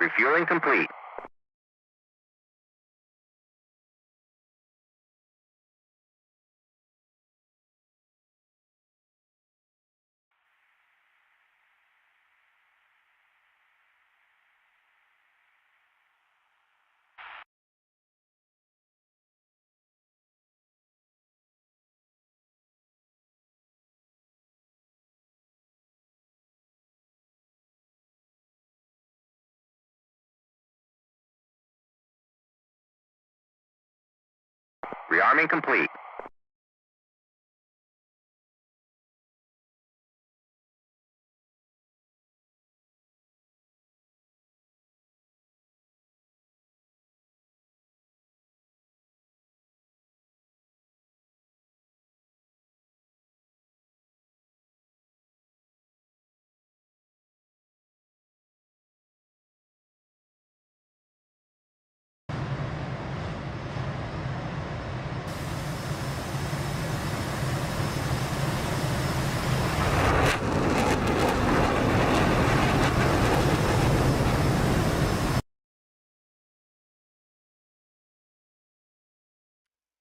Refueling complete. Rearming complete.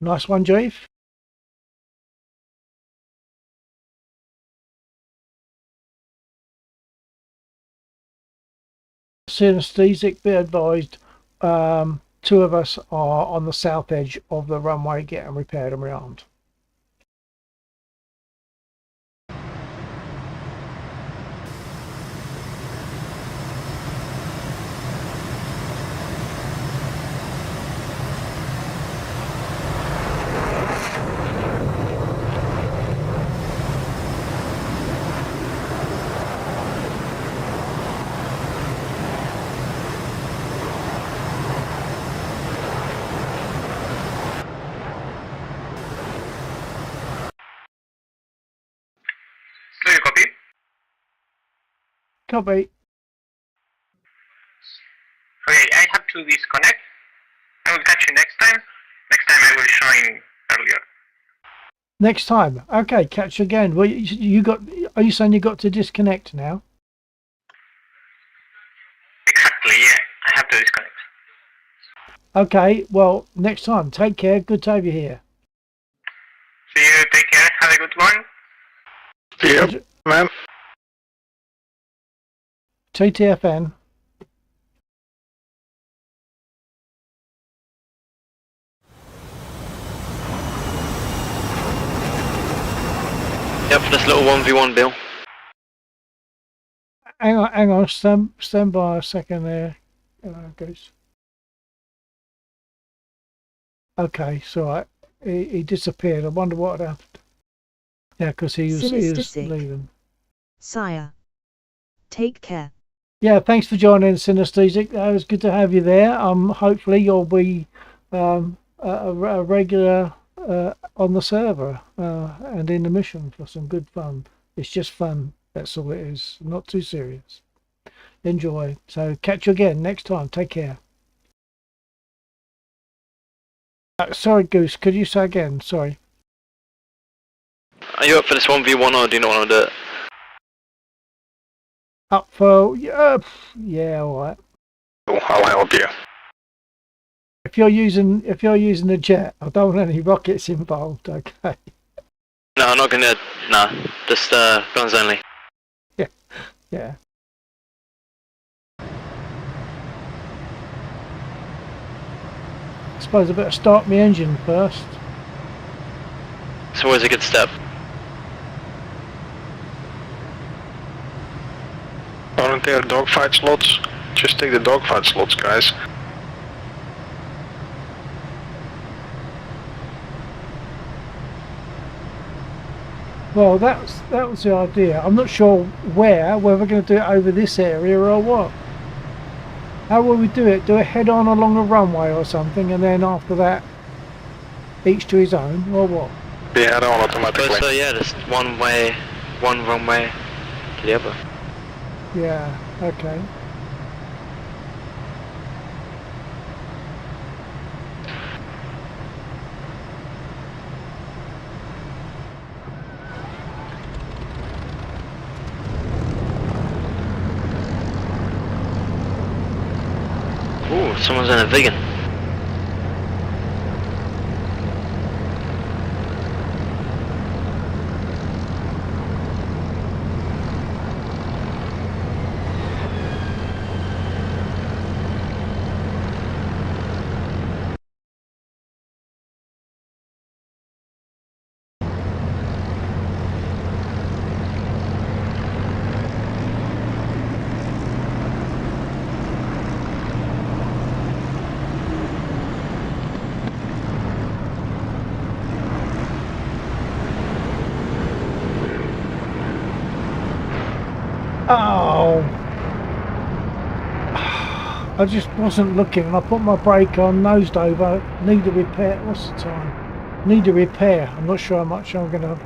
Nice one, Jeff. Synesthetic, be advised, two of us are on the south edge of the runway getting repaired and rearmed. Do you copy? Copy. Okay, I have to disconnect. I will catch you next time. Next time I will join earlier. Next time. Okay, catch you again. Well, you got. Are you saying you got to disconnect now? Exactly, yeah. I have to disconnect. Okay. Well, next time. Take care. Good to have you here. See you, take care, have a good one. Yep, man. TTFN. Yep, for this little 1v1, Bill. Hang on. Stand by a second there, Goose. Okay, it's all right. He disappeared. I wonder what had happened. Yeah, because he was Synesthetic. leaving. Sire. Take care. Yeah, thanks for joining, Synesthetic. It was good to have you there. Hopefully you'll be a regular on the server and in the mission for some good fun. It's just fun. That's all it is. Not too serious. Enjoy. So catch you again next time. Take care. Sorry, Goose. Could you say again? Sorry. Are you up for this 1v1 or do you not want to do it? Up for yeah, all right. I'll help you. If you're using a jet, I don't want any rockets involved. Okay. No, I'm not gonna. Nah, just guns only. Yeah. I suppose I better start my engine first. It's always a good step. Volunteer dogfight slots. Just take the dogfight slots, guys. Well, that was the idea. I'm not sure whether we're going to do it over this area or what. How will we do it? Do it head on along a runway or something, and then after that, each to his own, or what? Be head on automatically. So yeah, just one runway to the other. Yeah. Okay. Ooh, someone's in a vegan. Oh. I just wasn't looking, and I put my brake on, nosed over, need a repair. What's the time? Need a repair. I'm not sure how much I'm going to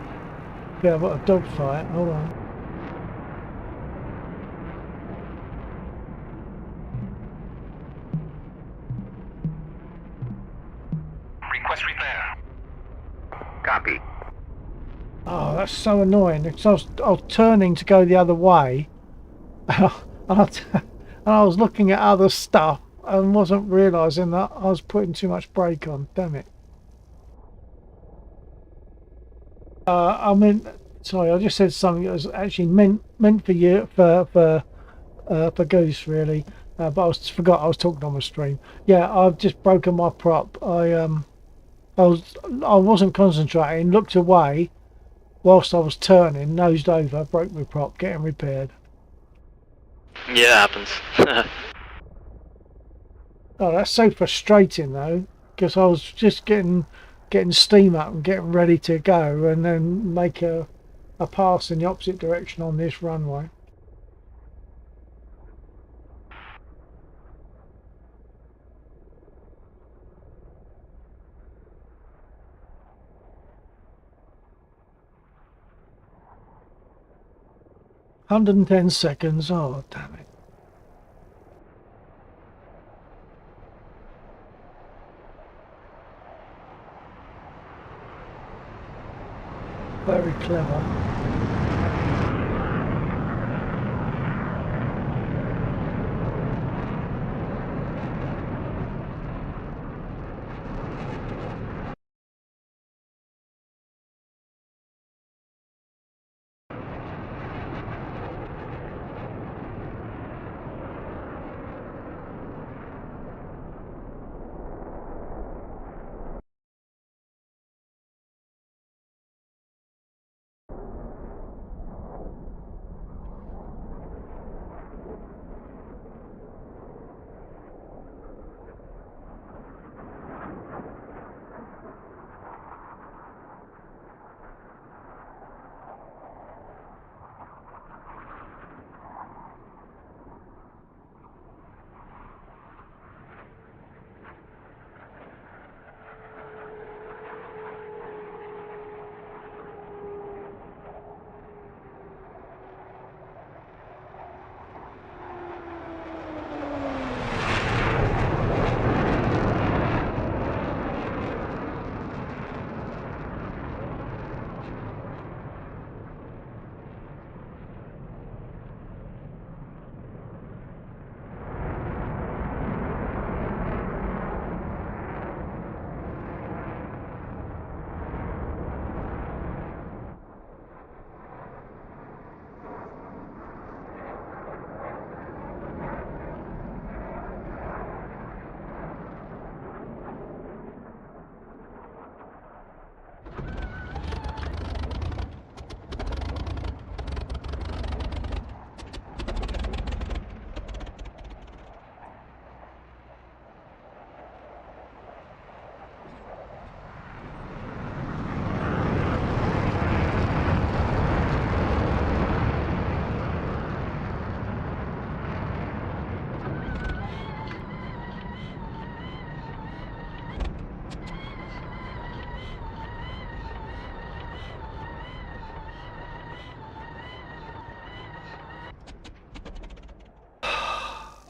be able to dogfight. Hold on. Request repair. Copy. Oh, that's so annoying. Because I was turning to go the other way, and I was looking at other stuff and wasn't realising that I was putting too much brake on. Damn it. I mean, sorry, I just said something that was actually meant for you, for Goose, really. But forgot I was talking on my stream. Yeah, I've just broken my prop. I wasn't concentrating, looked away whilst I was turning, nosed over, broke my prop, getting repaired. Yeah, it happens. Oh, that's so frustrating though, because I was just getting steam up and getting ready to go, and then make a pass in the opposite direction on this runway. $110. Oh, damn it. Very clever.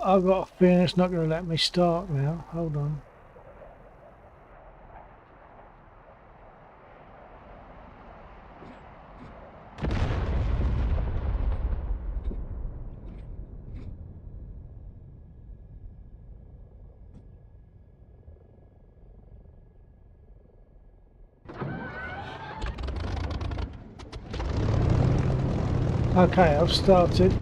I've got a feeling it's not going to let me start now. Hold on. Okay, I've started.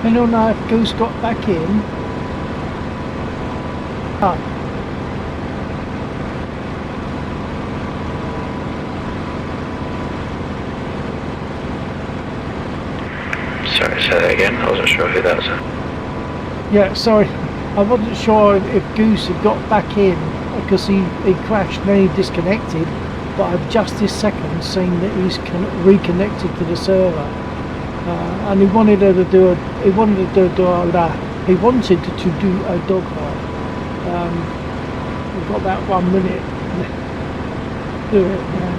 Anyone know if Goose got back in? Oh, Sorry, say that again. I wasn't sure who that was. yeah, sorry. I wasn't sure if Goose had got back in because he crashed and then he disconnected, but I've just this second seen that he's reconnected to the server. And he wanted her to do he wanted to do a dogfight. We've got about 1 minute. Do it now.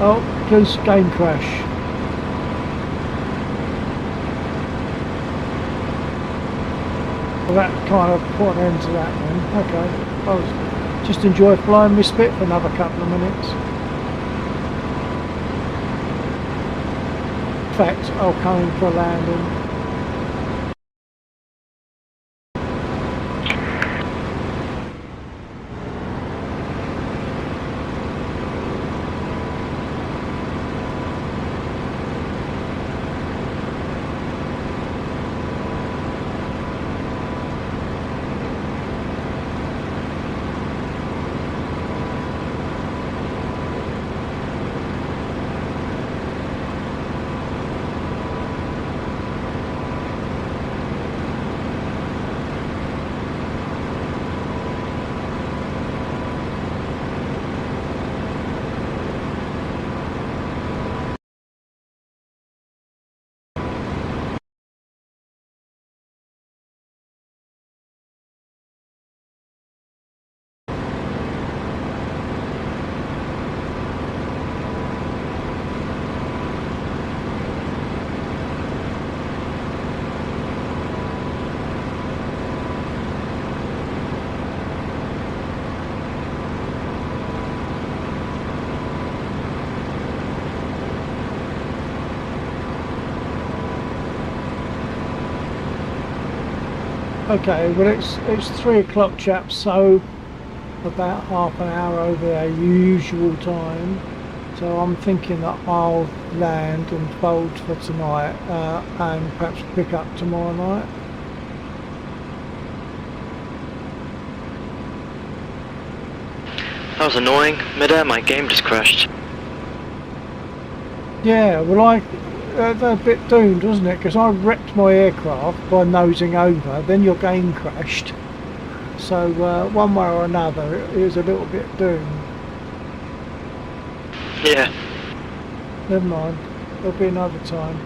Oh, Goose game crash. Well, that kind of put an end to that then. Okay, I'll just enjoy flying my Spit for another couple of minutes. In fact, I'll come in for a landing. Okay, well it's 3 o'clock, chaps, so about half an hour over our usual time. So I'm thinking that I'll land and fold for tonight and perhaps pick up tomorrow night. That was annoying. Mid-air, my game just crashed. Yeah, well that's a bit doomed, wasn't it? Because I wrecked my aircraft by nosing over, then your game crashed. So one way or another, it was a little bit doomed. Yeah. Never mind, there'll be another time.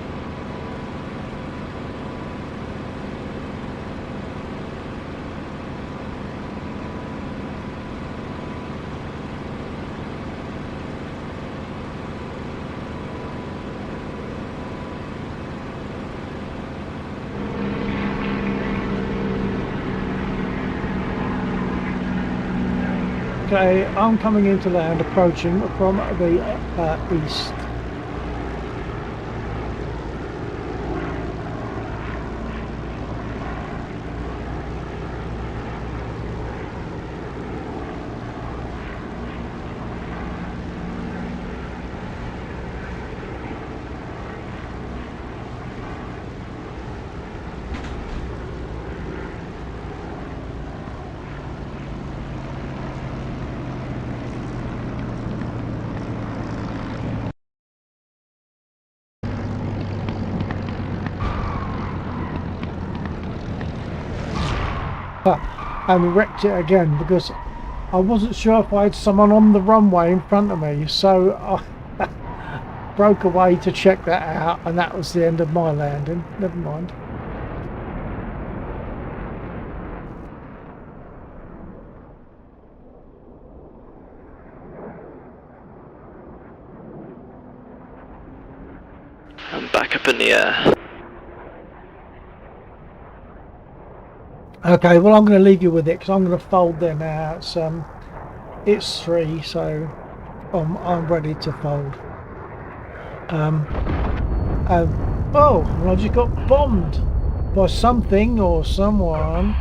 Okay, I'm coming into land, approaching from the east. And wrecked it again because I wasn't sure if I had someone on the runway in front of me, so I broke away to check that out, and that was the end of my landing. Never mind. I'm back up in the air. Okay, well I'm going to leave you with it because I'm going to fold there now. It's 3, so I'm ready to fold. Oh, well, I just got bombed by something or someone.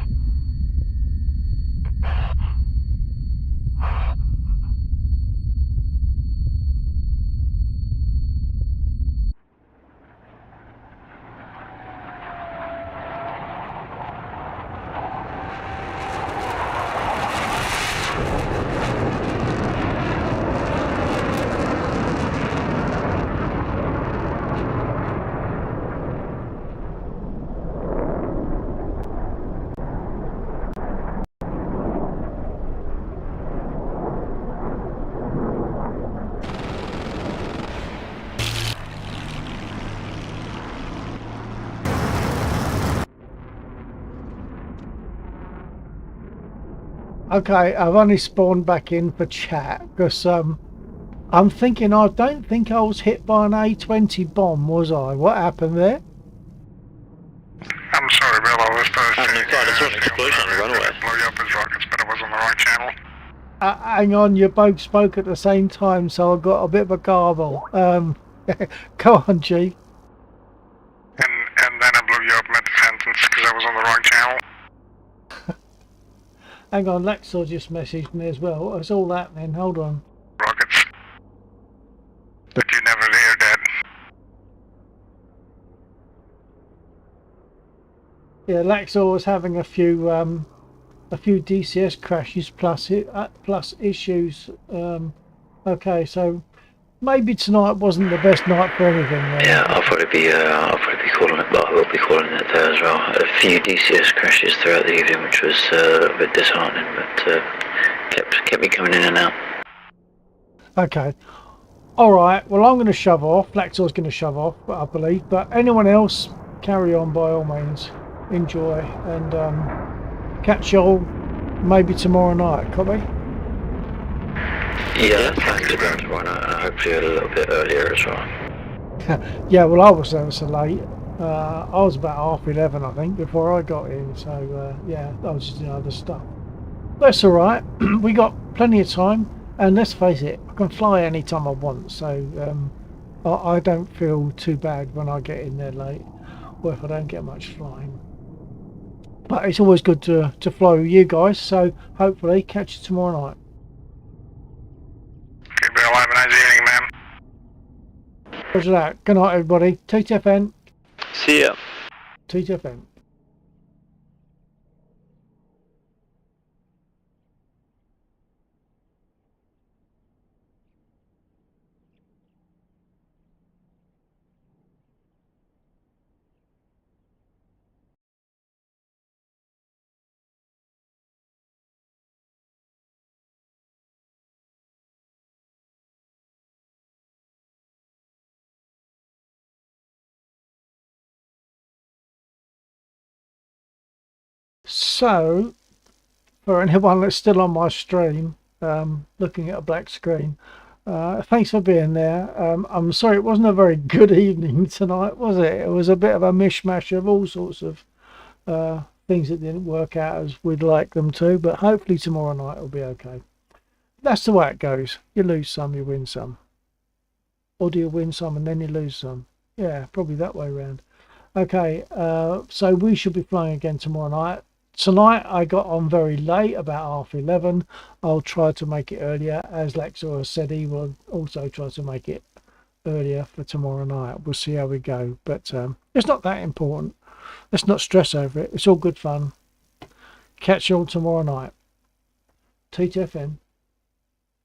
Okay, I've only spawned back in for chat because I'm thinking I don't think I was hit by an A20 bomb, was I? What happened there? I'm sorry, Bill. I was supposed I have no clue. I saw an explosion on the runway. Blow you up as rockets, but I was on the wrong channel. Hang on, you both spoke at the same time, so I got a bit of a garble. Go on, G. And then I blew you up mid-sentence because I was on the wrong channel. Hang on, Lexor just messaged me as well. It's all that then. Hold on. Rockets. But you never hear that. Yeah, Lexor was having a few DCS crashes plus issues. Okay, so maybe tonight wasn't the best night for anything. Then. Yeah, I'll probably be calling it, but I will be calling it there as well. A few DCS crashes throughout the evening, which was a bit disheartening, but kept me coming in and out. Okay. All right. Well, I'm going to shove off. Lexor's going to shove off, I believe. But anyone else, carry on by all means. Enjoy and catch y'all maybe tomorrow night. Copy? Yeah, thanks to go tomorrow night, and hopefully a little bit earlier as well. Yeah, well, I was there so late. I was about 11:30, I think, before I got in. So, yeah, I was just doing other stuff. That's all right. We got plenty of time. And let's face it, I can fly any time I want. So, I don't feel too bad when I get in there late. Or if I don't get much flying. But it's always good to fly with you guys. So, hopefully, catch you tomorrow night. Okay, Bill, have a nice evening, man. Roger that. Good night, everybody. TTFN. See ya. TTFN. So, for anyone that's still on my stream, looking at a black screen, thanks for being there. I'm sorry it wasn't a very good evening tonight, was it? It was a bit of a mishmash of all sorts of things that didn't work out as we'd like them to, but hopefully tomorrow night will be okay. That's the way it goes. You lose some, you win some. Or do you win some and then you lose some? Yeah, probably that way around. Okay, so we should be flying again tomorrow night. Tonight I got on very late, about 11:30. I'll try to make it earlier. As Lexor has said, he will also try to make it earlier for tomorrow night. We'll see how we go. But it's not that important. Let's not stress over it. It's all good fun. Catch you all tomorrow night. TTFN.